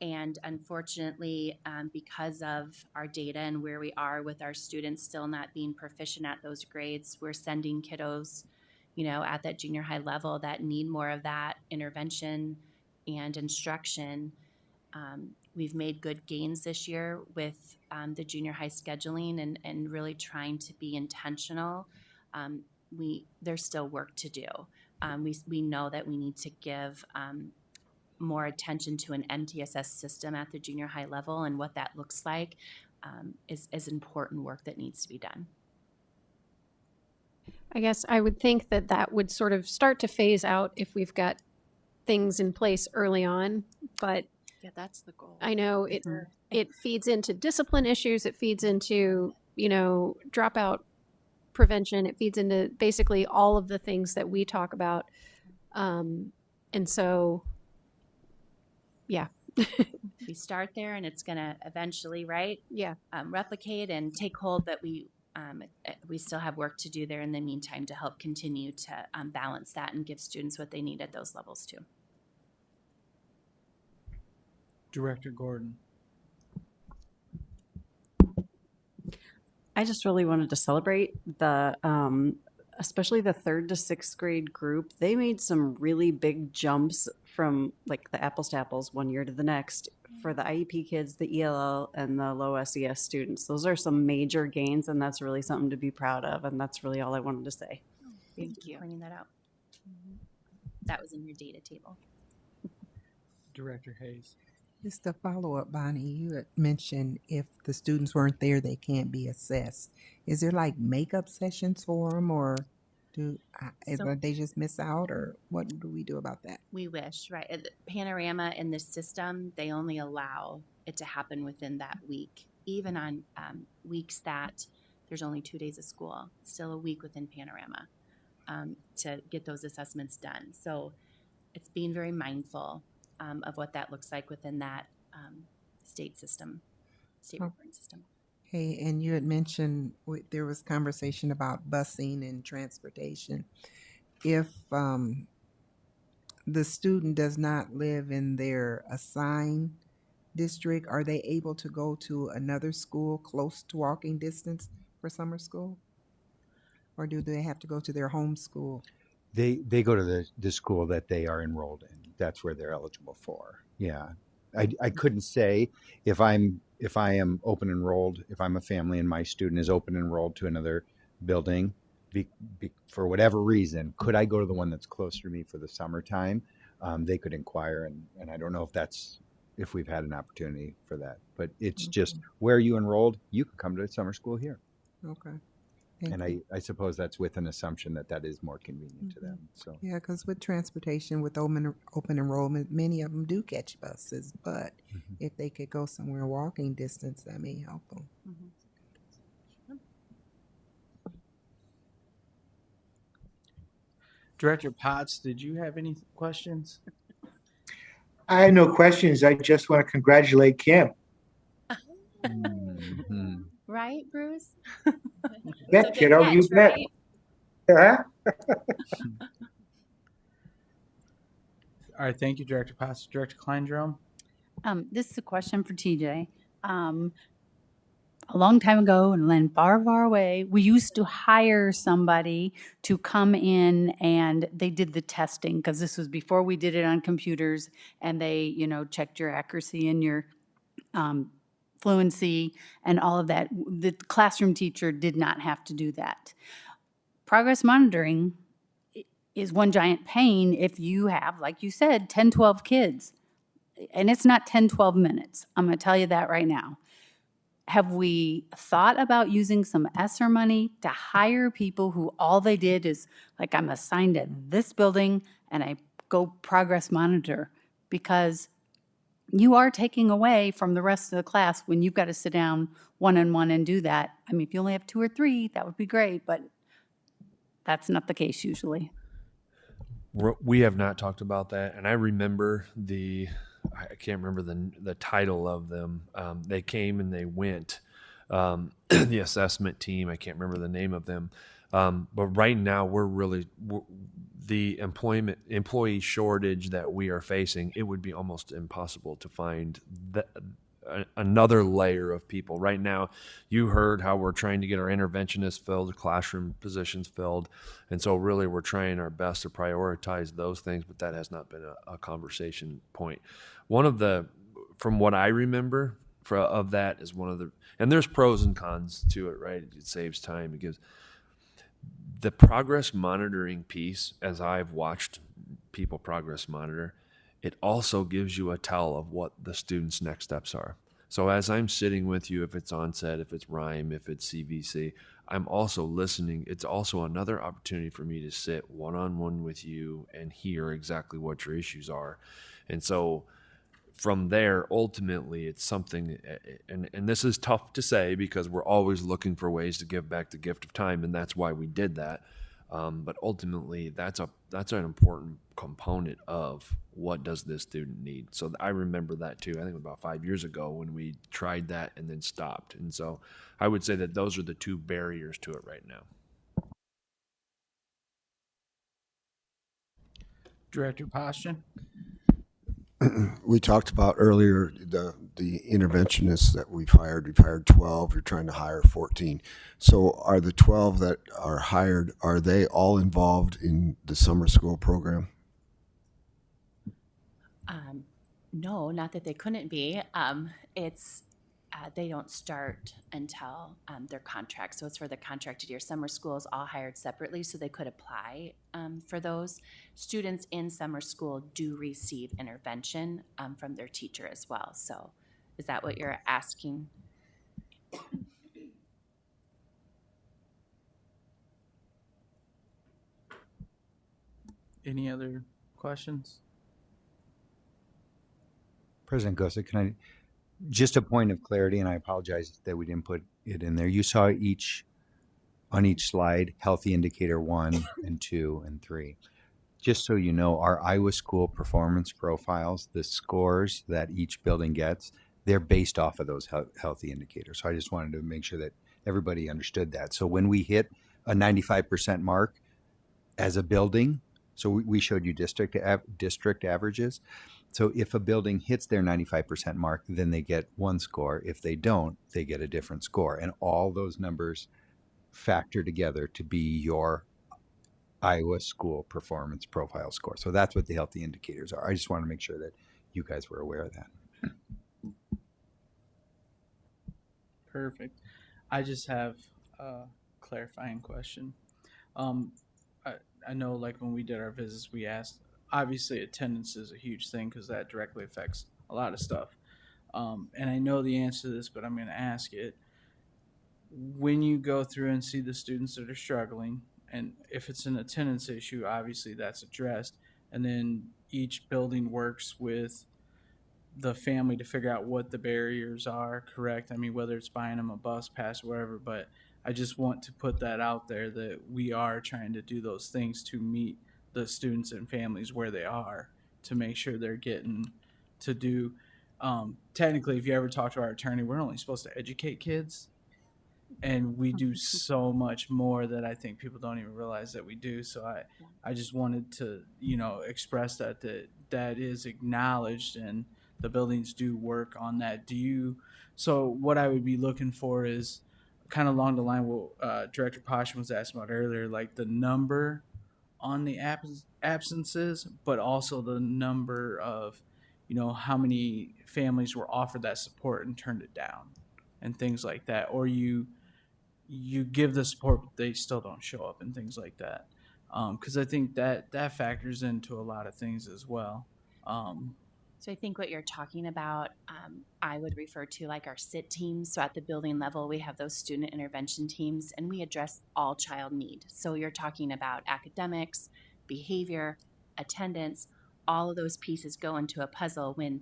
And unfortunately, because of our data and where we are with our students still not being proficient at those grades, we're sending kiddos at that junior high level that need more of that intervention and instruction. We've made good gains this year with the junior high scheduling and really trying to be intentional. There's still work to do. We know that we need to give more attention to an MTSS system at the junior high level, and what that looks like is important work that needs to be done. I guess I would think that would sort of start to phase out if we've got things in place early on, but yeah, that's the goal. I know it feeds into discipline issues. It feeds into, dropout prevention. It feeds into basically all of the things that we talk about. And so, yeah. We start there and it's going to eventually, Yeah. Replicate and take hold, but we still have work to do there in the meantime to help continue to balance that and give students what they need at those levels too. Director Gordon. I just really wanted to celebrate especially the 3rd to 6th grade group. They made some really big jumps from like the apples to apples one year to the next for the IEP kids, the ELL, and the low SES students. Those are some major gains, and that's really something to be proud of, and that's really all I wanted to say. Thank you for pointing that out. That was in your data table. Director Hayes. Just a follow-up, Bonnie, you had mentioned if the students weren't there, they can't be assessed. Is there like makeup sessions for them, or do they just miss out, or what do we do about that? We wish, right? At Panorama in the system, they only allow it to happen within that week. Even on weeks that there's only 2 days of school, it's still a week within Panorama to get those assessments done. So it's being very mindful of what that looks like within that state reporting system. Hey, and you had mentioned there was conversation about busing and transportation. If the student does not live in their assigned district, are they able to go to another school close to walking distance for summer school? Or do they have to go to their home school? They go to the school that they are enrolled in. That's where they're eligible for. Yeah. I couldn't say if I am open enrolled, if I'm a family and my student is open enrolled to another building, for whatever reason, could I go to the one that's closer to me for the summertime? They could inquire, and I don't know if we've had an opportunity for that. But it's just where you enrolled, you can come to summer school here. Okay. And I suppose that's with an assumption that that is more convenient to them. So Yeah, because with transportation, with open enrollment, many of them do catch buses, but if they could go somewhere walking distance, that may help them. Director Potts, did you have any questions? I have no questions. I just want to congratulate Kim. Right, Bruce? Bet, It's a good kiddo, you catch, bet. right? All right, thank you, Director Potts. Director Kleindrome? This is a question for TJ. A long time ago in a land far, far away, we used to hire somebody to come in and they did the testing because this was before we did it on computers and they, checked your accuracy and your fluency and all of that. The classroom teacher did not have to do that. Progress monitoring is one giant pain if you have, like you said, 10, 12 kids. And it's not 10, 12 minutes. I'm going to tell you that right now. Have we thought about using some ESSER money to hire people who all they did is, like, I'm assigned at this building and I go progress monitor? Because you are taking away from the rest of the class when you've got to sit down one-on-one and do that. I mean, if you only have 2 or 3, that would be great, but that's not the case usually. We have not talked about that, and I remember I can't remember the title of them. They came and they went. The assessment team, I can't remember the name of them. But right now, the employee shortage that we are facing, it would be almost impossible to find another layer of people. Right now, you heard how we're trying to get our interventionists filled, classroom positions filled. And so really we're trying our best to prioritize those things, but that has not been a conversation point. From what I remember of that is and there's pros and cons to it, right? It saves time. It gives the progress monitoring piece, as I've watched people progress monitor, it also gives you a tell of what the student's next steps are. So as I'm sitting with you, if it's onset, if it's rhyme, if it's CVC, I'm also listening. It's also another opportunity for me to sit one-on-one with you and hear exactly what your issues are. And so from there, ultimately, it's something, and this is tough to say because we're always looking for ways to give back the gift of time, and that's why we did that. But ultimately, that's an important component of what does this student need. So I remember that too. I think about 5 years ago when we tried that and then stopped. And so I would say that those are the two barriers to it right now. Director Postian? We talked about earlier the interventionists that we've hired. We've hired 12. You're trying to hire 14. So are the 12 that are hired, are they all involved in the summer school program? No, not that they couldn't be. They don't start until their contract. So it's for the contracted year. Summer schools all hired separately, so they could apply for those. Students in summer school do receive intervention from their teacher as well. So is that what you're asking? Any other questions? President Gosa, can I just a point of clarity, and I apologize that we didn't put it in there. You saw on each slide, healthy indicator 1 and 2 and 3. Just so you know, our Iowa school performance profiles, the scores that each building gets, they're based off of those healthy indicators. So I just wanted to make sure that everybody understood that. So when we hit a 95% mark as a building, so we showed you district averages. So if a building hits their 95% mark, then they get 1 score. If they don't, they get a different score. And all those numbers factor together to be your Iowa school performance profile score. So that's what the healthy indicators are. I just want to make sure that you guys were aware of that. Perfect. I just have a clarifying question. I know, like, when we did our visits, we asked, obviously attendance is a huge thing because that directly affects a lot of stuff. And I know the answer to this, but I'm going to ask it. when you go through and see the students that are struggling, and if it's an attendance issue, obviously that's addressed. And then each building works with the family to figure out what the barriers are, correct? I mean, whether it's buying them a bus pass or whatever, but I just want to put that out there that we are trying to do those things to meet the students and families where they are, to make sure they're getting to do. Technically, if you ever talk to our attorney, we're only supposed to educate kids, and we do so much more that I think people don't even realize that we do. So I just wanted to, express that is acknowledged, and the buildings do work on that. So what I would be looking for is kind of along the line what Director Posham was asking about earlier, like the number on the absences, but also the number of, how many families were offered that support and turned it down and things like that. Or you give the support, but they still don't show up and things like that. Because I think that factors into a lot of things as well. So I think what you're talking about, I would refer to like our SIT teams. So at the building level, we have those student intervention teams, and we address all child need. So you're talking about academics, behavior, attendance, all of those pieces go into a puzzle when,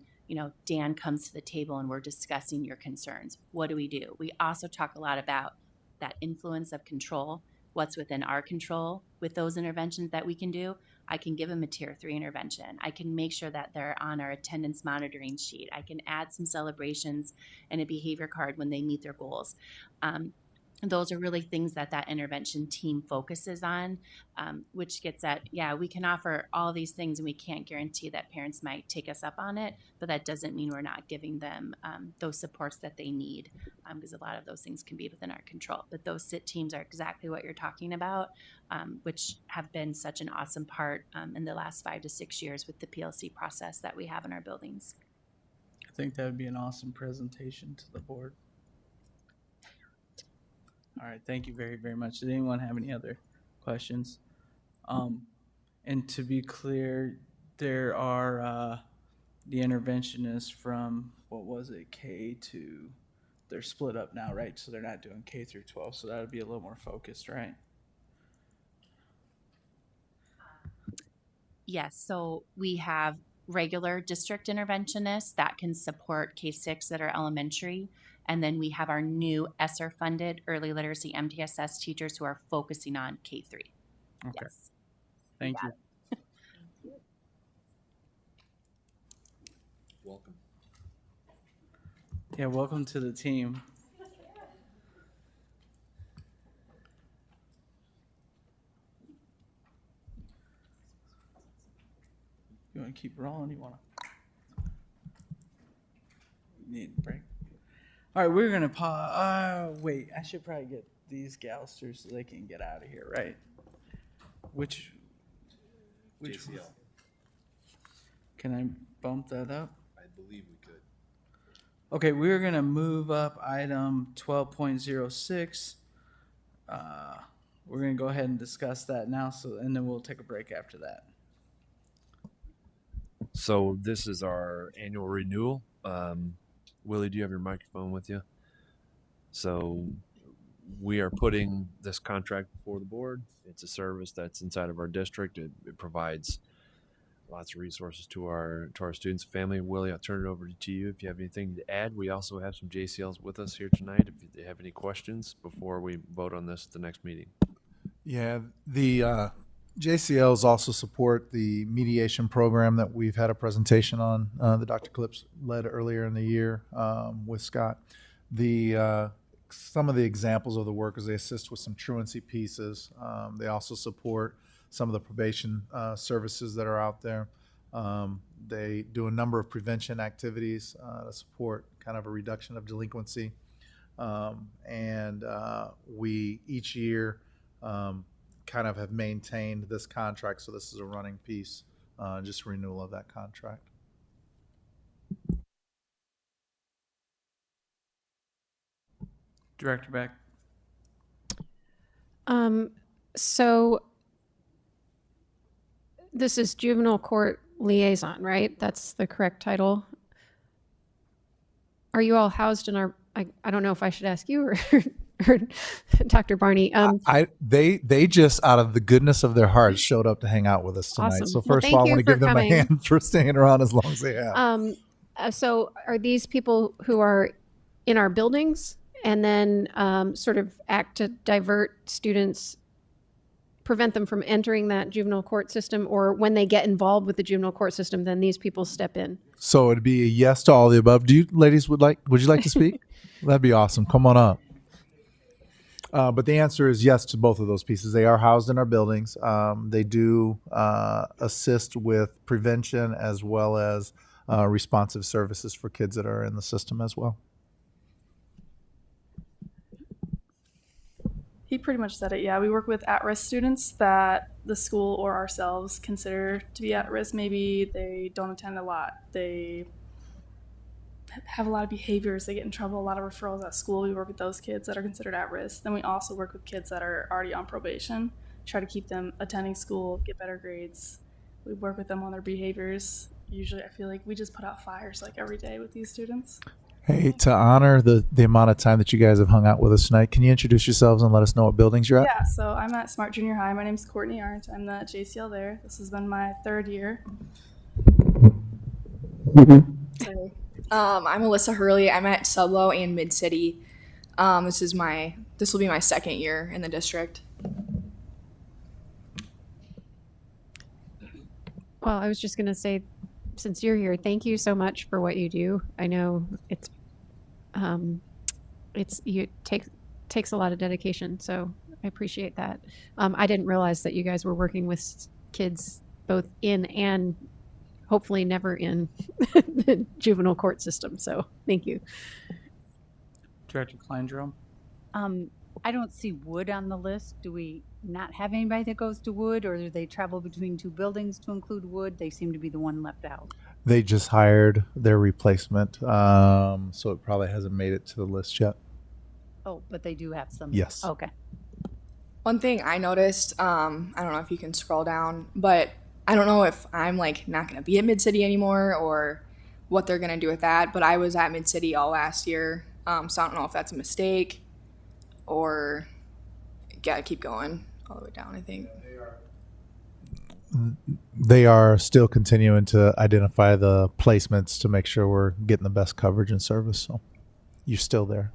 Dan comes to the table and we're discussing your concerns. What do? We also talk a lot about that influence of control, what's within our control with those interventions that we can do. I can give them a tier 3 intervention. I can make sure that they're on our attendance monitoring sheet. I can add some celebrations and a behavior card when they meet their goals. Those are really things that intervention team focuses on, which gets at, we can offer all these things and we can't guarantee that parents might take us up on it, but that doesn't mean we're not giving them those supports that they need, because a lot of those things can be within our control. But those SIT teams are exactly what you're talking about, which have been such an awesome part in the last 5 to 6 years with the PLC process that we have in our buildings. I think that would be an awesome presentation to the board. All right, thank you very, very much. Did anyone have any other questions? And to be clear, there are the interventionists from, what was it, K to, they're split up now, right? So they're not doing K through 12, so that would be a little more focused, right? Yes, so we have regular district interventionists that can support K-6 that are elementary. And then we have our new ESSER-funded early literacy MTSS teachers who are focusing on K-3. Okay. Yes. Thank you. Welcome. Yeah, welcome to the team. You want to keep rolling? You want to? Need a break? All right, we're going to pause. Wait, I should probably get these gals through so they can get out of here, right? Which JCL. Can I bump that up? I believe we could. Okay, we're going to move up item 12.06. We're going to go ahead and discuss that now, and then we'll take a break after that. So this is our annual renewal. Willie, do you have your microphone with you? So we are putting this contract before the board. It's a service that's inside of our district. It provides lots of resources to our students and family. Willie, I'll turn it over to you if you have anything to add. We also have some JCLs with us here tonight if you have any questions before we vote on this at the next meeting. Yeah, the JCLs also support the mediation program that we've had a presentation on, that Dr. Clips led earlier in the year with Scott. Some of the examples of the work is they assist with some truancy pieces. They also support some of the probation services that are out there. They do a number of prevention activities to support kind of a reduction of delinquency. And we each year kind of have maintained this contract, so this is a running piece, just renewal of that contract. Director Beck. So this is juvenile court liaison, right? That's the correct title. Are you all housed in our, I don't know if I should ask you or or Dr. Barney. They just out of the goodness of their hearts showed up to hang out with us tonight. Awesome. So Well, first of thank all, I you want to for give them coming. a hand for staying around as long as they have. So are these people who are in our buildings and then sort of act to divert students, prevent them from entering that juvenile court system, or when they get involved with the juvenile court system, then these people step in? So it'd be a yes to all the above. Do you ladies would you like to speak? That'd be awesome. Come on up. But the answer is yes to both of those pieces. They are housed in our buildings. They do assist with prevention as well as responsive services for kids that are in the system as well. He pretty much said it. Yeah, we work with at-risk students that the school or ourselves consider to be at risk. Maybe they don't attend a lot. They have a lot of behaviors. They get in trouble, a lot of referrals at school. We work with those kids that are considered at risk. Then we also work with kids that are already on probation, try to keep them attending school, get better grades. We work with them on their behaviors. Usually I feel like we just put out fires like every day with these students. Hey, to honor the amount of time that you guys have hung out with us tonight, can you introduce yourselves and let us know what buildings you're at? Yeah, so I'm at Smart Junior High. My name's Courtney Arndt. I'm the JCL there. This has been my third year. Sorry. I'm Alyssa Hurley. I'm at Sublo and Mid City. This will be my second year in the district. Well, I was just going to say, since you're here, thank you so much for what you do. I know takes a lot of dedication, so I appreciate that. I didn't realize that you guys were working with kids both in and hopefully never in the juvenile court system. So thank you. Director Kleindrum? I don't see Wood on the list. Do we not have anybody that goes to Wood, or do they travel between two buildings to include Wood? They seem to be the one left out. They just hired their replacement, so it probably hasn't made it to the list yet. Oh, but they do have some. Yes. Okay. One thing I noticed, I don't know if you can scroll down, but I don't know if I'm like not going to be at Mid City anymore or what they're going to do with that. But I was at Mid City all last year, so I don't know if that's a mistake or gotta keep going all the way down. I think They are still continuing to identify the placements to make sure we're getting the best coverage and service. So you're still there.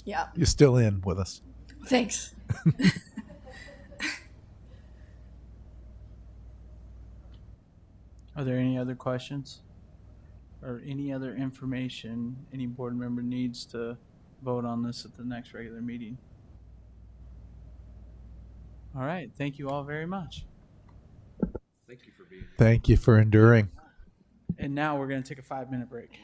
Yeah. You're still in with us. Thanks. Are there any other questions or any other information any board member needs to vote on this at the next regular meeting? All right. Thank you all very much. Thank you for enduring. And now we're going to take a 5-minute break.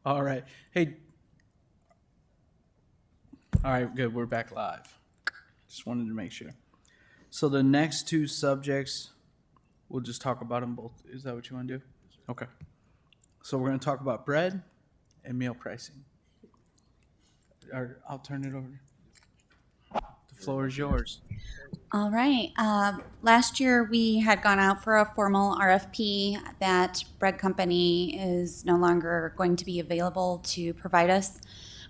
All right. Hey. All right, good. We're back live. Just wanted to make sure. So the next two subjects, we'll just talk about them both. Is that what you want to do? Okay. So we're going to talk about bread and meal pricing. I'll turn it over. The floor is yours. All right. Last year, we had gone out for a formal RFP that bread company is no longer going to be available to provide us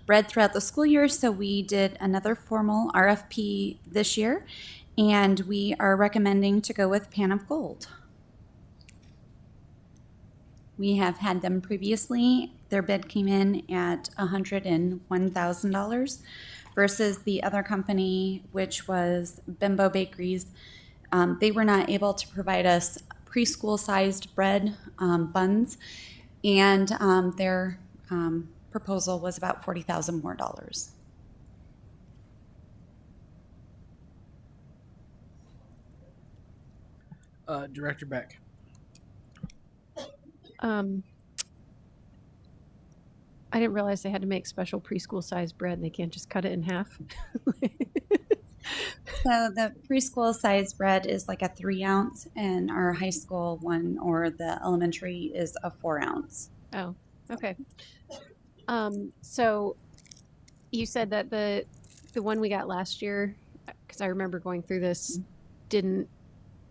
bread throughout the school year. So we did another formal RFP this year, and we are recommending to go with Pan of Gold. We have had them previously. Their bid came in at $101,000 versus the other company, which was Bimbo Bakeries. They were not able to provide us preschool-sized bread buns, and their proposal was about $40,000 more. Director Beck. I didn't realize they had to make special preschool sized bread. They can't just cut it in half. So the preschool size bread is like a 3-ounce, and our high school one or the elementary is a 4-ounce. Oh, okay. So you said that the one we got last year, because I remember going through this, didn't,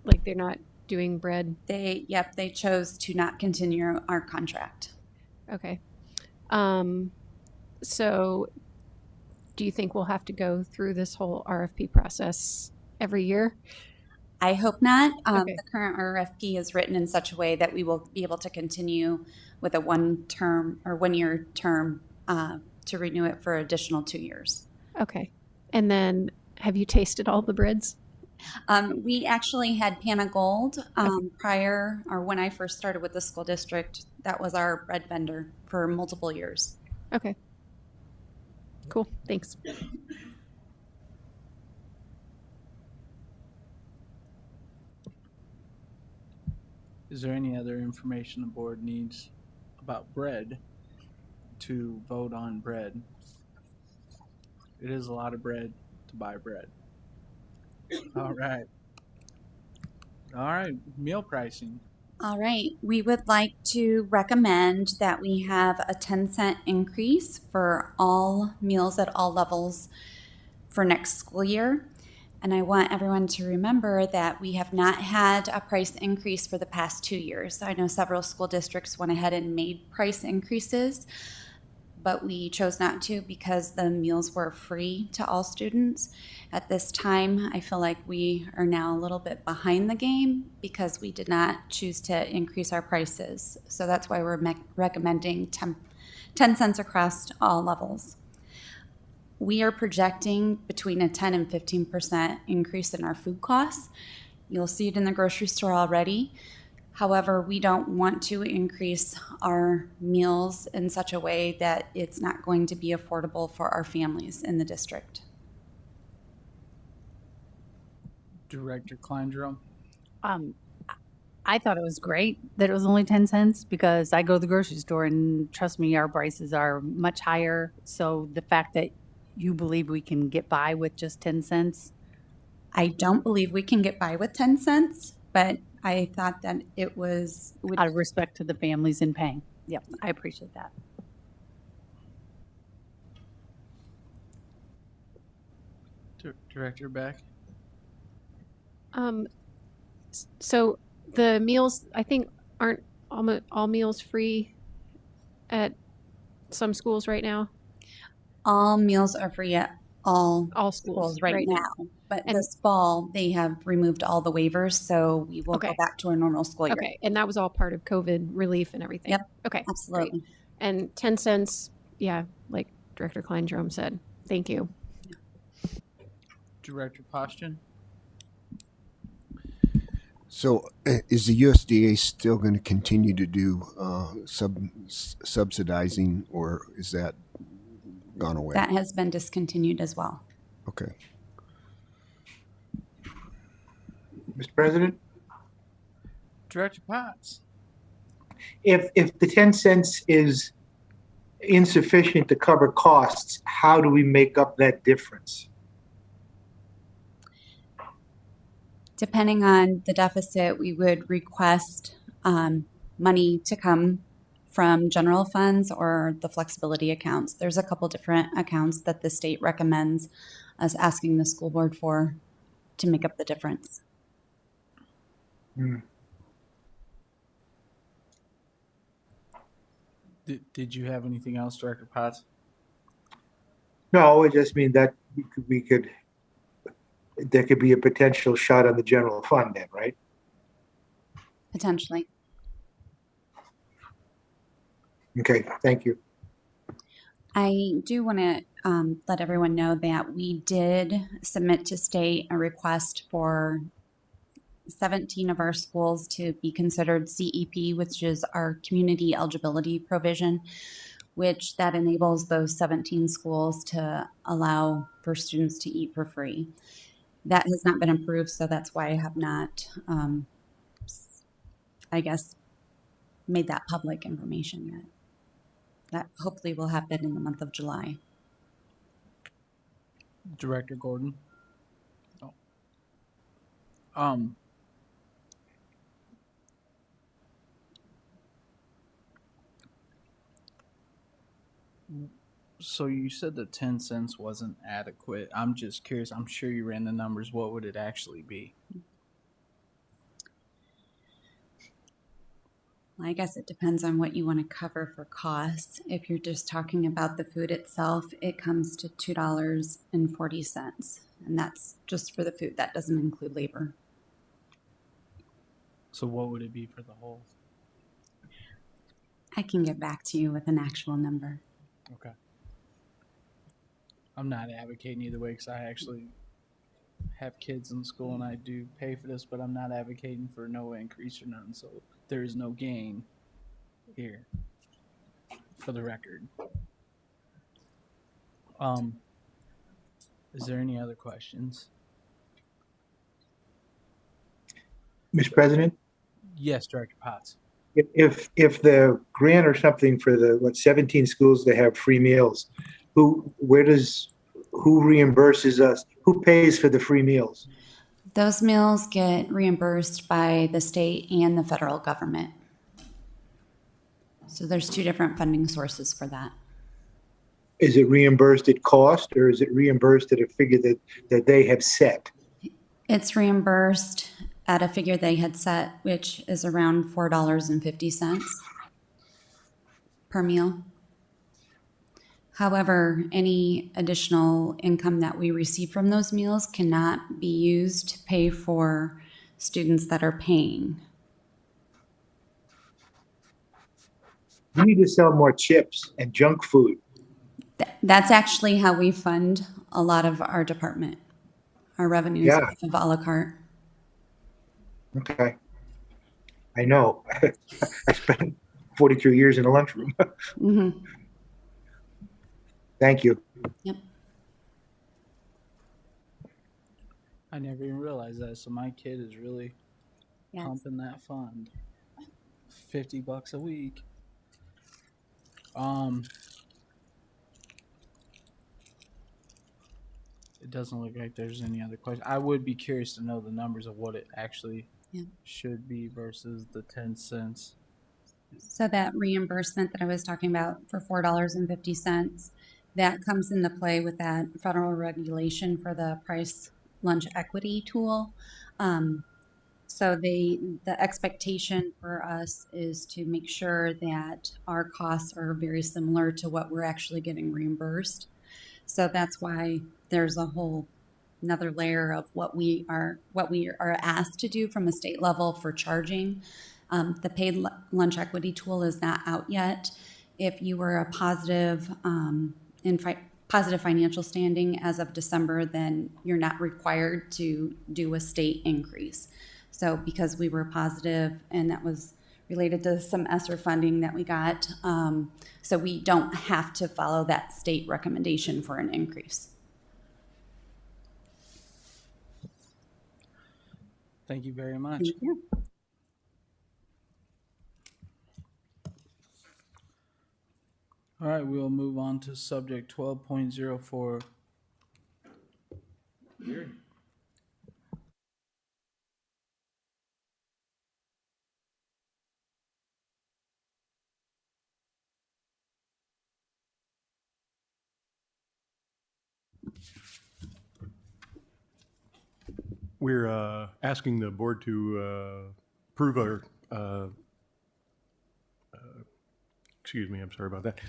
like, they're not doing bread. They chose to not continue our contract. Okay. So do you think we'll have to go through this whole RFP process every year? I hope not. Okay. The current RFP is written in such a way that we will be able to continue with a 1-year term to renew it for additional 2 years. Okay. And then have you tasted all the breads? We actually had Pana Gold prior, or when I first started with the school district. That was our bread vendor for multiple years. Okay. Cool. Thanks. Is there any other information the board needs about bread to vote on bread? It is a lot of bread to buy bread. All right. All right. Meal pricing. All right. We would like to recommend that we have a 10-cent increase for all meals at all levels for next school year. And I want everyone to remember that we have not had a price increase for the past 2 years. I know several school districts went ahead and made price increases, but we chose not to because the meals were free to all students. At this time, I feel like we are now a little bit behind the game because we did not choose to increase our prices. So that's why we're recommending 10 cents across all levels. We are projecting between a 10 and 15% increase in our food costs. You'll see it in the grocery store already. However, we don't want to increase our meals in such a way that it's not going to be affordable for our families in the district. Director Kleindrum. I thought it was great that it was only 10 cents because I go to the grocery store and trust me, our prices are much higher. So the fact that you believe we can get by with just 10 cents? I don't believe we can get by with 10 cents, but I thought that it was out of respect to the families in paying. Yep, I appreciate that. Director Beck. So the meals, I think, aren't all meals free at some schools right now? All meals are free at all schools right now. But this fall, they have removed all the waivers, so we will go back to our normal school year. Okay, and that was all part of COVID relief and everything? Yep. Okay. Absolutely. Great. And 10 cents, yeah, like Director Kleindrum said. Thank you. Director Poston. So is the USDA still going to continue to do subsidizing, or is that gone away? That has been discontinued as well. Okay. Mr. President? Director Potts. If the 10 cents is insufficient to cover costs, how do we make up that difference? Depending on the deficit, we would request money to come from general funds or the flexibility accounts. There's a couple different accounts that the state recommends us asking the school board for to make up the difference. Did you have anything else, Director Potts? No, it just means that there could be a potential shot on the general fund then, right? Potentially. Okay, thank you. I do want to let everyone know that we did submit to state a request for 17 of our schools to be considered CEP, which is our community eligibility provision, which that enables those 17 schools to allow for students to eat for free. That has not been approved, so that's why I have not, I guess, made that public information yet. That hopefully will happen in the month of July. Director Gordon? Oh. So you said the 10 cents wasn't adequate. I'm just curious. I'm sure you ran the numbers. What would it actually be? Well, I guess it depends on what you want to cover for costs. If you're just talking about the food itself, it comes to $2.40. And that's just for the food. That doesn't include labor. So what would it be for the whole? I can get back to you with an actual number. Okay. I'm not advocating either way because I actually have kids in school and I do pay for this, but I'm not advocating for no increase or none. So there is no gain here, for the record. Is there any other questions? Mr. President? Yes, Director Potts. If the grant or something for the 17 schools that have free meals, who reimburses us? Who pays for the free meals? Those meals get reimbursed by the state and the federal government. So there's two different funding sources for that. Is it reimbursed at cost or is it reimbursed at a figure that they have set? It's reimbursed at a figure they had set, which is around $4.50 per meal. However, any additional income that we receive from those meals cannot be used to pay for students that are paying. We need to sell more chips and junk food. That's actually how we fund a lot of our department, our revenues off of a la carte. Okay. I know. I spent 42 years in a lunchroom. Mm-hmm. Thank you. Yep. I never even realized that. So my kid is really pumping that fund. $50 a week. It doesn't look like there's any other question. I would be curious to know the numbers of what it actually should be versus the 10 cents. So that reimbursement that I was talking about for $4.50, that comes into play with that federal regulation for the price lunch equity tool. So the expectation for us is to make sure that our costs are very similar to what we're actually getting reimbursed. So that's why there's a whole another layer of what we are asked to do from a state level for charging. The paid lunch equity tool is not out yet. If you were a positive positive financial standing as of December, then you're not required to do a state increase. So because we were positive, and that was related to some ESSER funding that we got, so we don't have to follow that state recommendation for an increase. Thank you very much. Thank you. All right, we'll move on to subject 12.04. We're asking the board to approve our, excuse me, I'm sorry about that.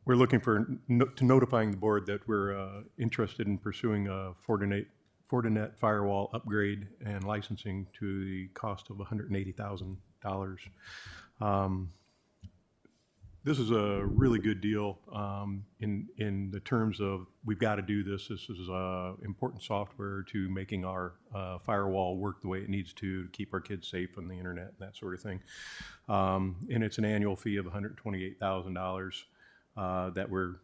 We're looking for to notifying the board that we're interested in pursuing a Fortinet firewall upgrade and licensing to the cost of $180,000. This is a really good deal in the terms of we've got to do this. This is important software to making our firewall work the way it needs to keep our kids safe from the internet and that sort of thing. And it's an annual fee of $128,000 that we're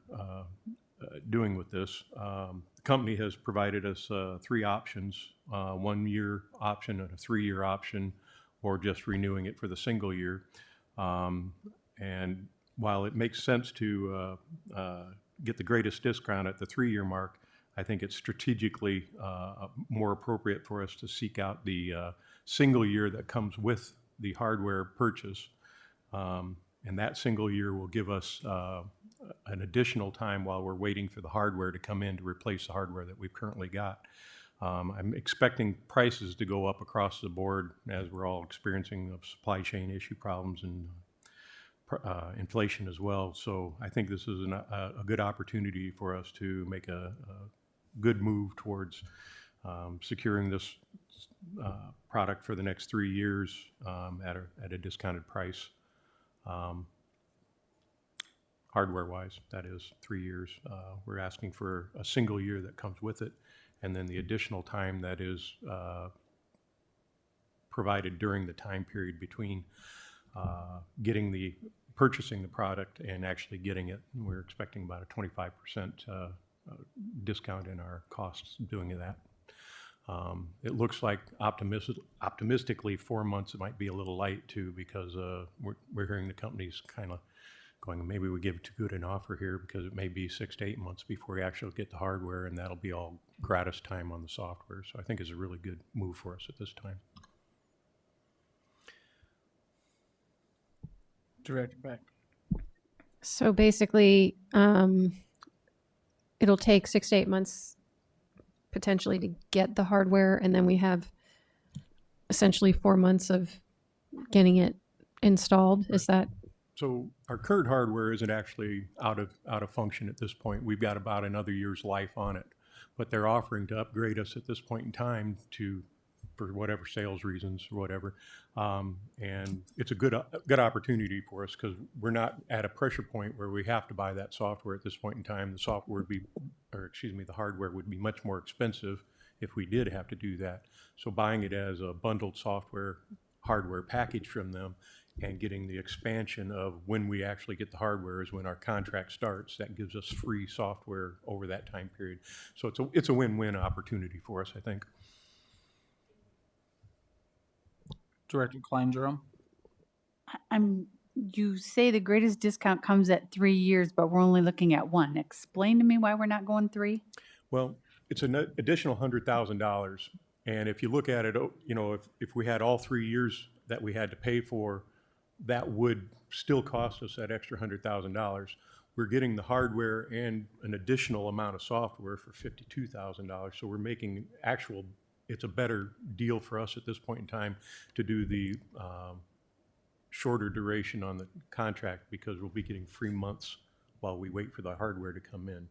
doing with this. The company has provided us 3 options, 1-year option and a 3-year option, or just renewing it for the single year. And while it makes sense to get the greatest discount at the 3-year mark, I think it's strategically more appropriate for us to seek out the single year that comes with the hardware purchase. And that single year will give us an additional time while we're waiting for the hardware to come in to replace the hardware that we've currently got. I'm expecting prices to go up across the board as we're all experiencing supply chain issue problems and inflation as well. So I think this is a good opportunity for us to make a good move towards securing this product for the next 3 years at a discounted price. Hardware-wise, that is 3 years. We're asking for a single year that comes with it, and then the additional time that is provided during the time period between purchasing the product and actually getting it. We're expecting about a 25% discount in our costs doing that. It looks like optimistically 4 months, it might be a little light too, because we're hearing the companies kind of going, maybe we give too good an offer here because it may be 6 to 8 months before we actually get the hardware, and that'll be all gratis time on the software. So I think it's a really good move for us at this time. Director Beck. So basically, it'll take 6 to 8 months potentially to get the hardware, and then we have essentially 4 months of getting it installed. Is that? So our current hardware isn't actually out of function at this point. We've got about another year's life on it, but they're offering to upgrade us at this point in time for whatever sales reasons or whatever. And it's a good opportunity for us because we're not at a pressure point where we have to buy that software at this point in time. The hardware would be much more expensive if we did have to do that. So buying it as a bundled hardware package from them and getting the expansion of when we actually get the hardware is when our contract starts. That gives us free software over that time period. So it's a win-win opportunity for us, I think. Director Klein-Jerome. You say the greatest discount comes at 3 years, but we're only looking at 1. Explain to me why we're not going 3. Well, it's an additional $100,000. And if you look at it, if we had all 3 years that we had to pay for, that would still cost us that extra $100,000. We're getting the hardware and an additional amount of software for $52,000. So we're making it's a better deal for us at this point in time to do the shorter duration on the contract because we'll be getting 3 months while we wait for the hardware to come in.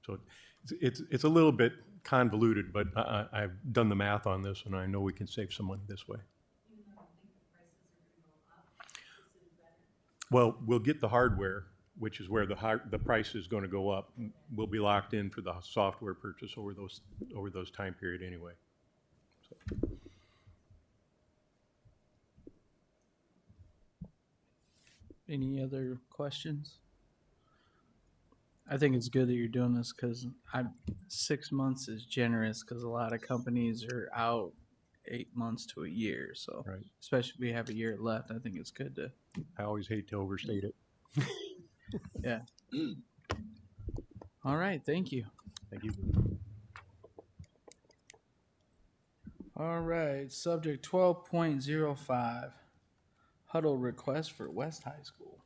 So it's a little bit convoluted, but I've done the math on this and I know we can save some money this way. Well, we'll get the hardware, which is where the price is going to go up. We'll be locked in for the software purchase over those time period anyway. So. Any other questions? I think it's good that you're doing this because 6 months is generous because a lot of companies are out 8 months to a year. So, right. Especially if we have a year left, I think it's good to. I always hate to overstate it. Yeah. All right. Thank you. Thank you. All right. Subject 12.05. Huddle request for West High School.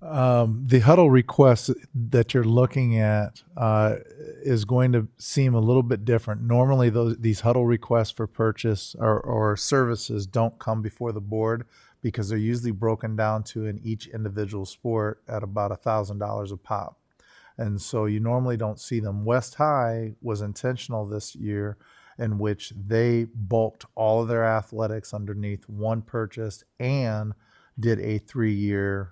The huddle request that you're looking at is going to seem a little bit different. Normally, these huddle requests for purchase or services don't come before the board because they're usually broken down to in each individual sport at about $1,000 a pop. And so you normally don't see them. West High was intentional this year in which they bulked all of their athletics underneath one purchase and did a 3-year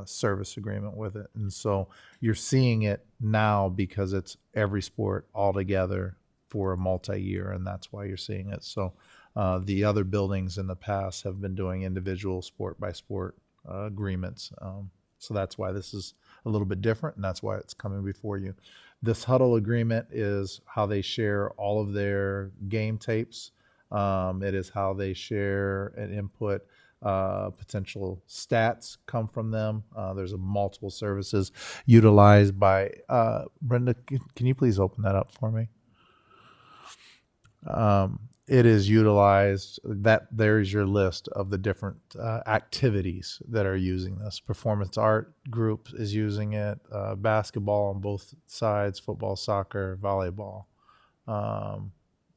service agreement with it. And so you're seeing it now because it's every sport all together for a multi-year, and that's why you're seeing it. So the other buildings in the past have been doing individual sport by sport agreements. So that's why this is a little bit different, and that's why it's coming before you. This huddle agreement is how they share all of their game tapes. It is how they share and input potential stats come from them. There's multiple services utilized by Brenda. Can you please open that up for me? It is utilized that there's your list of the different activities that are using this. Performance art group is using it, basketball on both sides, football, soccer, volleyball.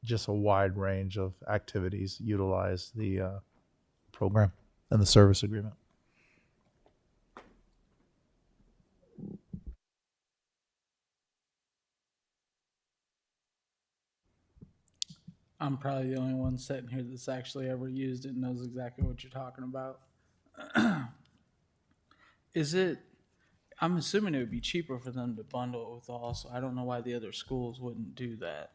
Just a wide range of activities utilize the program and the service agreement. I'm probably the only one sitting here that's actually ever used it and knows exactly what you're talking about. I'm assuming it would be cheaper for them to bundle it with all, so I don't know why the other schools wouldn't do that.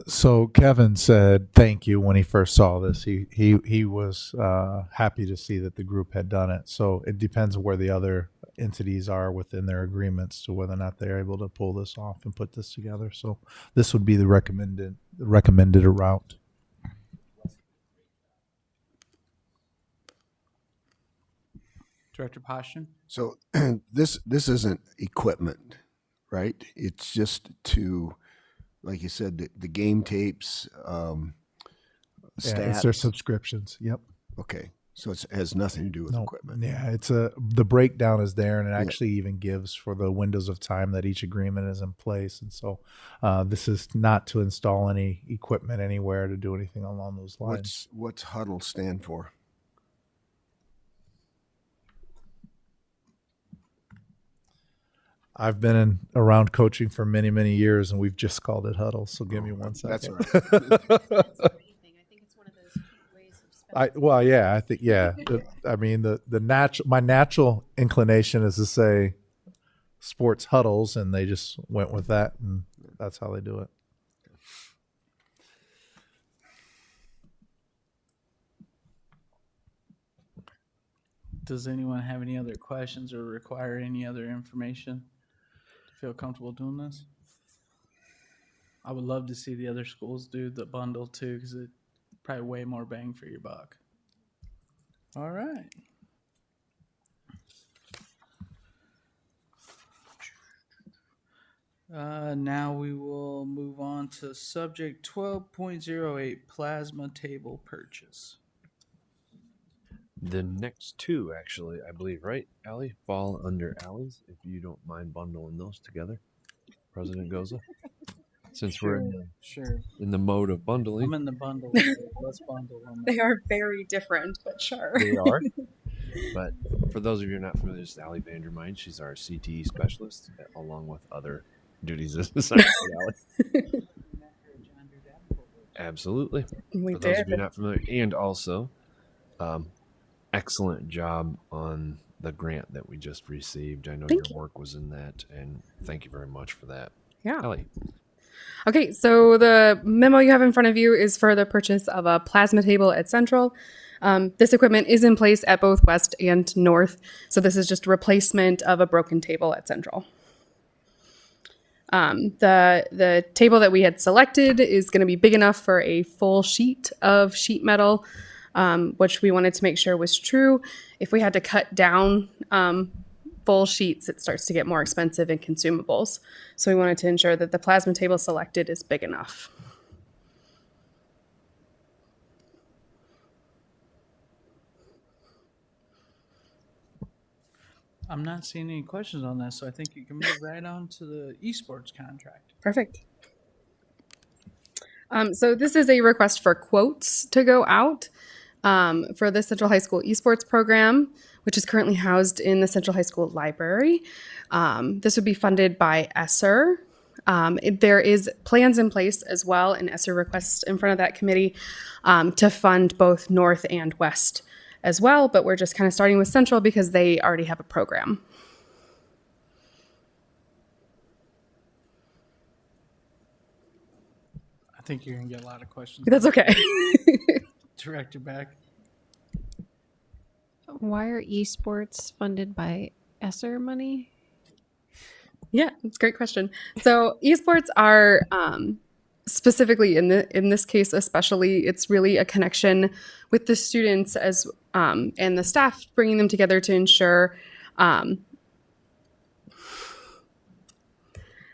So Kevin said thank you when he first saw this. He was happy to see that the group had done it. So it depends where the other entities are within their agreements to whether or not they're able to pull this off and put this together. So this would be the recommended route. Director Poston? So this isn't equipment, right? It's just to, like you said, the game tapes, stats. Yeah, it's their subscriptions. Yep. Okay. So it has nothing to do with equipment. Yeah, the breakdown is there, and it actually even gives for the windows of time that each agreement is in place. And so this is not to install any equipment anywhere to do anything along those lines. What's huddle stand for? I've been around coaching for many, many years, and we've just called it huddle. So give me 1 second. That's right. I think I mean my natural inclination is to say sports huddles, and they just went with that, and that's how they do it. Does anyone have any other questions or require any other information to feel comfortable doing this? I would love to see the other schools do the bundle too, because it's probably way more bang for your buck. All right. Now we will move on to subject 12.08, plasma table purchase. The next two, actually, I believe, right, Allie, fall under Allie's, if you don't mind bundling those together, President Goza. Since we're in the mode of bundling. I'm in the bundle. Let's bundle them. They are very different, but sure. They are. But for those of you who are not familiar, this is Allie Vandermine. She's our CTE specialist, along with other duties assigned to Allie. Absolutely. We for those did. of you not familiar. And also, excellent job on the grant that we just received. I know your work was in that, and thank you very much for that. Yeah. Allie. Okay, so the memo you have in front of you is for the purchase of a plasma table at Central. This equipment is in place at both West and North, so this is just a replacement of a broken table at Central. The table that we had selected is going to be big enough for a full sheet of sheet metal. which we wanted to make sure was true. If we had to cut down full sheets, it starts to get more expensive in consumables. So we wanted to ensure that the plasma table selected is big enough. I'm not seeing any questions on that, so I think you can move right on to the esports contract. Perfect. So this is a request for quotes to go out for the Central High School esports program, which is currently housed in the Central High School library. This would be funded by ESSER. There is plans in place as well, and ESSER requests in front of that committee to fund both North and West as well, but we're just kind of starting with Central because they already have a program. I think you're gonna get a lot of questions. That's okay. Director Beck. Why are esports funded by ESSER money? Yeah, that's a great question. So esports are specifically in this case, especially, it's really a connection with the students as and the staff, bringing them together to ensure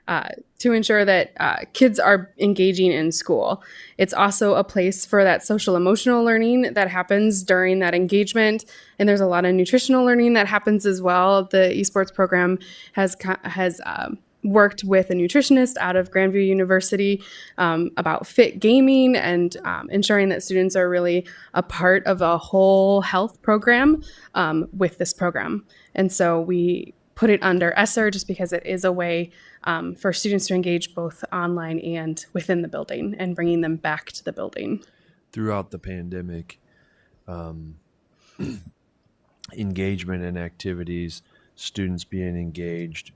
that kids are engaging in school. It's also a place for that social emotional learning that happens during that engagement. And there's a lot of nutritional learning that happens as well. The esports program has worked with a nutritionist out of Grandview University about fit gaming and ensuring that students are really a part of a whole health program with this program. And so we put it under ESSER just because it is a way for students to engage both online and within the building and bringing them back to the building. Throughout the pandemic, engagement in activities, students being engaged,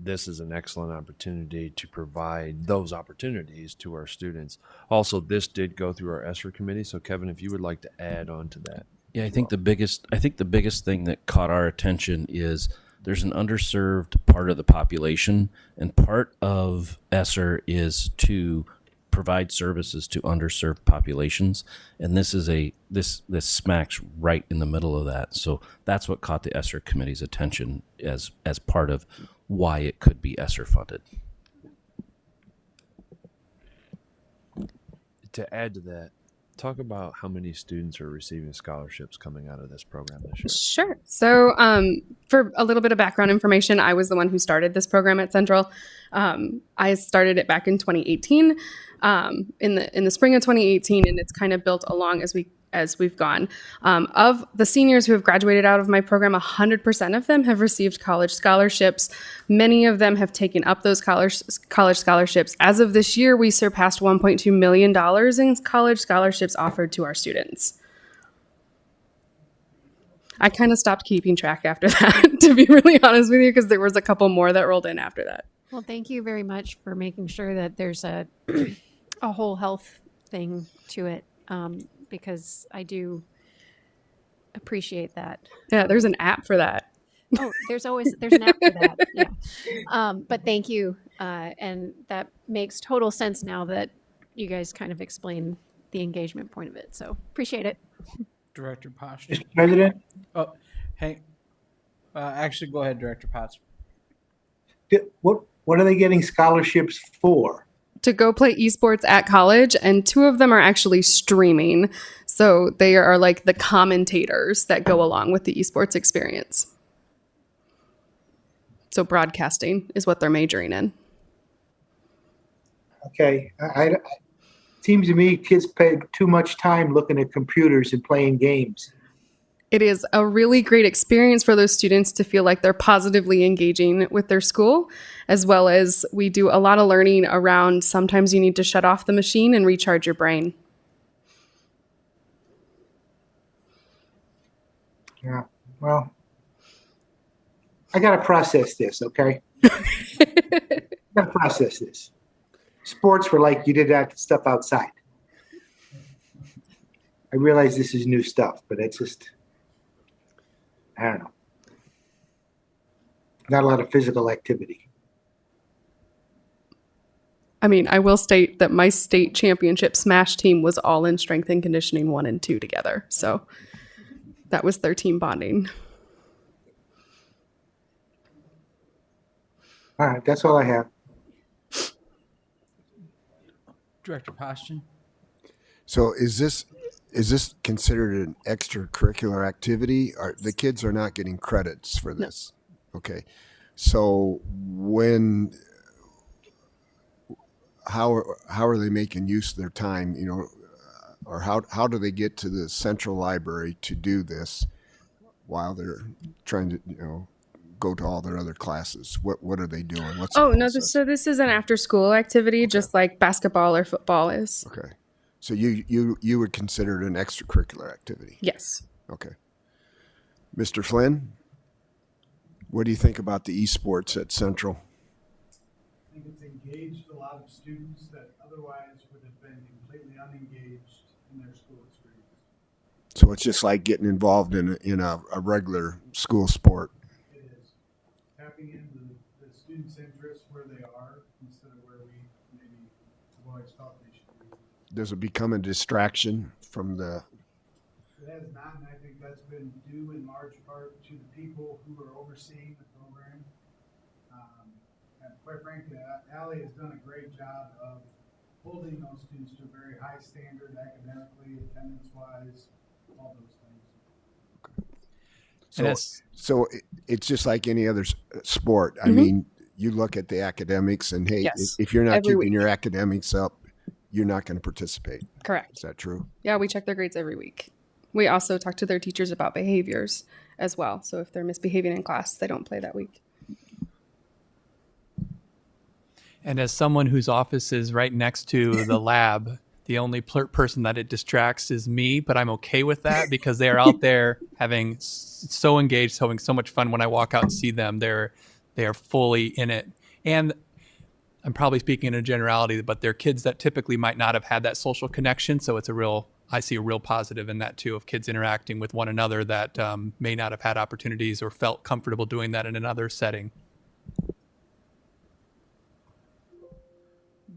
this is an excellent opportunity to provide those opportunities to our students. Also, this did go through our ESSER committee. So Kevin, if you would like to add on to that. Yeah, I think the biggest thing that caught our attention is there's an underserved part of the population, and part of ESSER is to provide services to underserved populations, and this smacks right in the middle of that. So that's what caught the ESSER committee's attention as part of why it could be ESSER funded. To add to that, talk about how many students are receiving scholarships coming out of this program this year. Sure. So for a little bit of background information, I was the one who started this program at Central. I started it back in 2018, in the spring of 2018, and it's kind of built along as we've gone. Of the seniors who have graduated out of my program, 100% of them have received college scholarships. Many of them have taken up those college scholarships. As of this year, we surpassed $1.2 million in college scholarships offered to our students. I kind of stopped keeping track after that, to be really honest with you, because there was a couple more that rolled in after that. Well, thank you very much for making sure that there's a whole health thing to it. Because I do appreciate that. Yeah, there's an app for that. Oh, there's an app for that. Yeah. But thank you. And that makes total sense now that you guys kind of explain the engagement point of it. So appreciate it. Director Potts. Mr. President? Oh, hey. Actually, go ahead, Director Potts. What are they getting scholarships for? To go play esports at college, and 2 of them are actually streaming. So they are like the commentators that go along with the esports experience. So broadcasting is what they're majoring in. Okay. It seems to me kids spend too much time looking at computers and playing games. It is a really great experience for those students to feel like they're positively engaging with their school, as well as we do a lot of learning around sometimes you need to shut off the machine and recharge your brain. Yeah, well, I got to process this, okay? I got to process this. Sports were like you did that stuff outside. I realize this is new stuff, but it's just, I don't know. Not a lot of physical activity. I mean, I will state that my state championship smash team was all in strength and conditioning 1 and 2 together. So that was their team bonding. All right, that's all I have. Director Poston? So is this considered an extracurricular activity? Or the kids are not getting credits for this? No. Okay. So how are they making use of their time, you know, or how do they get to the central library to do this while they're trying to, you know, go to all their other classes? What are they doing? What's the process? So this is an after school activity, just like basketball or football is. Okay. So you would consider it an extracurricular activity? Yes. Okay. Mr. Flynn, what do you think about the esports at Central? I think it's engaged a lot of students that otherwise would have been completely unengaged in their school experience. So it's just like getting involved in a regular school sport. It is tapping into the students' interests where they are instead of where we maybe have always thought they should be. Does it become a distraction from the? It has not, and I think that's been due in large part to the people who are overseeing the program. And quite frankly, Allie has done a great job of holding those students to a very high standard academically, attendance-wise, all those things. So it's just like any other sport. I mean, you look at the academics and, hey, Yes. if you're not Every keeping week. your academics up, you're not going to participate. Correct. Is that true? Yeah, we check their grades every week. We also talk to their teachers about behaviors as well. So if they're misbehaving in class, they don't play that week. And as someone whose office is right next to the lab, the only person that it distracts is me, but I'm okay with that because they are out there having so engaged, having so much fun. When I walk out and see them, they are fully in it. And I'm probably speaking in a generality, but they're kids that typically might not have had that social connection. So I see a real positive in that too, of kids interacting with one another that may not have had opportunities or felt comfortable doing that in another setting.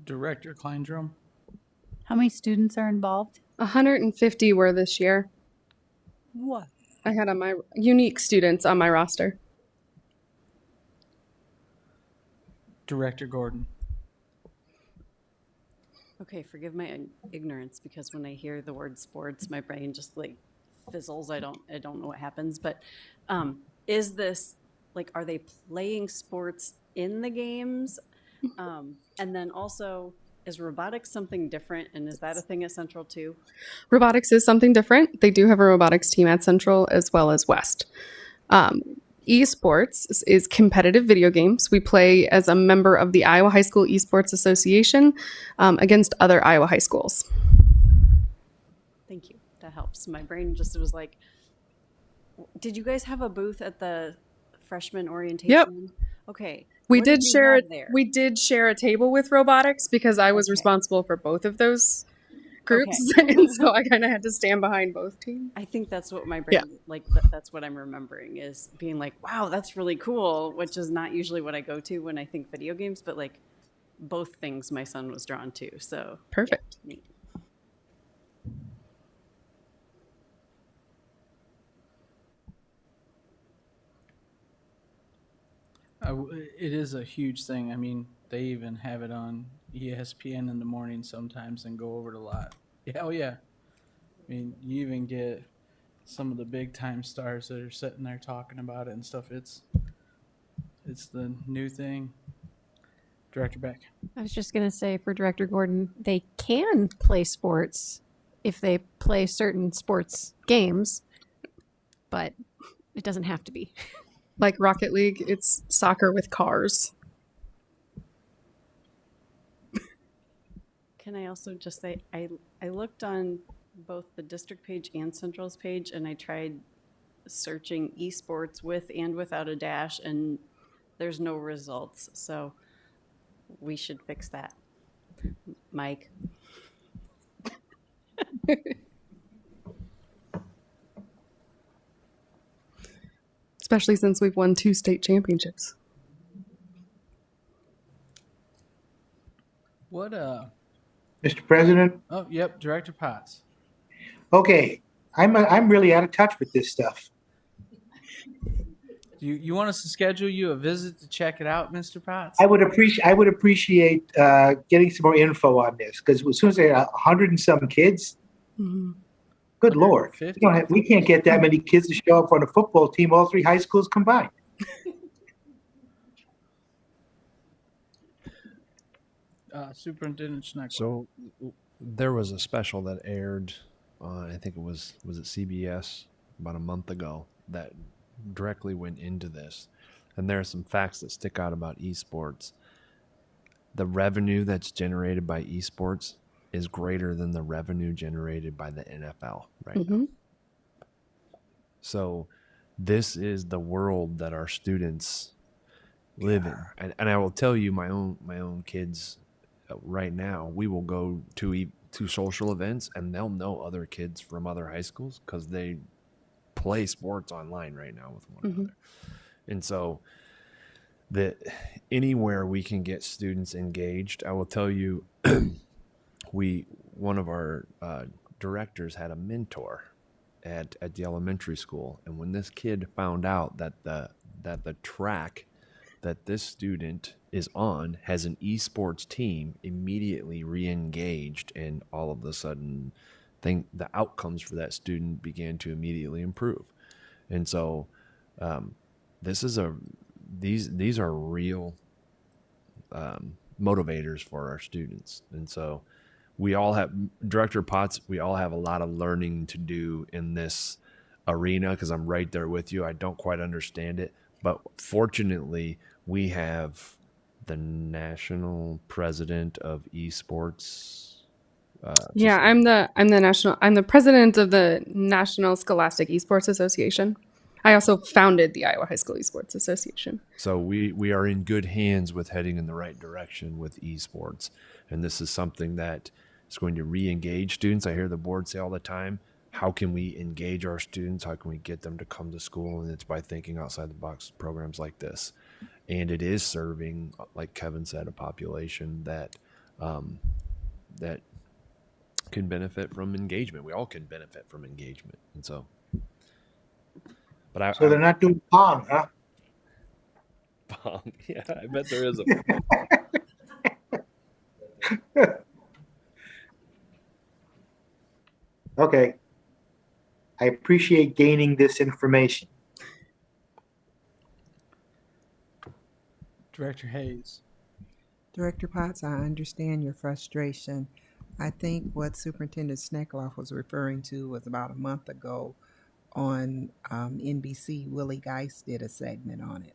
Director Kleindrum? How many students are involved? 150 were this year. What? I had on my unique students on my roster. Director Gordon? Okay, forgive my ignorance because when I hear the word sports, my brain just like fizzles. I don't know what happens. But is this like, are they playing sports in the games? And then also, is robotics something different? And is that a thing at Central too? Robotics is something different. They do have a robotics team at Central as well as West. Esports is competitive video games. We play as a member of the Iowa High School Esports Association against other Iowa high schools. Thank you. That helps. My brain just was like, did you guys have a booth at the freshman orientation? Yep. Okay. We What did you share have it. there? We did share a table with robotics because I was responsible for both of those groups, Okay. and so I kind of had to stand behind both teams. I think that's what my brain, that's what I'm remembering is being like, wow, that's really cool, which is not usually what I go to when I think video games, but like both things my son was drawn to. So perfect. Yeah, neat. It is a huge thing. I mean, they even have it on ESPN in the morning sometimes and go over it a lot. Yeah, oh yeah. I mean, you even get some of the big time stars that are sitting there talking about it and stuff. It's the new thing. Director Beck. I was just going to say for Director Gordon, they can play sports if they play certain sports games, but it doesn't have to be. Like Rocket League, it's soccer with cars. Can I also just say, I looked on both the district page and Central's page, and I tried searching esports with and without a dash, and there's no results. So we should fix that. Mike. Especially since we've won 2 state championships. What What Mr. President? Oh, yep, Director Potts. Okay, I'm really out of touch with this stuff. You want us to schedule you a visit to check it out, Mr. Potts? I would appreciate getting some more info on this, because as soon as they 100 and some kids, good Lord, we can't get that many kids to show up on a football team, all 3 high schools combined. Superintendent Schneckler. So there was a special that aired on, I think it was it CBS about a month ago that directly went into this. And there are some facts that stick out about esports. The revenue that's generated by esports is greater than the revenue generated by the NFL right now. So this is the world that our students live in. And I will tell you, my own kids right now, we will go to social events and they'll know other kids from other high schools because they play sports online right now with one another. And so that anywhere we can get students engaged, I will tell you, one of our directors had a mentor at the elementary school, and when this kid found out that the track that this student is on has an esports team, immediately re-engaged, and all of a sudden the outcomes for that student began to immediately improve. And so these are real motivators for our students. And so we all have, Director Potts, we all have a lot of learning to do in this arena, because I'm right there with you. I don't quite understand it, but fortunately we have the national president of esports. I'm the president of the National Scholastic Esports Association. I also founded the Iowa High School Esports Association. So we are in good hands with heading in the right direction with esports. And this is something that is going to re-engage students. I hear the board say all the time, how can we engage our students? How can we get them to come to school? And it's by thinking outside the box programs like this. And it is serving, like Kevin said, a population that can benefit from engagement. We all can benefit from engagement. And so, but So they're not doing Pong, huh? Pong. Yeah, I bet there is a Okay. I appreciate gaining this information. Director Hayes. Director Potts, I understand your frustration. I think what Superintendent Sneckloff was referring to was about a month ago on NBC. Willie Geist did a segment on it.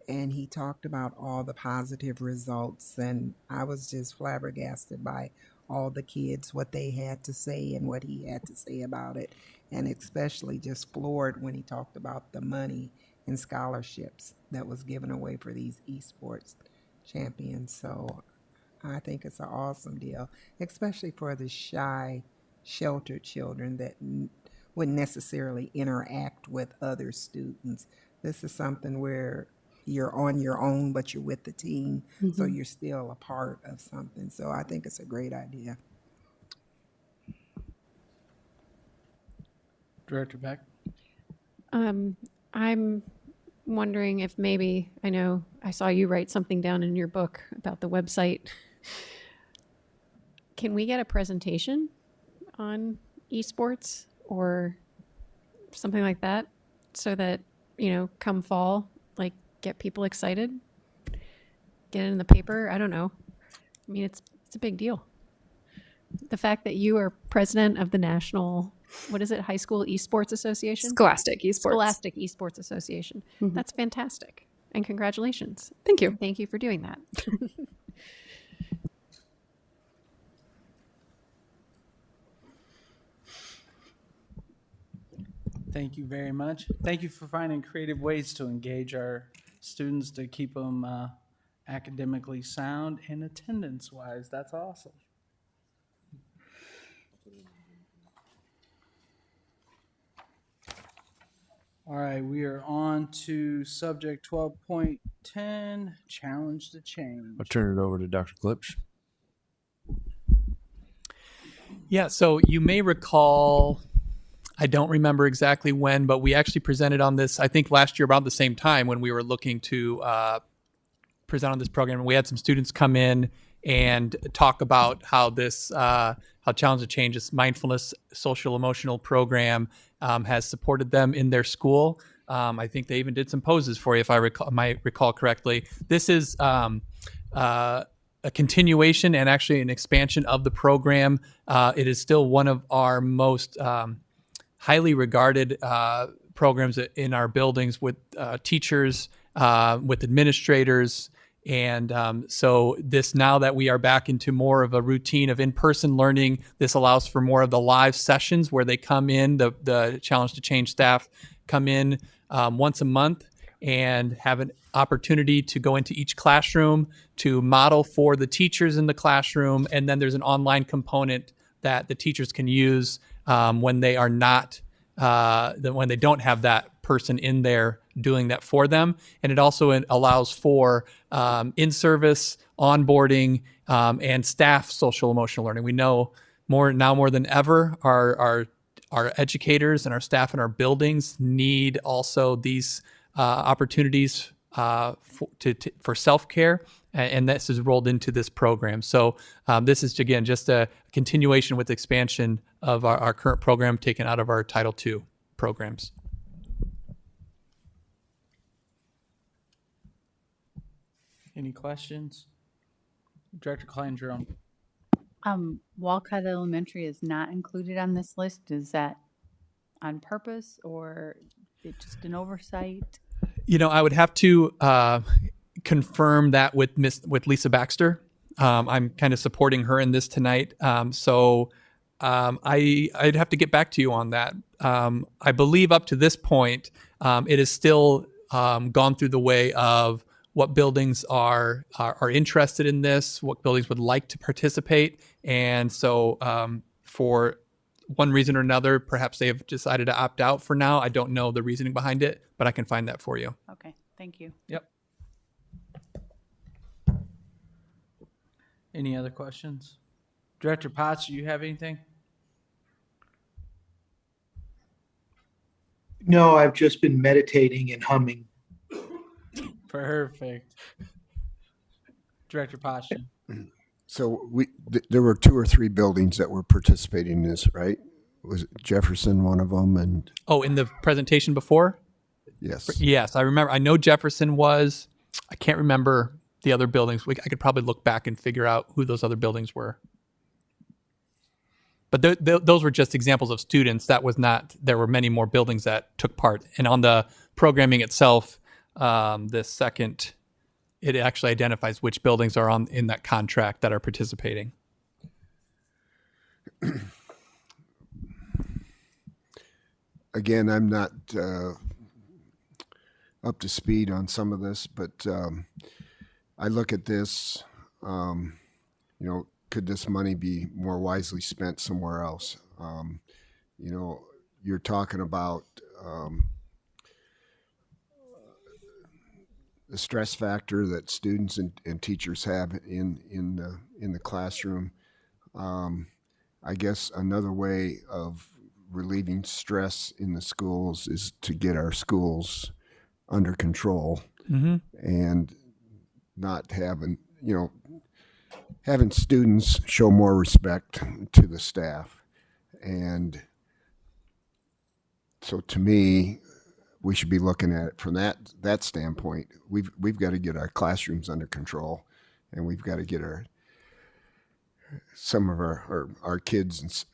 And he talked about all the positive results. And I was just flabbergasted by all the kids, what they had to say and what he had to say about it. And especially just floored when he talked about the money and scholarships that was given away for these esports champions. So I think it's an awesome deal, especially for the shy, sheltered children that wouldn't necessarily interact with other students. This is something where you're on your own, but you're with the team, so you're still a part of something. So I think it's a great idea. Director Beck. I'm wondering if maybe, I know I saw you write something down in your book about the website. Can we get a presentation on esports or something like that so that, come fall, like get people excited, get it in the paper? I don't know. I mean, it's a big deal. The fact that you are president of the National, what is it, High School Esports Association? Scholastic Esports. Scholastic Esports Association. That's fantastic. And congratulations. Thank you. Thank you for doing that. Thank you very much. Thank you for finding creative ways to engage our students to keep them academically sound and attendance-wise. That's awesome. All right, we are on to subject 12.10, challenge the change. I'll turn it over to Dr. Klipsch. Yeah, so you may recall, I don't remember exactly when, but we actually presented on this, I think last year around the same time when we were looking to present on this program. We had some students come in and talk about how this, how Challenge to Change, this mindfulness, social emotional program has supported them in their school. I think they even did some poses for you, if I might recall correctly. This is a continuation and actually an expansion of the program. It is still one of our most highly regarded programs in our buildings with teachers, with administrators. And so this, now that we are back into more of a routine of in-person learning, this allows for more of the live sessions where they come in, the Challenge to Change staff come in once a month and have an opportunity to go into each classroom to model for the teachers in the classroom. And then there's an online component that the teachers can use when they are not, when they don't have that person in there doing that for them. And it also allows for in-service onboarding and staff social emotional learning. We know more than ever, our educators and our staff in our buildings need also these opportunities for self-care, and this is rolled into this program. So this is, again, just a continuation with expansion of our current program taken out of our Title II programs. Any questions? Director Klein-Jerome. Walcott Elementary is not included on this list. Is that on purpose or is it just an oversight? You know, I would have to confirm that with Lisa Baxter. I'm kind of supporting her in this tonight. So I'd have to get back to you on that. I believe up to this point, it has still gone through the way of what buildings are interested in this, what buildings would like to participate. And so for one reason or another, perhaps they have decided to opt out for now. I don't know the reasoning behind it, but I can find that for you. Okay, thank you. Yep. Any other questions? Director Potts, do you have anything? No, I've just been meditating and humming. Perfect. Director Potts. So there were 2 or 3 buildings that were participating in this, right? Was Jefferson one of them? And in the presentation before? Yes. Yes, I remember. I know Jefferson was. I can't remember the other buildings. I could probably look back and figure out who those other buildings were. But those were just examples of students. That was not. There were many more buildings that took part. And on the programming itself, the second, it actually identifies which buildings are in that contract that are participating. Again, I'm not up to speed on some of this, but I look at this, could this money be more wisely spent somewhere else? You're talking about the stress factor that students and teachers have in the classroom. I guess another way of relieving stress in the schools is to get our schools under control and not having students show more respect to the staff. And so to me, we should be looking at it from that standpoint. We've got to get our classrooms under control, and we've got to get some of our kids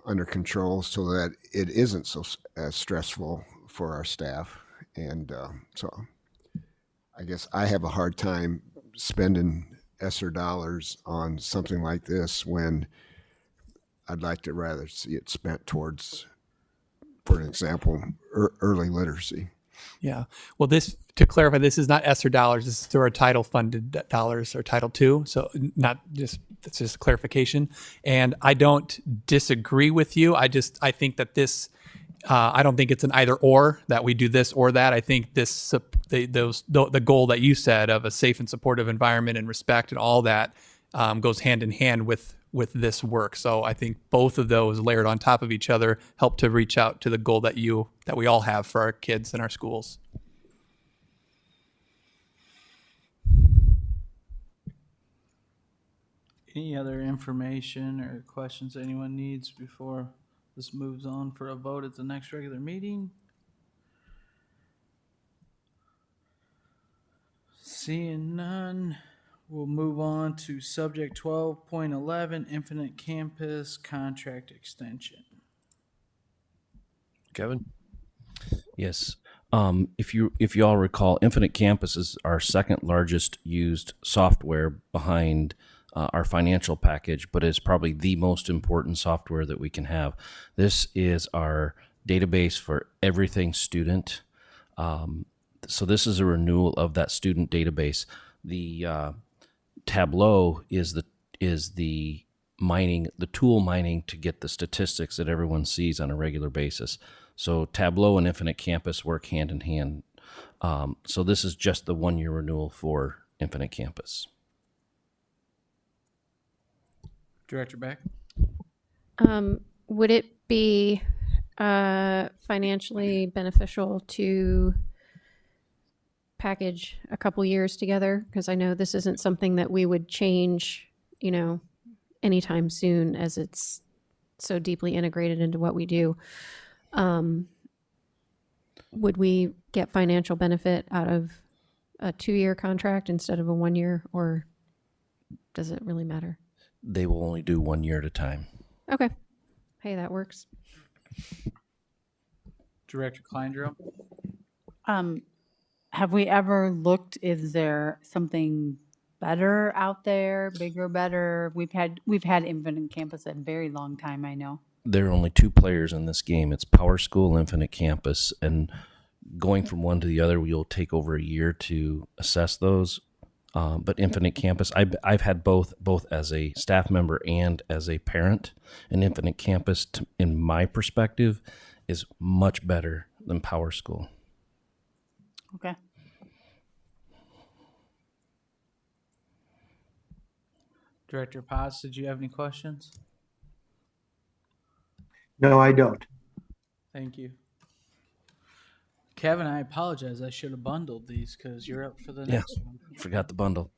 under control so that it isn't so as stressful for our staff. And so I guess I have a hard time spending ESSER dollars on something like this when I'd like to rather see it spent towards, for example, early literacy. Yeah. Well, to clarify, this is not ESSER dollars. This is through our title funded dollars or Title II. So that's just a clarification. And I don't disagree with you. I think that this, I don't think it's an either or, that we do this or that. I think the goal that you said of a safe and supportive environment and respect and all that goes hand in hand with with this work. So I think both of those layered on top of each other help to reach out to the goal that we all have for our kids and our schools. Any other information or questions anyone needs before this moves on for a vote at the next regular meeting? Seeing none, we'll move on to subject 12.11, Infinite Campus Contract Extension. Kevin? Yes. If you all recall, Infinite Campus is our second largest used software behind our financial package, but it's probably the most important software that we can have. This is our database for everything student. So this is a renewal of that student database. The Tableau is the mining, the tool mining to get the statistics that everyone sees on a regular basis. So Tableau and Infinite Campus work hand in hand. So this is just the 1-year renewal for Infinite Campus. Director Beck? Would it be financially beneficial to package a couple years together? Because I know this isn't something that we would change, anytime soon, as it's so deeply integrated into what we do. Would we get financial benefit out of a 2-year contract instead of a 1-year, or does it really matter? They will only do 1 year at a time. Okay. Hey, that works. Director Kleindrum? Have we ever looked, is there something better out there, bigger, better? We've had Infinite Campus a very long time, I know. There are only 2 players in this game. It's Power School, Infinite Campus, and going from one to the other, we'll take over a year to assess those. But Infinite Campus, I've had both as a staff member and as a parent. And Infinite Campus, in my perspective, is much better than Power School. Okay. Director Potts, did you have any questions? No, I don't. Thank you. Kevin, I apologize. I should have bundled these because you're up for the next one. Forgot the bundle.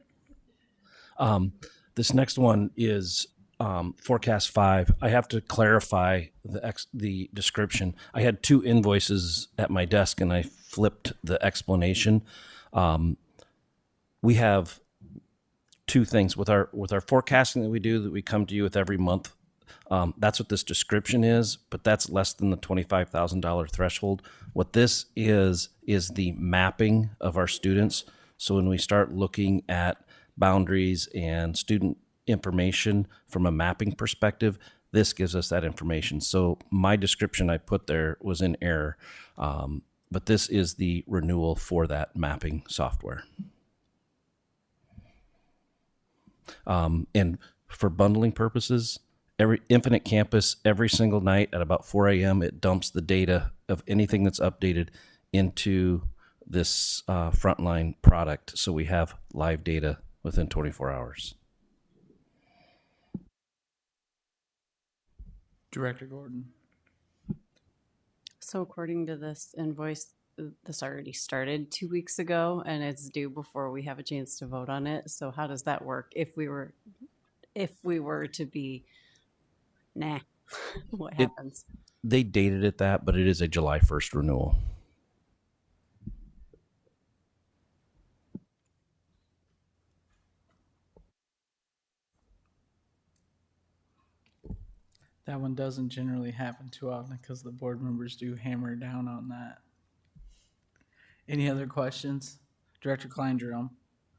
This next one is Forecast 5. I have to clarify the description. I had 2 invoices at my desk and I flipped the explanation. We have 2 things with our forecasting that we come to you with every month. That's what this description is, but that's less than the $25,000 threshold. What this is the mapping of our students. So when we start looking at boundaries and student information from a mapping perspective, this gives us that information. So my description I put there was in error, but this is the renewal for that mapping software. And for bundling purposes, every Infinite Campus, every single night at about 4 a.m., it dumps the data of anything that's updated into this frontline product. So we have live data within 24 hours. Director Gordon. So according to this invoice, this already started 2 weeks ago and it's due before we have a chance to vote on it. So how does that work? If we were to be, what happens? They dated it that, but it is a July 1st renewal. That one doesn't generally happen too often because the board members do hammer down on that. Any other questions? Director Kleindrum.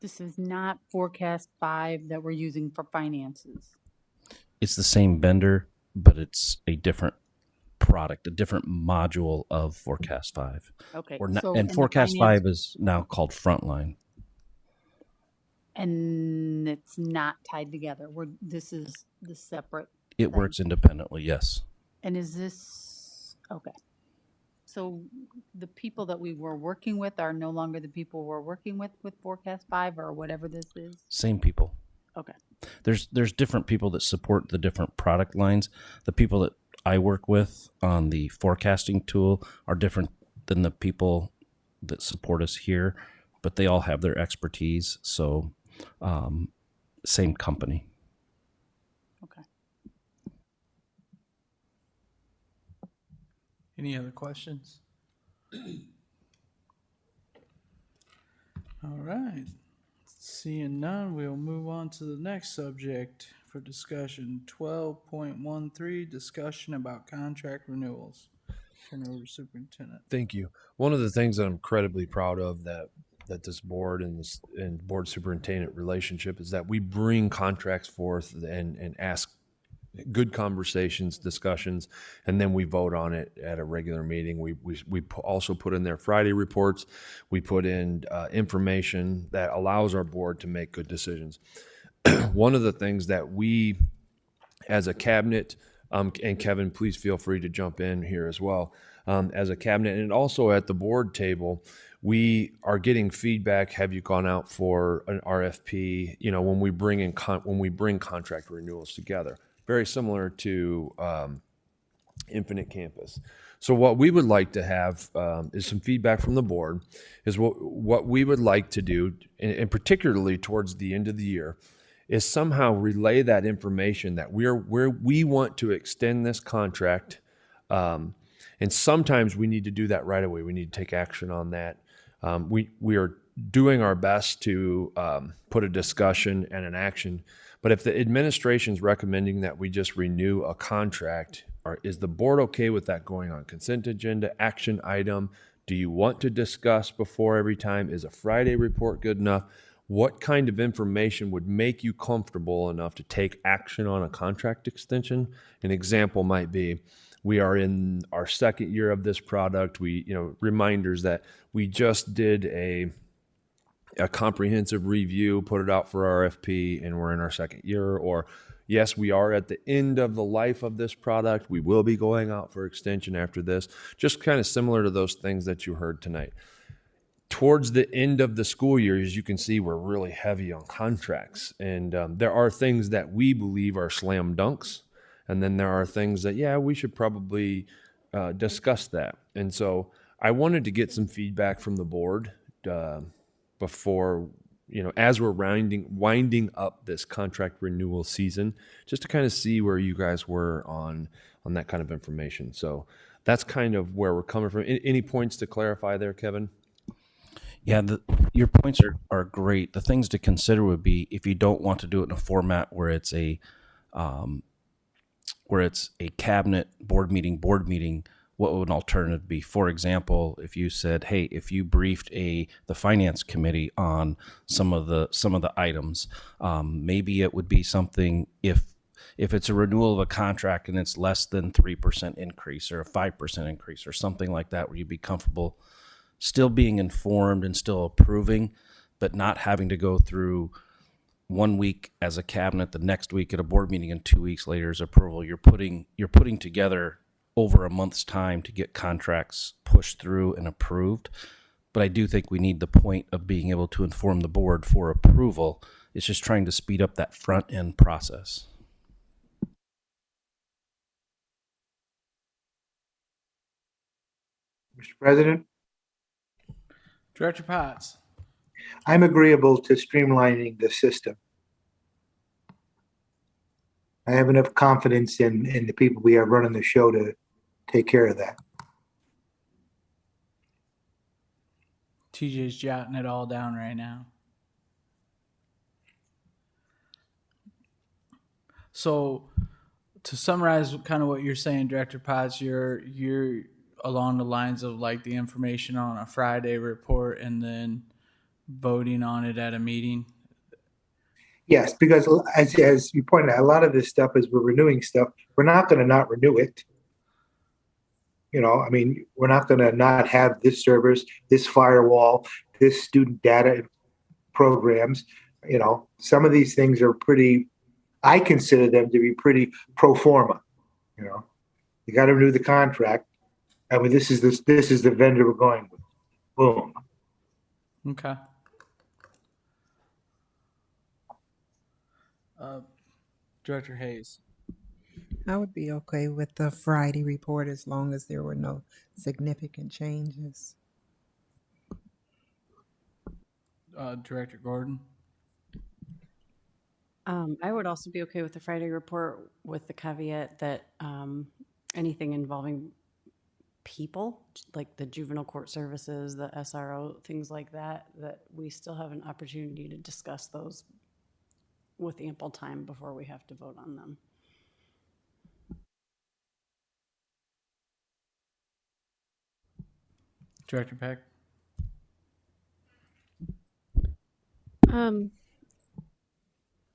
This is not Forecast 5 that we're using for finances. It's the same vendor, but it's a different product, a different module of Forecast 5. Okay. And Forecast 5 is now called Frontline. And it's not tied together. This is the separate. It works independently, yes. And is this okay? So the people that we were working with are no longer the people we're working with Forecast 5 or whatever this is? Same people. Okay. There's different people that support the different product lines. The people that I work with on the forecasting tool are different than the people that support us here, but they all have their expertise. So, same company. Okay. Any other questions? All right. Seeing none, we'll move on to the next subject for discussion. 12.13, discussion about contract renewals. Turn over to Superintendent. Thank you. One of the things that I'm incredibly proud of that this board and board superintendent relationship is that we bring contracts forth and ask good conversations, discussions, and then we vote on it at a regular meeting. We also put in their Friday reports. We put in information that allows our board to make good decisions. One of the things that we, as a cabinet, and Kevin, please feel free to jump in here as well, as a cabinet, and also at the board table, we are getting feedback. Have you gone out for an RFP? You know, when we bring contract renewals together. Very similar to Infinite Campus. So what we would like to have is some feedback from the board, is what we would like to do, and particularly towards the end of the year, is somehow relay that information that we want to extend this contract. And sometimes we need to do that right away. We need to take action on that. We are doing our best to put a discussion and an action. But if the administration's recommending that we just renew a contract, is the board okay with that going on consent agenda, action item? Do you want to discuss before every time? Is a Friday report good enough? What kind of information would make you comfortable enough to take action on a contract extension? An example might be, we are in our second year of this product. Reminders that we just did a comprehensive review, put it out for RFP, and we're in our second year. Or, yes, we are at the end of the life of this product. We will be going out for extension after this. Just kind of similar to those things that you heard tonight. Towards the end of the school year, as you can see, we're really heavy on contracts. And there are things that we believe are slam dunks. And then there are things that, we should probably discuss that. And so I wanted to get some feedback from the board before, as we're winding up this contract renewal season, just to kind of see where you guys were on that kind of information. So that's kind of where we're coming from. Any points to clarify there, Kevin? Yeah, your points are great. The things to consider would be, if you don't want to do it in a format where it's a cabinet board meeting, what would an alternative be? For example, if you said, hey, if you briefed the finance committee on some of the items, maybe it would be something, if it's a renewal of a contract and it's less than 3% increase or a 5% increase or something like that, where you'd be comfortable still being informed and still approving, but not having to go through 1 week as a cabinet, the next week at a board meeting, and 2 weeks later as approval. You're putting together over a month's time to get contracts pushed through and approved. But I do think we need the point of being able to inform the board for approval. It's just trying to speed up that front end process. Mr. President? Director Potts. I'm agreeable to streamlining the system. I have enough confidence in the people we have running the show to take care of that. TJ's jotting it all down right now. So to summarize kind of what you're saying, Director Potts, you're along the lines of like the information on a Friday report and then voting on it at a meeting. Yes, because as you pointed out, a lot of this stuff, as we're renewing stuff, we're not going to not renew it. We're not going to not have this service, this firewall, this student data programs. Some of these things are I consider them to be pretty pro forma. You got to renew the contract. This is the vendor we're going with. Boom. Okay. Director Hayes. I would be okay with the Friday report as long as there were no significant changes. Director Gordon. I would also be okay with the Friday report with the caveat that anything involving people, like the juvenile court services, the SRO, things like that, that we still have an opportunity to discuss those with ample time before we have to vote on them. Director Peck.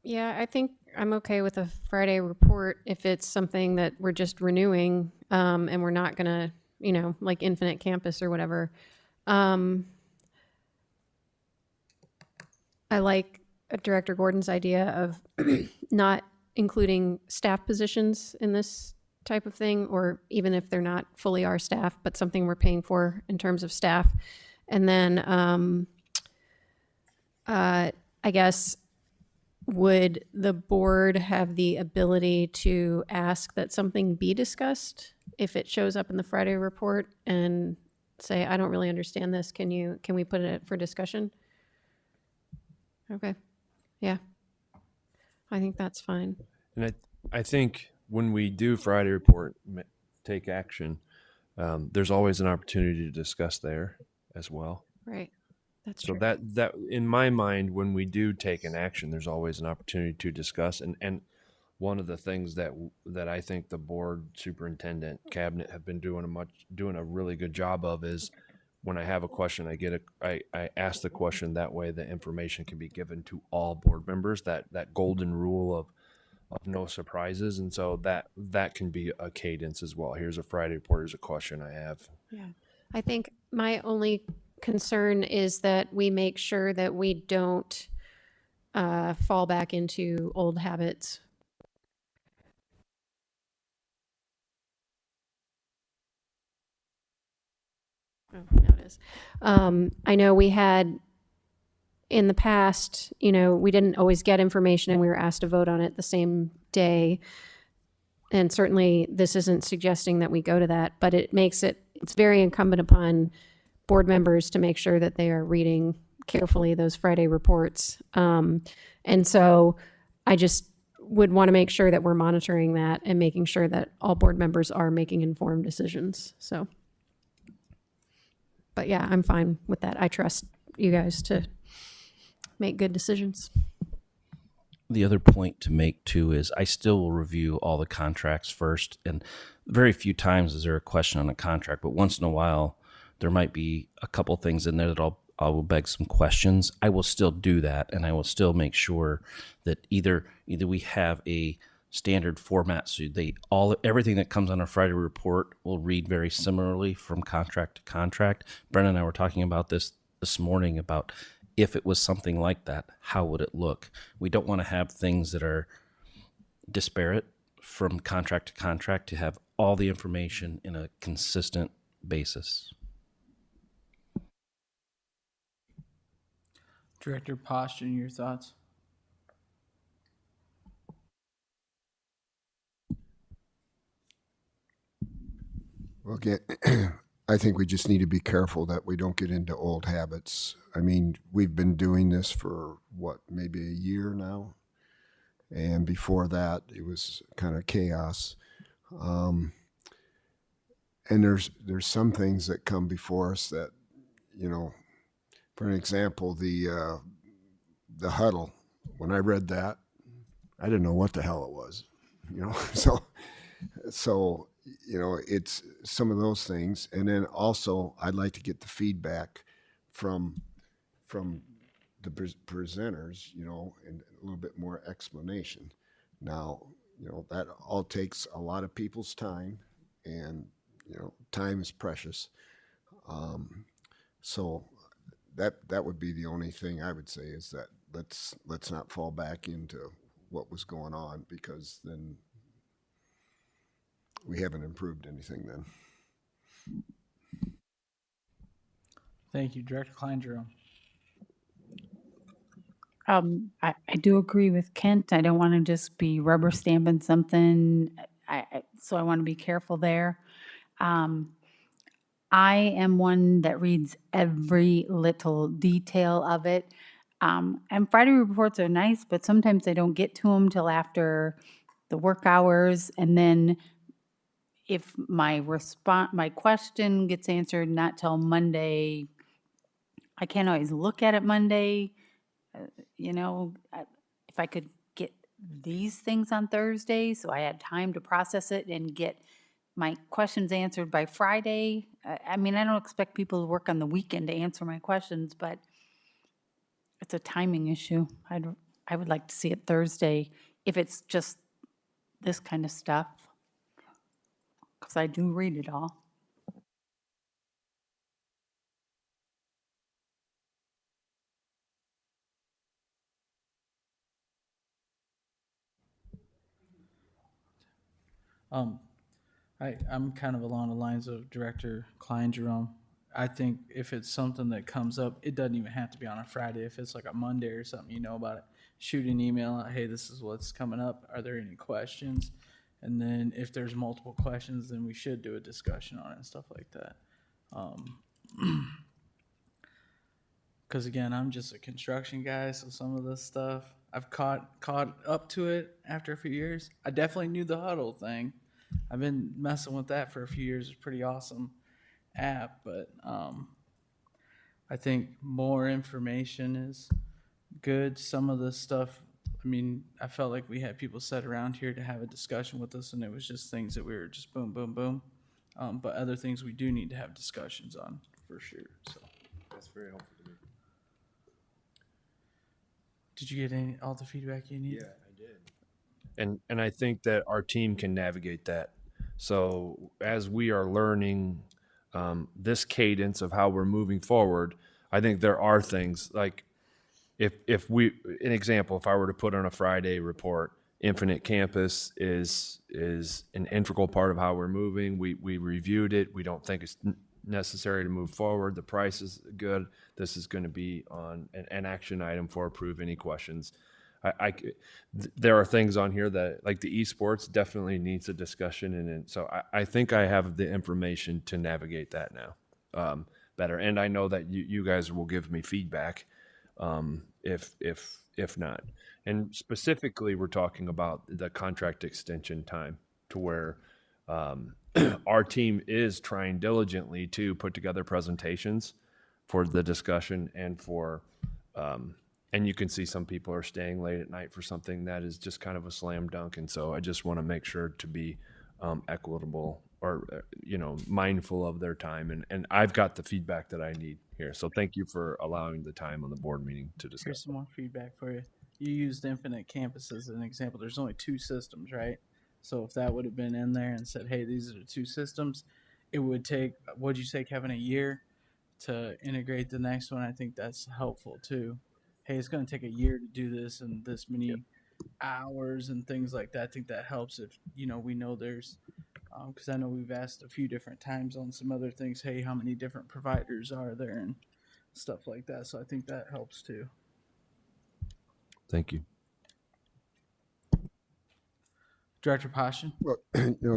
Yeah, I think I'm okay with a Friday report if it's something that we're just renewing, and we're not gonna, like Infinite Campus or whatever. I like Director Gordon's idea of not including staff positions in this type of thing, or even if they're not fully our staff, but something we're paying for in terms of staff. And then I guess, would the board have the ability to ask that something be discussed if it shows up in the Friday report and say, I don't really understand this. Can we put it for discussion? Okay. Yeah. I think that's fine. And I think when we do Friday report, take action, there's always an opportunity to discuss there as well. Right. That's so true. that in my mind, when we do take an action, there's always an opportunity to discuss. And one of the things that I think the board, superintendent, cabinet have been doing a really good job of is when I have a question, I ask the question, that way the information can be given to all board members, that golden rule of no surprises. And so that can be a cadence as well. Here's a Friday report, here's a question I have. Yeah. I think my only concern is that we make sure that we don't fall back into old habits. Oh, now it is. I know we had in the past, we didn't always get information and we were asked to vote on it the same day. And certainly this isn't suggesting that we go to that, but it's very incumbent upon board members to make sure that they are reading carefully those Friday reports. And so I just would want to make sure that we're monitoring that and making sure that all board members are making informed decisions. So, but yeah, I'm fine with that. I trust you guys to make good decisions. The other point to make too is I still will review all the contracts first, and very few times is there a question on a contract, but once in a while there might be a couple things in there that I will beg some questions. I will still do that, and I will still make sure that either we have a standard format so everything that comes on our Friday report will read very similarly from contract to contract. Brennan and I were talking about this morning about if it was something like that, how would it look? We don't want to have things that are disparate from contract to contract, to have all the information in a consistent basis. Director Poston, your thoughts? Well, again, I think we just need to be careful that we don't get into old habits. I mean, we've been doing this for maybe a year now. And before that, it was kind of chaos. And there's some things that come before us that, for an example, the huddle. When I read that, I didn't know what the hell it was, So, it's some of those things. And then also, I'd like to get the feedback from the presenters, and a little bit more explanation. Now, that all takes a lot of people's time, and, time is precious. So that would be the only thing I would say, is that let's not fall back into what was going on, because then we haven't improved anything then. Thank you. Director Klein-Jerome. I do agree with Kent. I don't want to just be rubber stamping something. So I want to be careful there. Um, I am one that reads every little detail of it. And Friday reports are nice, but sometimes I don't get to them till after the work hours. And then if my question gets answered not till Monday, I can't always look at it Monday. You know, if I could get these things on Thursday, so I had time to process it and get my questions answered by Friday. I mean, I don't expect people to work on the weekend to answer my questions, but it's a timing issue. I would like to see it Thursday if it's just this kind of stuff, because I do read it all. I'm kind of along the lines of Director Klein Jerome. I think if it's something that comes up, it doesn't even have to be on a Friday. If it's like a Monday or something, you know about it, shoot an email out, hey, this is what's coming up. Are there any questions? And then if there's multiple questions, then we should do a discussion on it and stuff like that. Because again, I'm just a construction guy, so some of this stuff I've caught up to it after a few years. I definitely knew the huddle thing. I've been messing with that for a few years. It's a pretty awesome app, but I think more information is good. Some of the stuff, I mean, I felt like we had people sat around here to have a discussion with us, and it was just things that we were just boom, boom, boom. But other things we do need to have discussions on for sure. So That's very helpful to me. did you get all the feedback you need? Yeah, I did. And I think that our team can navigate that. So as we are learning this cadence of how we're moving forward, I think there are things like if we, an example, if I were to put on a Friday report, Infinite Campus is an integral part of how we're moving. We reviewed it. We don't think it's necessary to move forward. The price is good. This is going to be on an action item for approve. Any questions? There are things on here that, like the esports, definitely needs a discussion, and so I think I have the information to navigate that now better. And I know that you guys will give me feedback if not. And specifically, we're talking about the contract extension time, to where our team is trying diligently to put together presentations for the discussion and for and you can see some people are staying late at night for something that is just kind of a slam dunk. And so I just want to make sure to be equitable or, mindful of their time. And I've got the feedback that I need here. So thank you for allowing the time on the board meeting to discuss. Here's some more feedback for you. You used Infinite Campus as an example. There's only 2 systems, right? So if that would have been in there and said, hey, these are the 2 systems, it would take, what'd you say, Kevin, a year to integrate the next one? I think that's helpful too. Hey, it's going to take a year to do this and this many hours and things like that. I think that helps if, we know there's, because I know we've asked a few different times on some other things, hey, how many different providers are there and stuff like that. So I think that helps too. Thank you. Director Passion? Well,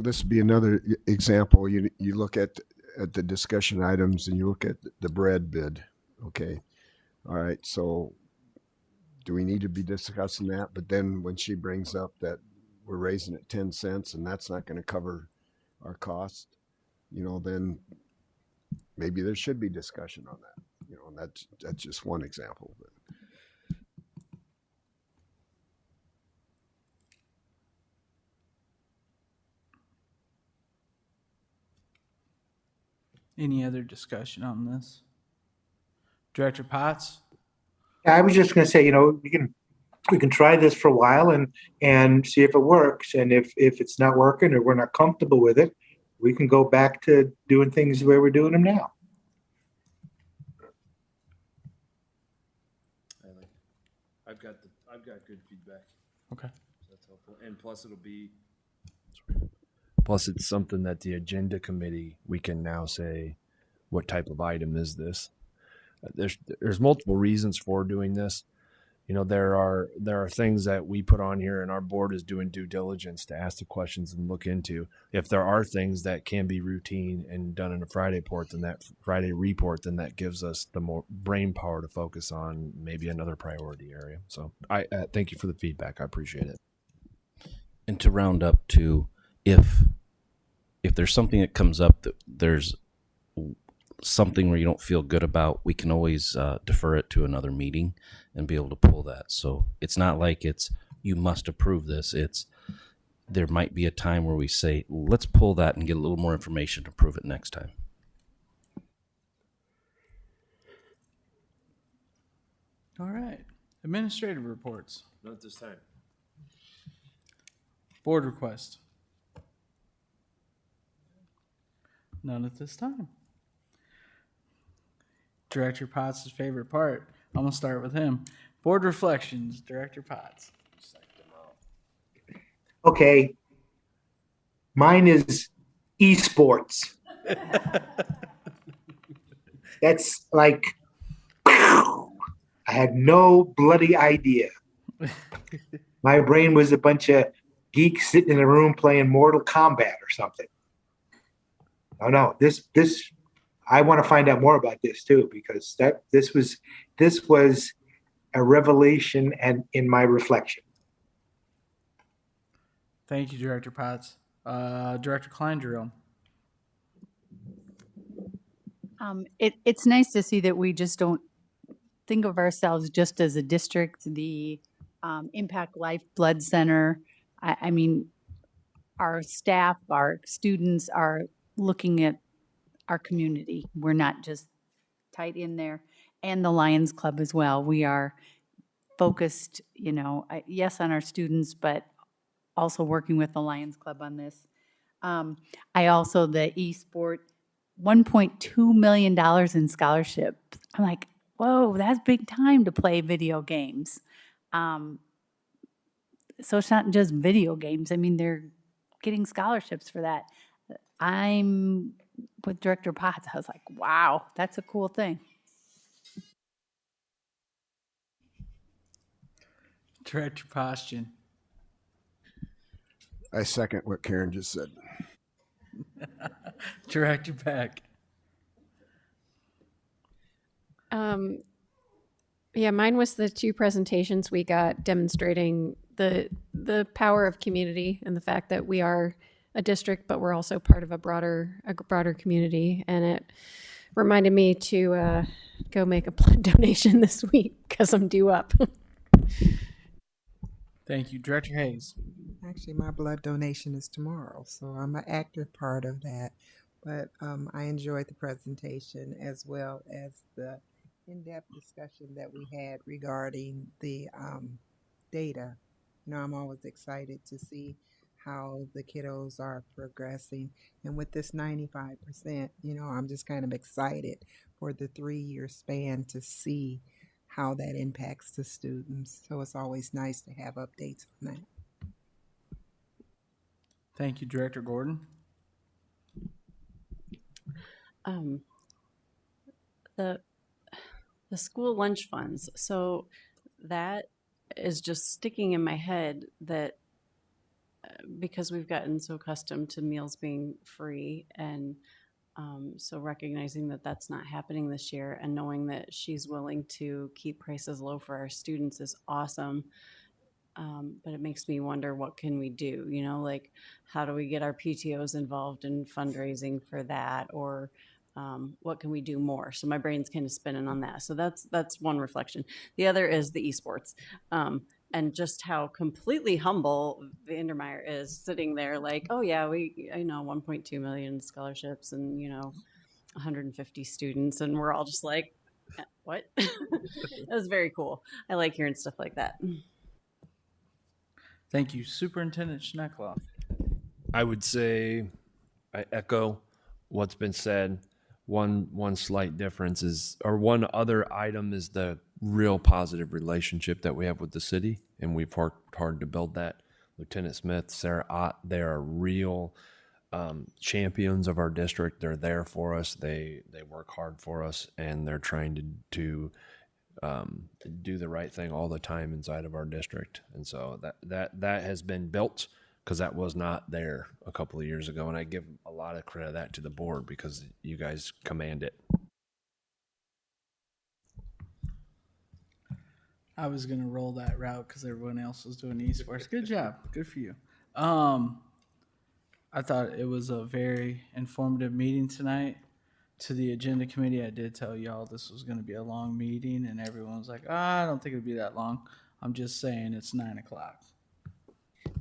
this would be another example. You look at the discussion items and you look at the bread bid. Okay. All right. So do we need to be discussing that? But then when she brings up that we're raising it 10 cents and that's not going to cover our cost, then maybe there should be discussion on that. And that's just one example. But any other discussion on this? Director Potts? I was just going to say, we can try this for a while and see if it works. And if it's not working or we're not comfortable with it, we can go back to doing things the way we're doing them now. I've got good feedback. Okay. That's helpful. And plus it's something that the agenda committee, we can now say, what type of item is this? There's multiple reasons for doing this. there are things that we put on here, and our board is doing due diligence to ask the questions and look into. If there are things that can be routine and done in a Friday report, then that gives us the more brain power to focus on maybe another priority area. So I thank you for the feedback. I appreciate it. And to round up to, if there's something that comes up that there's something where you don't feel good about, we can always defer it to another meeting and be able to pull that. So it's not like you must approve this. There might be a time where we say, let's pull that and get a little more information to prove it next time. All right. Administrative reports. Not at this time. Board request. None at this time. Director Potts' favorite part. I'm going to start with him. Board reflections, Director Potts. Okay. Mine is esports. That's like, I had no bloody idea. My brain was a bunch of geeks sitting in a room playing Mortal Kombat or something. No, this I want to find out more about this too, because this was a revelation and in my reflection. Thank you, Director Potts. Director Kleindrill. It's nice to see that we just don't think of ourselves just as a district. The Impact Life Blood Center, I mean, our staff, our students are looking at our community. We're not just tight in there. And the Lions Club as well. We are focused, yes, on our students, but also working with the Lions Club on this. I also, the eSport, $1.2 million in scholarships. I'm like, whoa, that's big time to play video games. So it's not just video games. I mean, they're getting scholarships for that. I'm with Director Potts. I was like, wow, that's a cool thing. Director Postian. I second what Karen just said. Director Peck. Yeah, mine was the two presentations we got demonstrating the power of community and the fact that we are a district, but we're also part of a broader community. And it reminded me to go make a blood donation this week because I'm due up. Thank you. Director Hayes. Actually, my blood donation is tomorrow, so I'm an active part of that. But I enjoyed the presentation as well as the in-depth discussion that we had regarding the data. I'm always excited to see how the kiddos are progressing. And with this 95%, I'm just kind of excited for the 3-year span to see how that impacts the students. So it's always nice to have updates on that. Thank you, Director Gordon. The school lunch funds. So that is just sticking in my head that because we've gotten so accustomed to meals being free, and so recognizing that that's not happening this year and knowing that she's willing to keep prices low for our students is awesome. But it makes me wonder, what can we do? Like, how do we get our PTOs involved in fundraising for that? Or what can we do more? So my brain's kind of spinning on that. So that's one reflection. The other is the esports. And just how completely humble Vandermeer is sitting there like, oh yeah, I know 1.2 million scholarships and, 150 students. And we're all just like, what? That was very cool. I like hearing stuff like that. Thank you. Superintendent Schneckloff. I would say I echo what's been said. One slight difference is, or one other item is the real positive relationship that we have with the city, and we've worked hard to build that. Lieutenant Smith, Sarah Ott, they are real champions of our district. They're there for us. They work hard for us, and they're trying to do the right thing all the time inside of our district. And so that has been built because that was not there a couple of years ago. And I give a lot of credit of that to the board because you guys command it. I was gonna roll that route because everyone else was doing East Force. Good job, good for you. I thought it was a very informative meeting tonight. To the agenda committee, I did tell y'all this was gonna be a long meeting, and everyone was like, I don't think it'd be that long. I'm just saying it's 9 o'clock.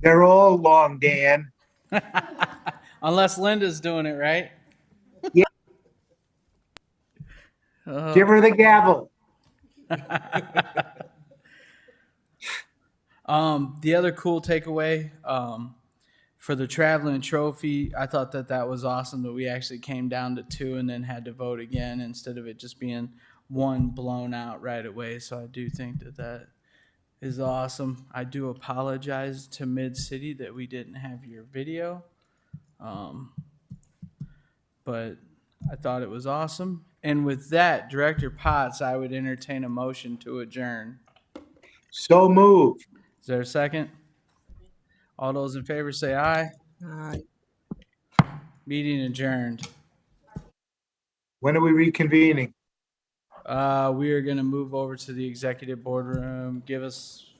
They're all long, Dan. Unless Linda's doing it, right? Yeah. Give her the gavel. The other cool takeaway for the traveling trophy, I thought that was awesome that we actually came down to 2 and then had to vote again instead of it just being one blown out right away. So I do think that is awesome. I do apologize to Mid-City that we didn't have your video, but I thought it was awesome. And with that, Director Potts, I would entertain a motion to adjourn. So moved. Is there a second? All those in favor say aye. Aye. Meeting adjourned. When are we reconvening? We are going to move over to the executive boardroom. Give us